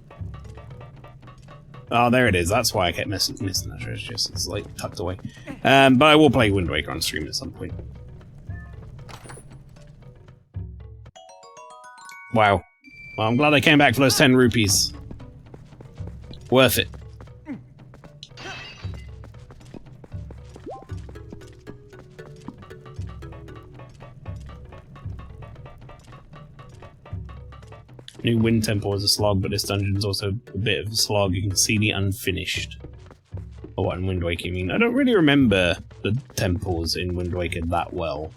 Oh, there it is. That's why I kept missing that treasure chest. It's like tucked away. But I will play Wind Waker on stream at some point. Wow. Well, I'm glad I came back for those 10 rupees. Worth it. New Wind Temple is a slog, but this dungeon's also a bit of a slog. You can see the unfinished. Or what in Wind Waker, I mean. I don't really remember the temples in Wind Waker that well.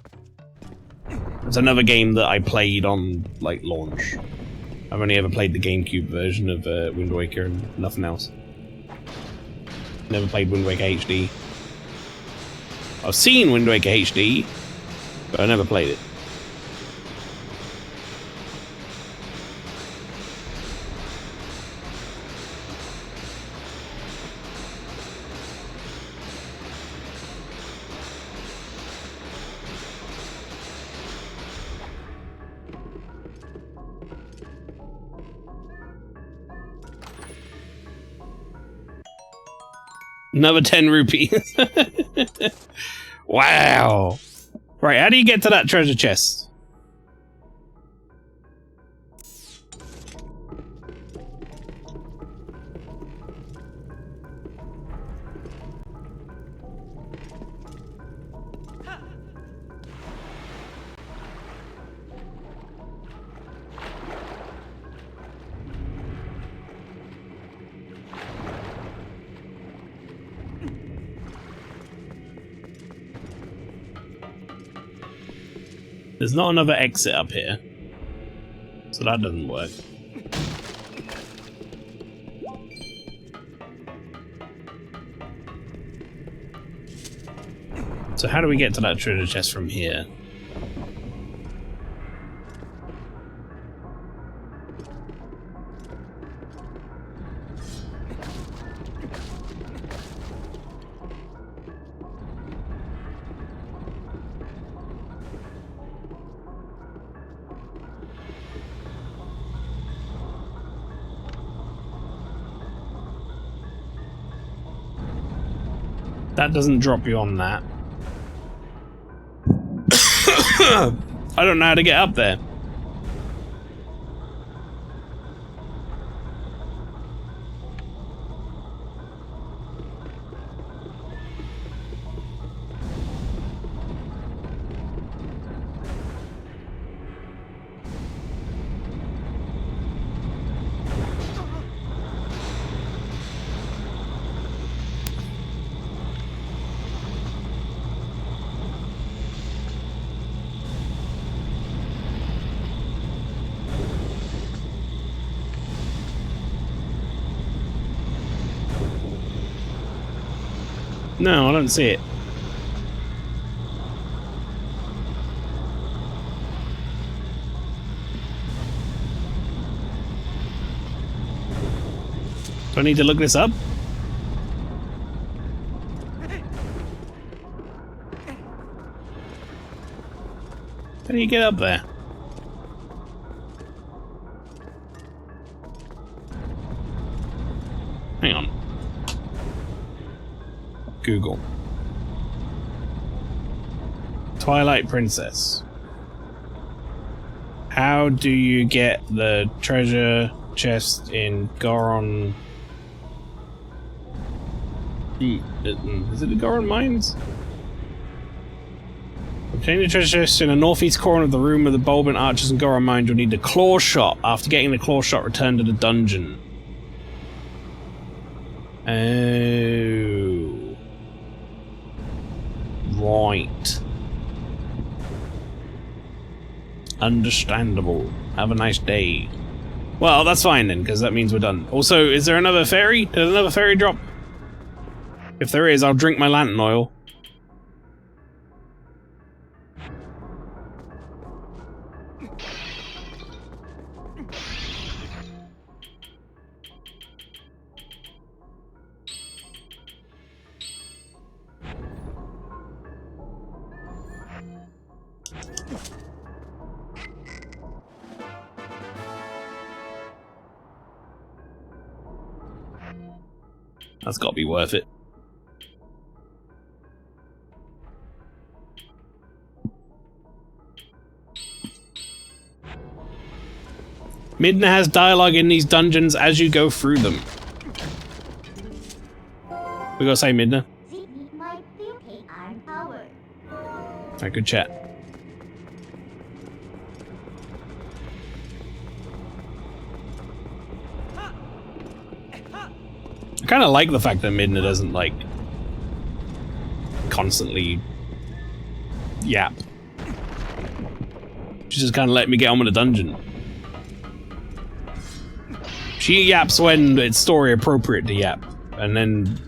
It's another game that I played on, like, launch. I've only ever played the GameCube version of Wind Waker and nothing else. Never played Wind Waker HD. I've seen Wind Waker HD, but I never played it. Another 10 rupees. Wow. Right, how do you get to that treasure chest? There's not another exit up here, so that doesn't work. So how do we get to that treasure chest from here? That doesn't drop you on that. I don't know how to get up there. No, I don't see it. Do I need to look this up? How do you get up there? Hang on. Google. Twilight Princess. How do you get the treasure chest in Goron? Is it the Goron Mines? Obtaining the treasure chest in the northeast corner of the room of the Bulbin Archers and Goron Mines, you'll need the Claw Shot. After getting the Claw Shot, return to the dungeon. Oh. Right. Understandable. Have a nice day. Well, that's fine then, because that means we're done. Also, is there another fairy? Did another fairy drop? If there is, I'll drink my lantern oil. That's got to be worth it. Midna has dialogue in these dungeons as you go through them. We gotta say Midna. Alright, good chat. I kind of like the fact that Midna doesn't, like, constantly yap. She's just kind of letting me get on with the dungeon. She yaps when it's story appropriate to yap, and then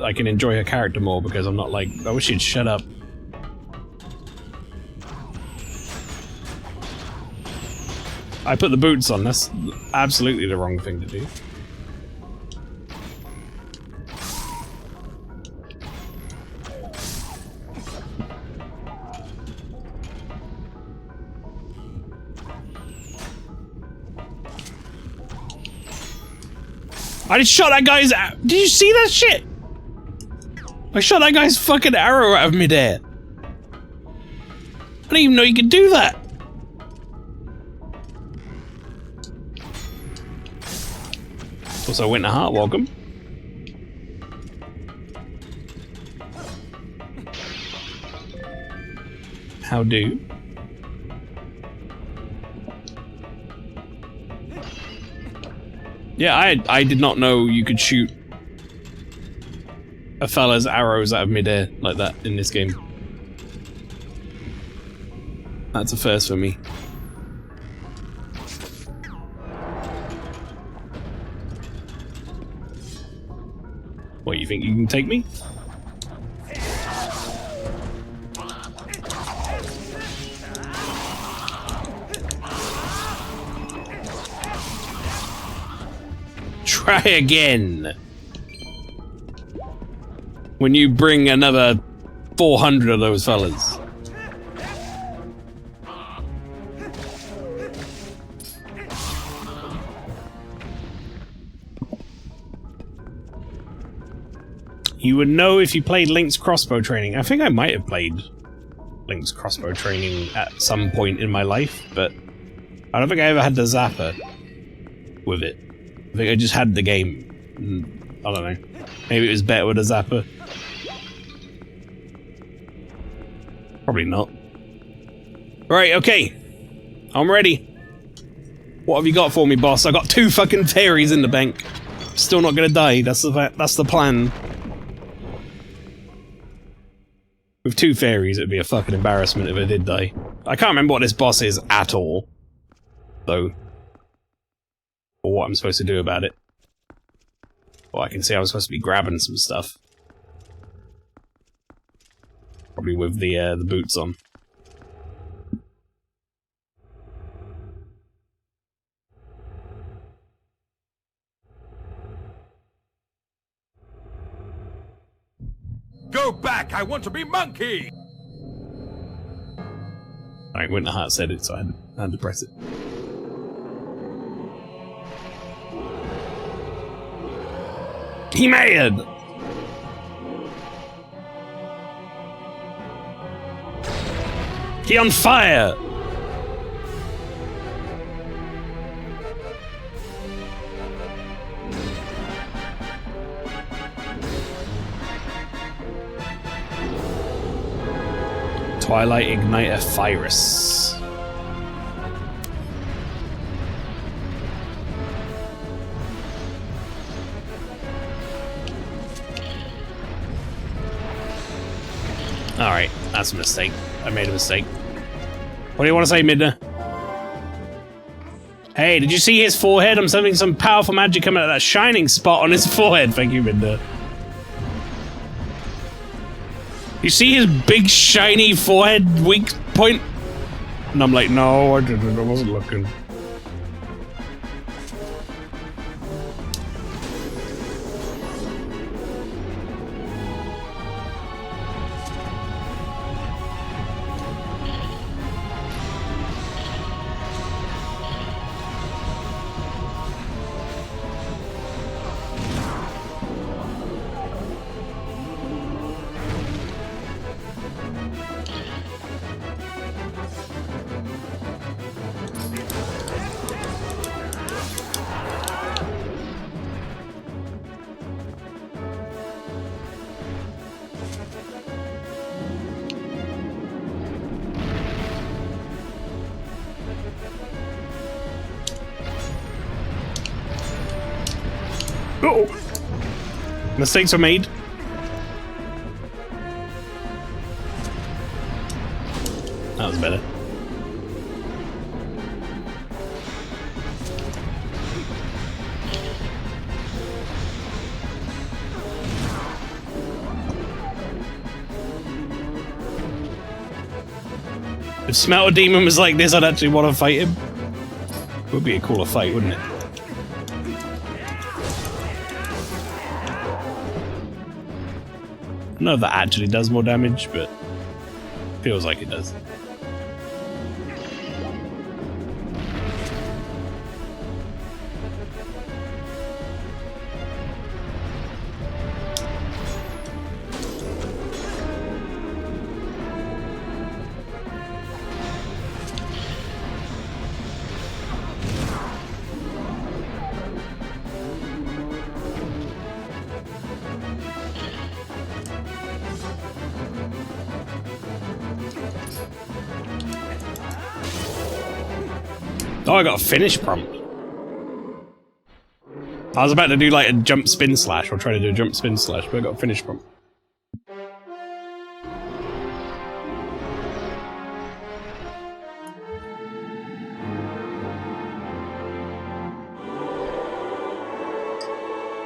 I can enjoy her character more because I'm not like, I wish she'd shut up. I put the boots on, that's absolutely the wrong thing to do. I just shot that guy's. Did you see that shit? I shot that guy's fucking arrow out of midair. I didn't even know you could do that. Also, Winter Heart, welcome. How do? Yeah, I did not know you could shoot a fella's arrows out of midair like that in this game. That's a first for me. What, you think you can take me? Try again. When you bring another 400 of those fellas. You would know if you played Link's crossbow training. I think I might have played Link's crossbow training at some point in my life, but I don't think I ever had the zapper with it. I think I just had the game. I don't know. Maybe it was better with a zapper. Probably not. Right, okay. I'm ready. What have you got for me, boss? I got 2 fucking fairies in the bank. Still not gonna die. That's the plan. With 2 fairies, it'd be a fucking embarrassment if I did die. I can't remember what this boss is at all, though. Or what I'm supposed to do about it. Well, I can see I was supposed to be grabbing some stuff. Probably with the boots on. Go back! I want to be monkey! Alright, Winterheart said it, so I had to press it. He mad! He on fire! Twilight Igniter Virus. Alright, that's a mistake. I made a mistake. What do you want to say, Midna? Hey, did you see his forehead? I'm sensing some powerful magic coming out of that shining spot on his forehead. Thank you, Midna. You see his big, shiny forehead weak point? And I'm like, no, I didn't. I wasn't looking. Uh-oh. Mistakes were made. That was better. If Smelter Demon was like this, I'd actually want to fight him. Would be a cooler fight, wouldn't it? I don't know if that actually does more damage, but feels like it does. Oh, I got a finish prompt. I was about to do like a jump spin slash, or try to do a jump spin slash, but I got a finish prompt.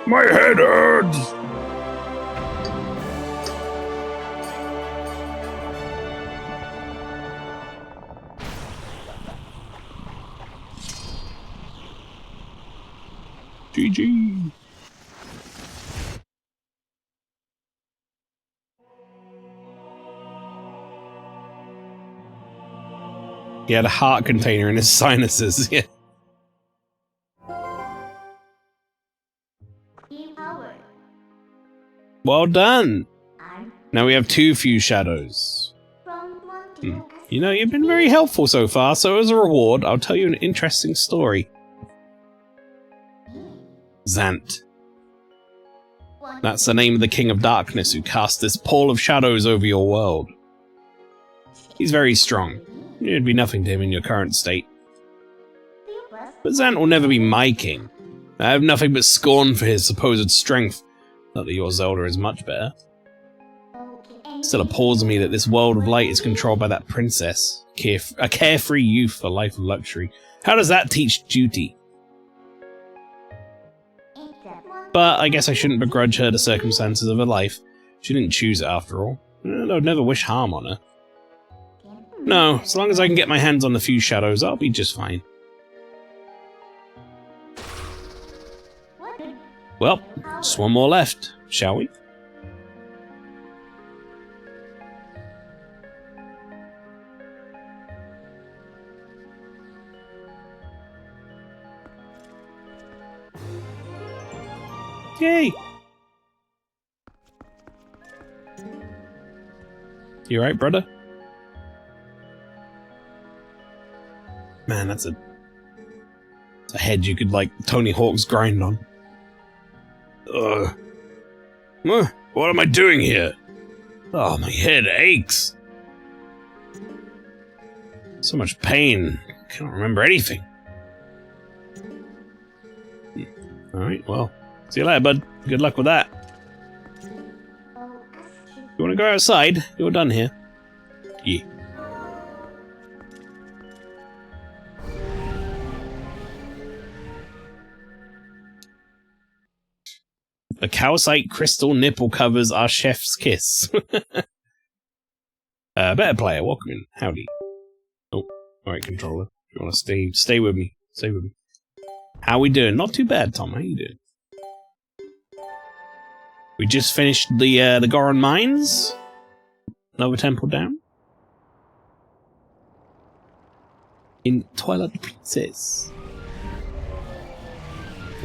My head hurts! GG. He had a heart container in his sinuses. Yeah. Well done. Now we have 2 fuse shadows. You know, you've been very helpful so far, so as a reward, I'll tell you an interesting story. Zant. That's the name of the King of Darkness who cast this pall of shadows over your world. He's very strong. You'd be nothing to him in your current state. But Zant will never be my king. I have nothing but scorn for his supposed strength. Not that your Zelda is much better. Still appalls me that this world of light is controlled by that princess. A carefree youth, a life of luxury. How does that teach duty? But I guess I shouldn't begrudge her the circumstances of her life. She didn't choose it after all. I'd never wish harm on her. No, as long as I can get my hands on the few shadows, I'll be just fine. Well, just one more left, shall we? Yay! You alright, brother? Man, that's a head you could, like, Tony Hawk's grind on. Ugh. What am I doing here? Oh, my head aches. So much pain. I can't remember anything. Alright, well, see you later, bud. Good luck with that. You want to go outside? You're done here. Yeah. The calcite crystal nipple covers our chef's kiss. Better player, welcome in. Howdy. Oh, alright, controller. You want to stay with me. Stay with me. How we doing? Not too bad, Tom. How you doing? We just finished the Goron Mines. Another temple down. In Twilight Princess.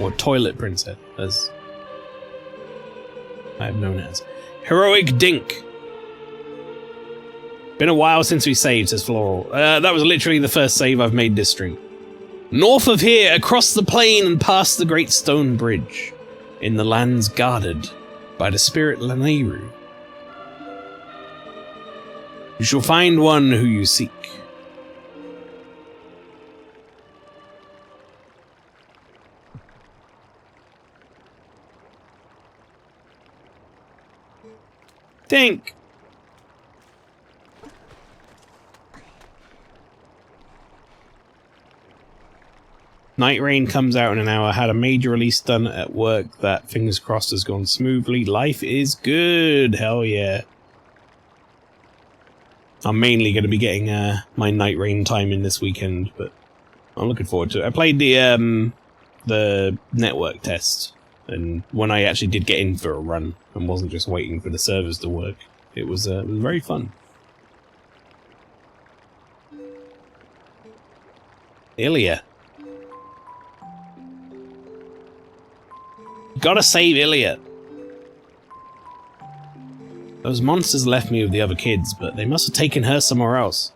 Or Toilet Princess, as I have known it as. Heroic Dink. Been a while since we saved, says Floral. That was literally the first save I've made this stream. North of here, across the plain and past the great stone bridge, in the lands guarded by the spirit Lanayru, you shall find one who you seek. Think. Night Rain comes out in an hour. Had a major release done at work that, fingers crossed, has gone smoothly. Life is good. Hell yeah. I'm mainly going to be getting my Night Rain time in this weekend, but I'm looking forward to it. I played the network test, and when I actually did get in for a run and wasn't just waiting for the servers to work, it was very fun. Ilya. Gotta save Ilya. Those monsters left me with the other kids, but they must have taken her somewhere else.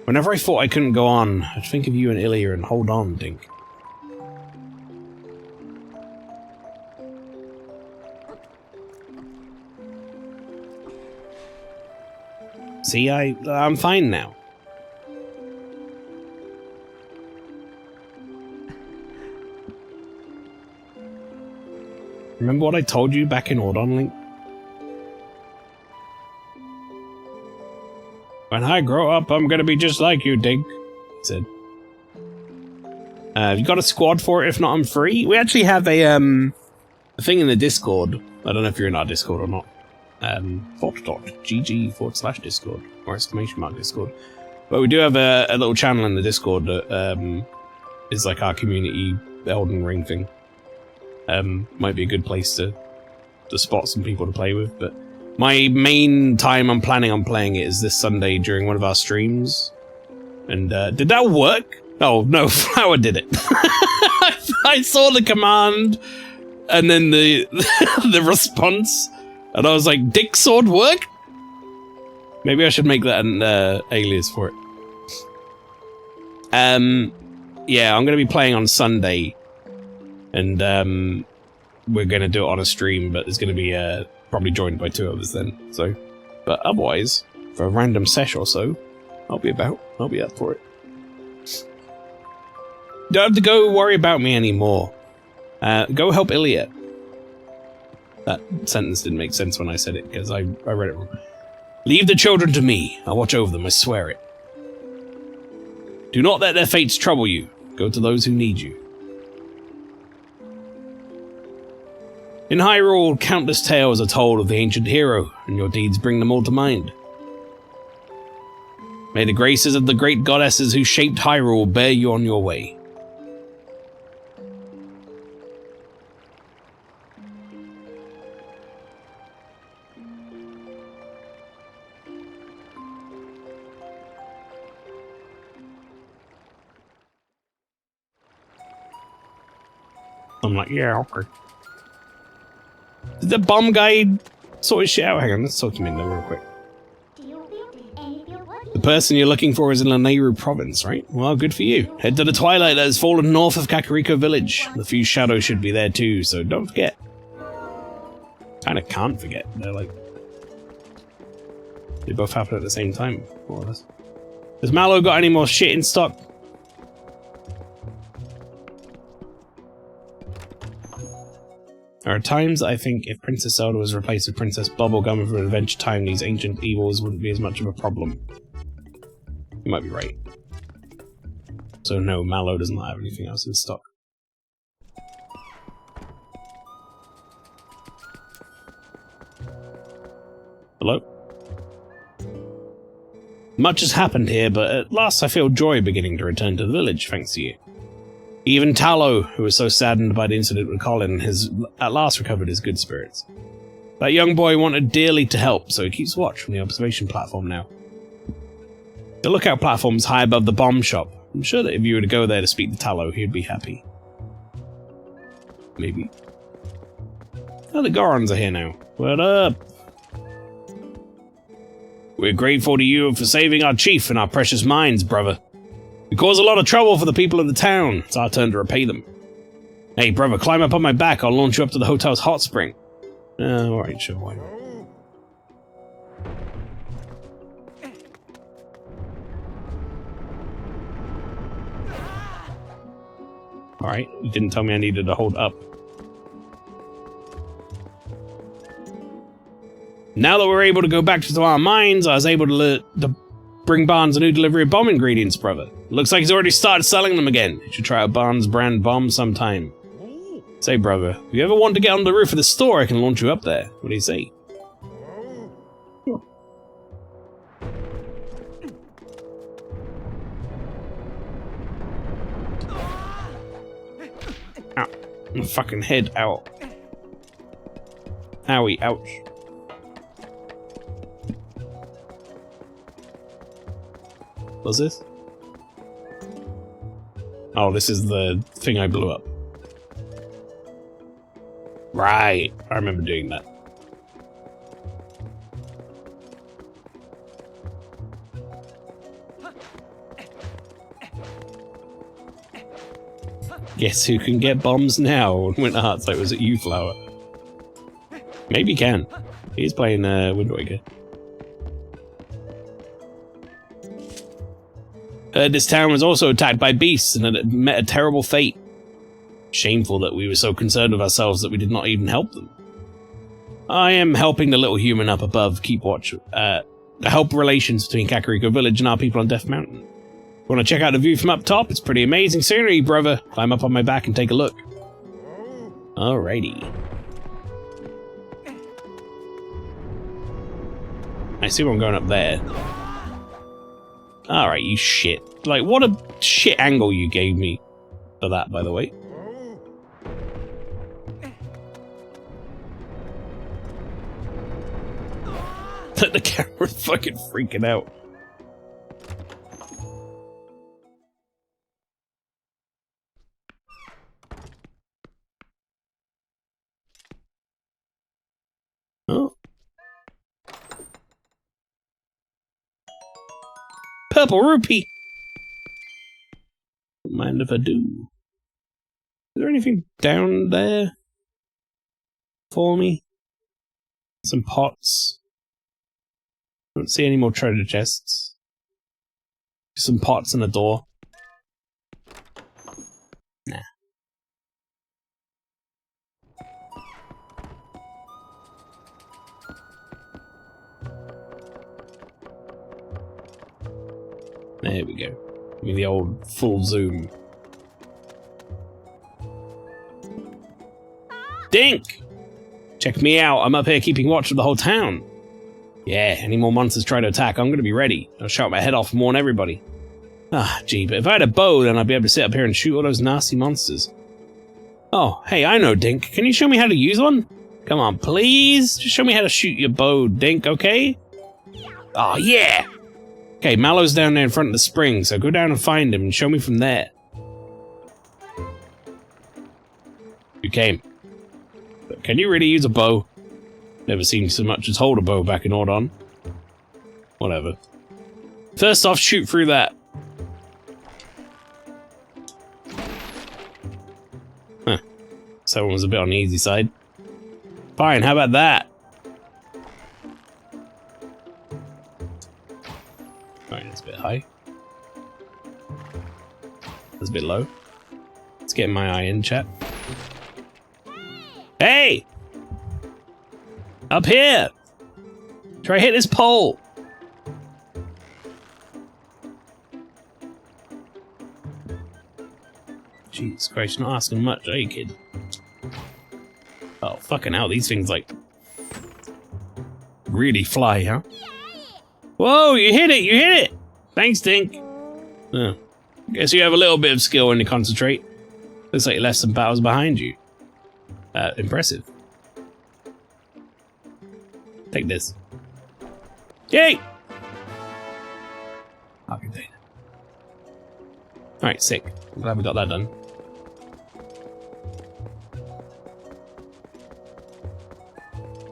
Whenever I thought I couldn't go on, I'd think of you and Ilya and hold on, Dink. See, I'm fine now. Remember what I told you back in Ordon Link? When I grow up, I'm gonna be just like you, Dink, he said. Have you got a squad for it? If not, I'm free. We actually have a thing in the Discord. I don't know if you're in our Discord or not. Fort.gg/Discord or !Discord. But we do have a little channel in the Discord that is like our community Elden Ring thing. Might be a good place to spot some people to play with, but my main time I'm planning on playing it is this Sunday during one of our streams. And did that work? Oh no, Flower did it. I saw the command and then the the response, and I was like, Dick Sword work? Maybe I should make that an alias for it. Yeah, I'm gonna be playing on Sunday. And we're going to do it on a stream, but there's going to be probably joined by 2 others then. So, but otherwise, for a random sesh or so, I'll be up for it. Don't have to go worry about me anymore. Go help Ilya. That sentence didn't make sense when I said it, because I read it wrong. Leave the children to me. I'll watch over them, I swear it. Do not let their fates trouble you. Go to those who need you. In Hyrule, countless tales are told of the ancient hero, and your deeds bring them all to mind. May the graces of the great goddesses who shaped Hyrule bear you on your way. I'm like, yeah, okay. Did the bomb guy sort his shit out? Hang on, let's talk to him real quick. The person you're looking for is in Lanayru province, right? Well, good for you. Head to the twilight that has fallen north of Kakariko village. The few shadows should be there too, so don't forget. Kinda can't forget. They're like... They both happen at the same time, more or less. Has Mallow got any more shit in stock? There are times I think if Princess Zelda was replaced with Princess Bubblegum for Adventure Time, these ancient evils wouldn't be as much of a problem. You might be right. So no, Mallow does not have anything else in stock. Hello? Much has happened here, but at last I feel joy beginning to return to the village, thanks to you. Even Tallow, who was so saddened by the incident with Colin, has at last recovered his good spirits. That young boy wanted dearly to help, so he keeps watch from the observation platform now. The lookout platform is high above the bomb shop. I'm sure that if you were to go there to speak to Tallow, he'd be happy. Maybe. Oh, the Gorons are here now. What up? We're grateful to you for saving our chief and our precious mines, brother. We cause a lot of trouble for the people of the town. It's our turn to repay them. Hey, brother, climb up on my back. I'll launch you up to the hotel's hot spring. Alright, sure, why not? Alright, you didn't tell me I needed to hold up. Now that we're able to go back to our mines, I was able to bring Barnes a new delivery of bomb ingredients, brother. Looks like he's already started selling them again. You should try a Barnes brand bomb sometime. Say, brother, if you ever want to get on the roof of the store, I can launch you up there. What do you say? Ow. My fucking head out. Owie, ouch. What's this? Oh, this is the thing I blew up. Right, I remember doing that. Guess who can get bombs now? Winter Hearts, like, was it you, Flower? Maybe he can. He's playing Wind Waker. This town was also attacked by beasts and had met a terrible fate. Shameful that we were so concerned with ourselves that we did not even help them. I am helping the little human up above keep watch, help relations between Kakariko Village and our people on Death Mountain. Want to check out the view from up top? It's pretty amazing scenery, brother. Climb up on my back and take a look. Alrighty. I see I'm going up there. Alright, you shit. Like, what a shit angle you gave me for that, by the way. The camera's fucking freaking out. Oh. Purple rupee! Don't mind if I do. Is there anything down there for me? Some pots. I don't see any more treasure chests. Some pots and a door. Nah. There we go. Give me the old full zoom. Dink! Check me out. I'm up here keeping watch of the whole town. Yeah, any more monsters try to attack, I'm gonna be ready. I'll shout my head off and warn everybody. Ah, gee, but if I had a bow, then I'd be able to sit up here and shoot all those nasty monsters. Oh, hey, I know, Dink. Can you show me how to use one? Come on, please. Just show me how to shoot your bow, Dink, okay? Oh, yeah! Okay, Mallow's down there in front of the spring, so go down and find him and show me from there. You came. But can you really use a bow? Never seen so much as hold a bow back in Ordon. Whatever. First off, shoot through that. Huh. So one was a bit on the easy side. Fine, how about that? Alright, that's a bit high. That's a bit low. Let's get my eye in, chat. Hey! Up here! Try hit this pole! Jesus Christ, you're not asking much, are you, kid? Oh, fucking hell, these things, like, really fly, huh? Whoa, you hit it, you hit it! Thanks, Dink. Oh, guess you have a little bit of skill when you concentrate. Looks like you left some battles behind you. Impressive. Take this. Yay! Fucking thing. Alright, sick. I'm glad we got that done.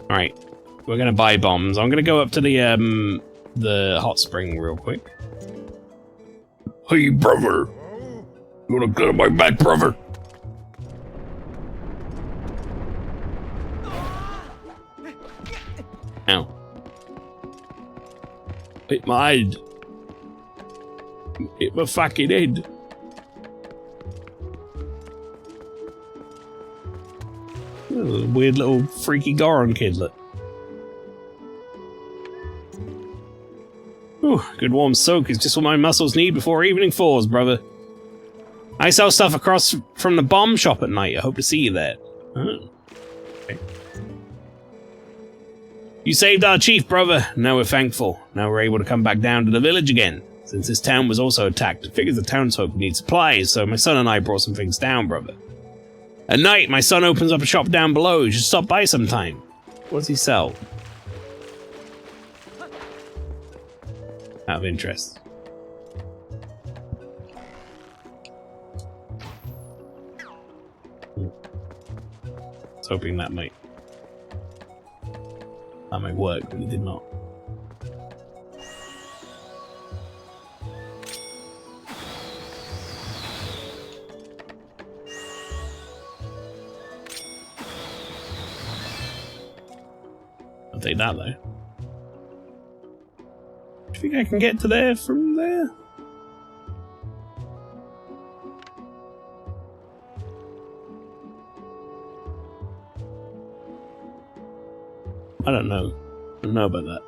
Alright. We're gonna buy bombs. I'm gonna go up to the hot spring real quick. Hey, brother! You wanna get on my back, brother? Ow. Hit my head. Hit my fucking head. Oh, weird little freaky Goron kid, look. Ooh, good warm soak is just what my muscles need before evening falls, brother. I sell stuff across from the bomb shop at night. I hope to see you there. Oh. Okay. You saved our chief, brother. Now we're thankful. Now we're able to come back down to the village again. Since this town was also attacked, it figures the townsfolk need supplies, so my son and I brought some things down, brother. At night, my son opens up a shop down below. You should stop by sometime. What does he sell? Out of interest. I was hoping that might work, but it did not. I'll take that though. Do you think I can get to there from there? I don't know. I don't know about that.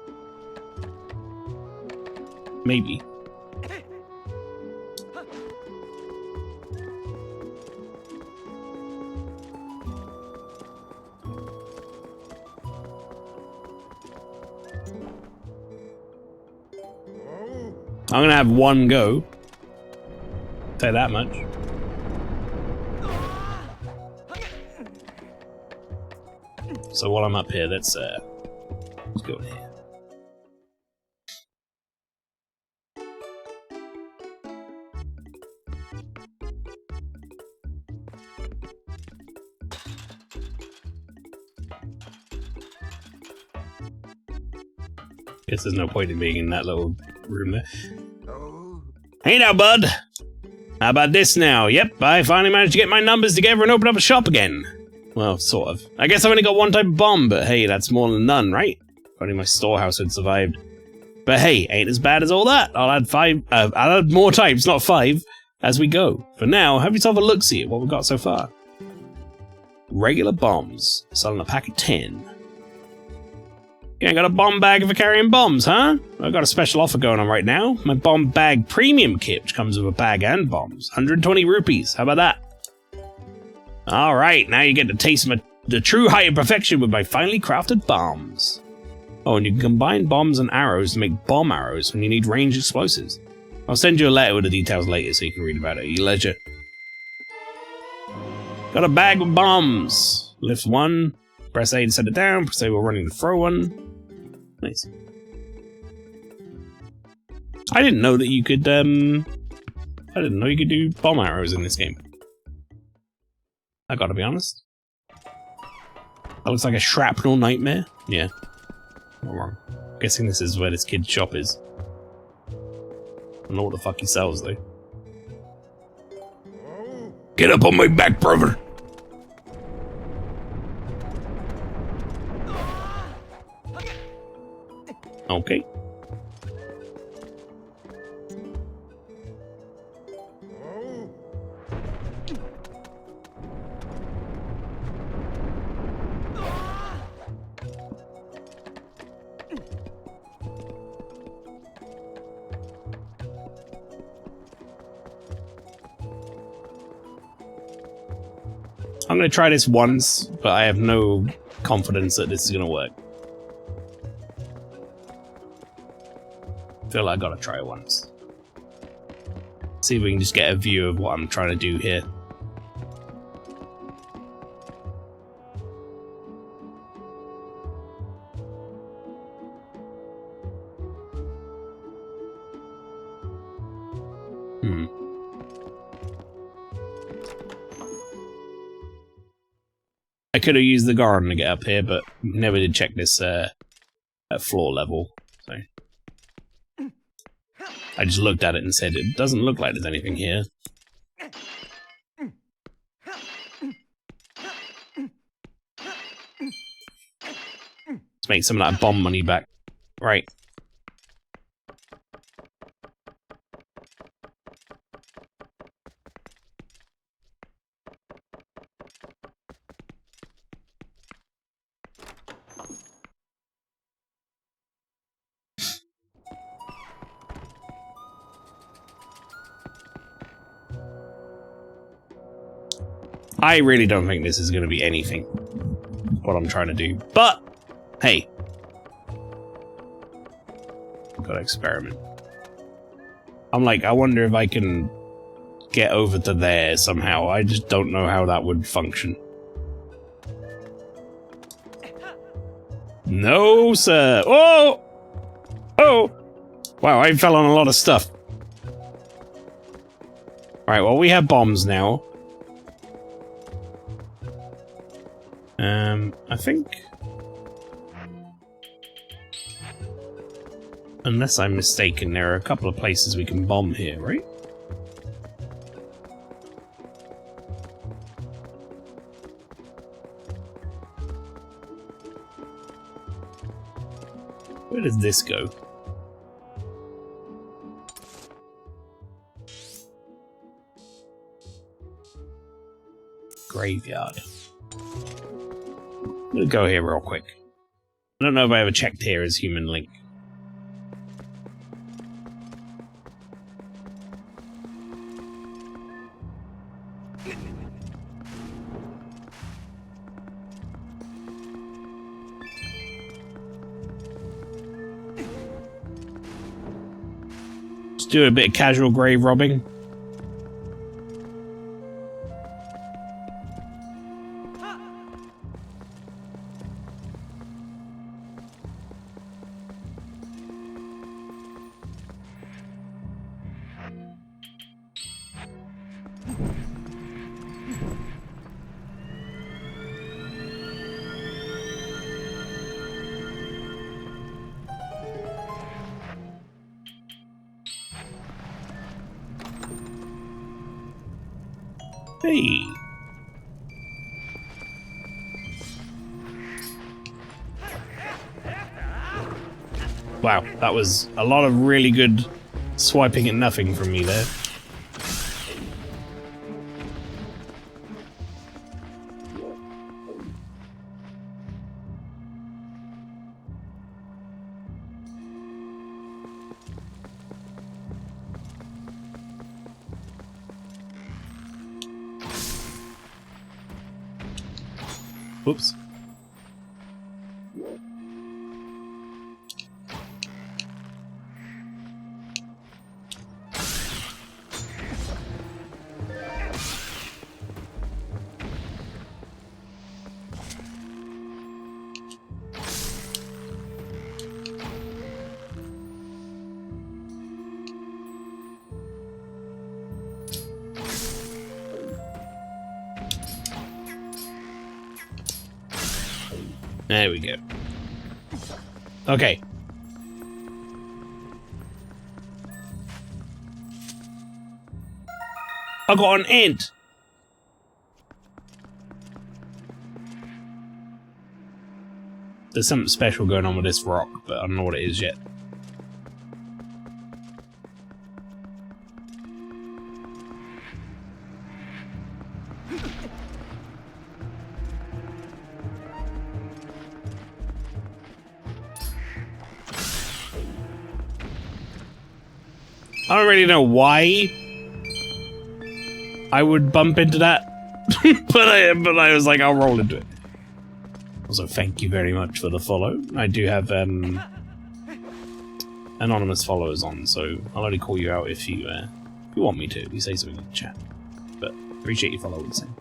Maybe. I'm gonna have one go. Say that much. So while I'm up here, let's go in here. Guess there's no point in being in that little room there. Hey now, bud. How about this now? Yep, I finally managed to get my numbers together and open up a shop again. Well, sort of. I guess I've only got one type of bomb, but hey, that's more than none, right? If only my storehouse had survived. But hey, ain't as bad as all that. I'll add more types, not 5, as we go. For now, have yourself a look-see at what we've got so far. Regular bombs. Selling a pack of 10. You ain't got a bomb bag for carrying bombs, huh? I've got a special offer going on right now. My bomb bag premium kit, which comes with a bag and bombs. 120 rupees. How about that? Alright, now you get to taste my the true height of perfection with my finely crafted bombs. Oh, and you can combine bombs and arrows to make bomb arrows when you need ranged explosives. I'll send you a letter with the details later so you can read about it at your leisure. Got a bag with bombs. Lift one, press A to set it down, press A while running to throw one. Nice. I didn't know that you could, I didn't know you could do bomb arrows in this game. I gotta be honest. That looks like a shrapnel nightmare. Yeah. Not wrong. Guessing this is where this kid's shop is. I don't know what the fuck he sells, though. Get up on my back, brother! Okay. I'm going to try this once, but I have no confidence that this is going to work. I feel like I got to try it once. See if we can just get a view of what I'm trying to do here. I could have used the garden to get up here, but never did check this at floor level. So I just looked at it and said, it doesn't look like there's anything here. Let's make some of that bomb money back. Right. I really don't think this is going to be anything, what I'm trying to do. But, hey. Gotta experiment. I'm like, I wonder if I can get over to there somehow. I just don't know how that would function. No, sir. Oh! Oh! Wow, I fell on a lot of stuff. Alright, well, we have bombs now. I think... Unless I'm mistaken, there are a couple of places we can bomb here, right? Where does this go? Graveyard. We'll go here real quick. I don't know if I ever checked here as Human Link. Just do a bit of casual grave robbing. Hey. Wow, that was a lot of really good swiping at nothing from me there. Whoops. There we go. Okay. I got an ant. There's something special going on with this rock, but I don't know what it is yet. I don't really know why I would bump into that, but I was like, I'll roll into it. Also, thank you very much for the follow. I do have anonymous followers on, so I'll only call you out if you want me to. If you say something in the chat, but appreciate your follow. Same.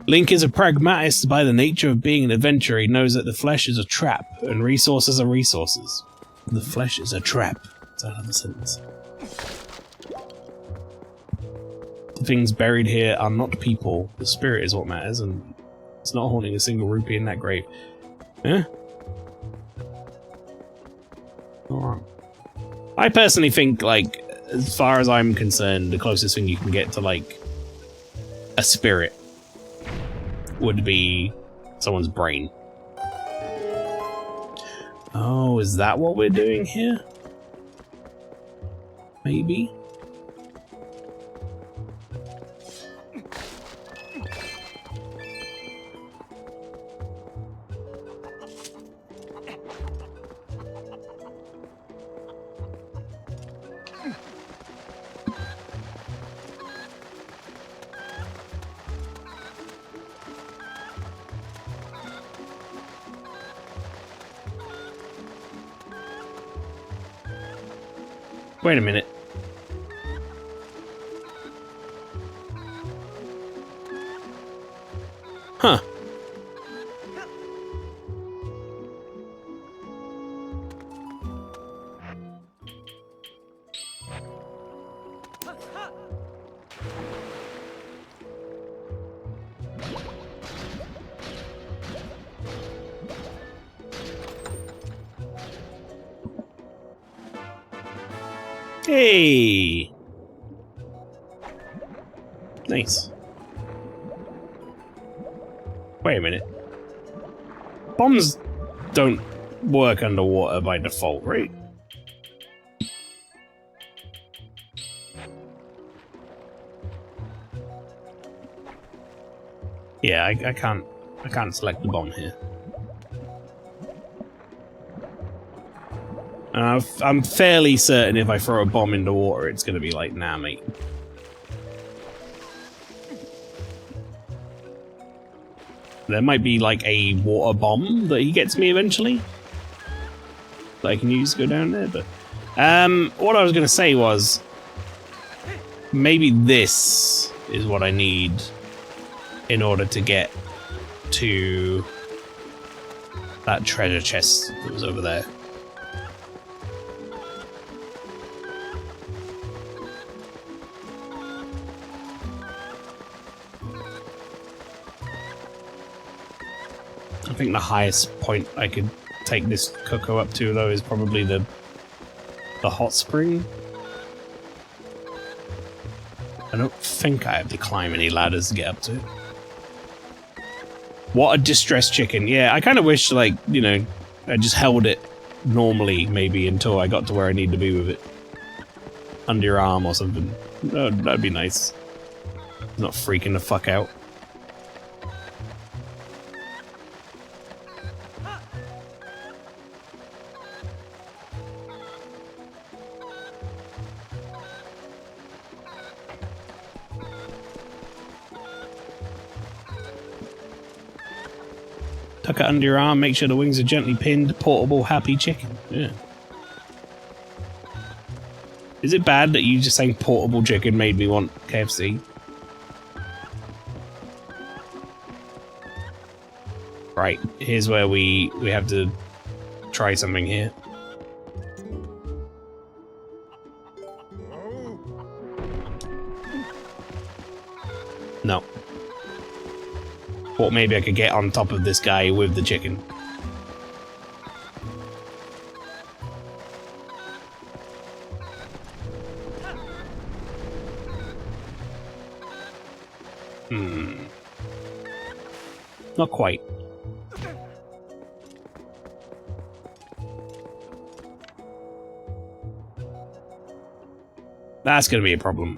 Link is a pragmatist by the nature of being an adventurer. He knows that the flesh is a trap and resources are resources. The flesh is a trap. That's another sentence. The things buried here are not people. The spirit is what matters, and it's not haunting a single rupee in that grave. Eh? Alright. I personally think, like, as far as I'm concerned, the closest thing you can get to, like, a spirit would be someone's brain. Oh, is that what we're doing here? Maybe? Wait a minute. Huh. Hey! Nice. Wait a minute. Bombs don't work underwater by default, right? Yeah, I can't select the bomb here. I'm fairly certain if I throw a bomb into water, it's gonna be like, nah, mate. There might be like a water bomb that he gets me eventually that I can use to go down there, but what I was gonna say was maybe this is what I need in order to get to that treasure chest that was over there. I think the highest point I could take this cocoa up to, though, is probably the hot spring. I don't think I have to climb any ladders to get up to it. What a distressed chicken. Yeah, I kind of wish, like, you know, I just held it normally, maybe, until I got to where I need to be with it. Under your arm or something. That'd be nice. Not freaking the fuck out. tuck it under your arm, make sure the wings are gently pinned. Portable, happy chicken. Yeah. Is it bad that you just saying portable chicken made me want KFC? Right, here's where we have to try something here. No. Thought maybe I could get on top of this guy with the chicken. Not quite. That's gonna be a problem.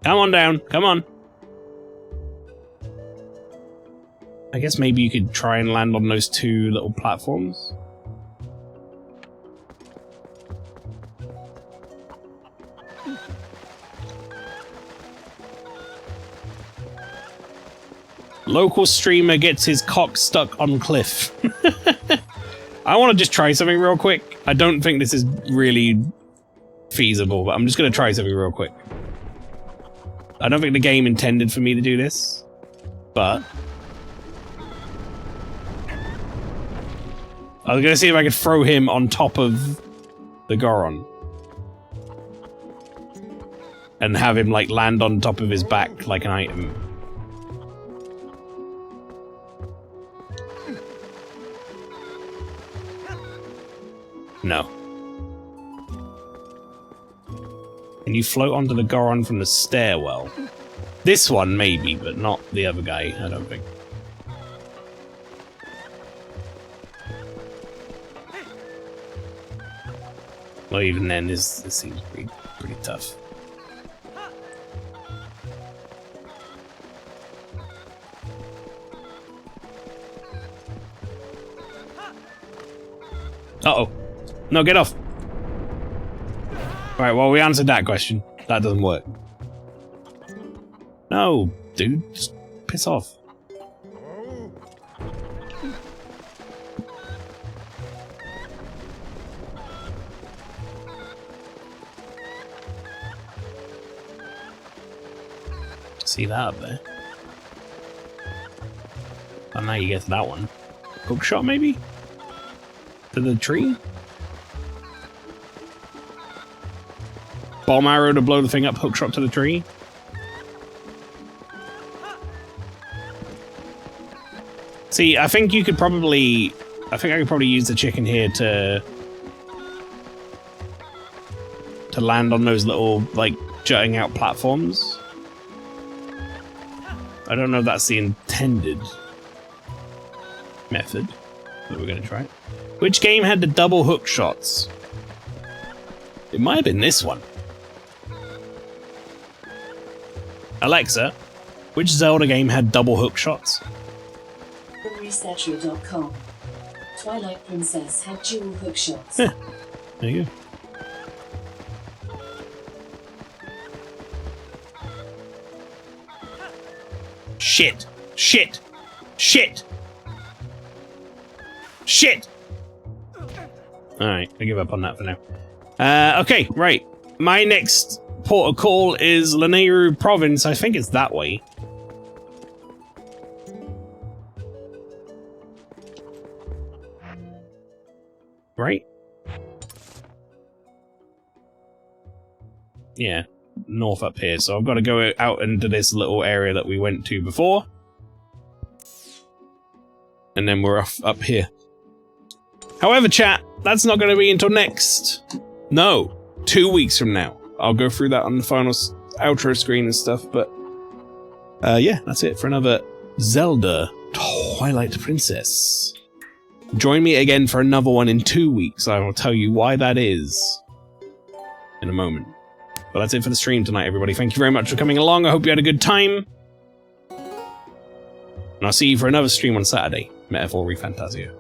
Come on down, come on. I guess maybe you could try and land on those two little platforms. Local streamer gets his cock stuck on cliff. I want to just try something real quick. I don't think this is really feasible, but I'm just going to try something real quick. I don't think the game intended for me to do this, but I was going to see if I could throw him on top of the Goron and have him like land on top of his back like an item. No. Can you float onto the Goron from the stairwell? This one, maybe, but not the other guy, I don't think. Well, even then, this seems pretty tough. Uh-oh. No, get off. Right, well, we answered that question. That doesn't work. No, dude, just piss off. See that up there? Oh, now you get to that one. Hook shot, maybe? To the tree? Bomb arrow to blow the thing up, hook shot to the tree. See, I think you could probably... I think I could probably use the chicken here to land on those little, like, jutting out platforms. I don't know if that's the intended method, but we're gonna try it. Which game had the double hook shots? It might have been this one. Alexa, which Zelda game had double hook shots? Researcher.com. Twilight Princess had dual hook shots. There you go. Shit! Shit! Shit! Shit! Alright, I give up on that for now. Okay, right. My next port of call is Lanayru Province. I think it's that way. Right? Yeah, north up here. So I've got to go out into this little area that we went to before. And then we're off up here. However, chat, that's not going to be until next... No, 2 weeks from now. I'll go through that on the final outro screen and stuff, but... yeah, that's it for another Zelda Twilight Princess. Join me again for another one in 2 weeks. I will tell you why that is in a moment. But that's it for the stream tonight, everybody. Thank you very much for coming along. I hope you had a good time. And I'll see you for another stream on Saturday. Metaphor Refantasia.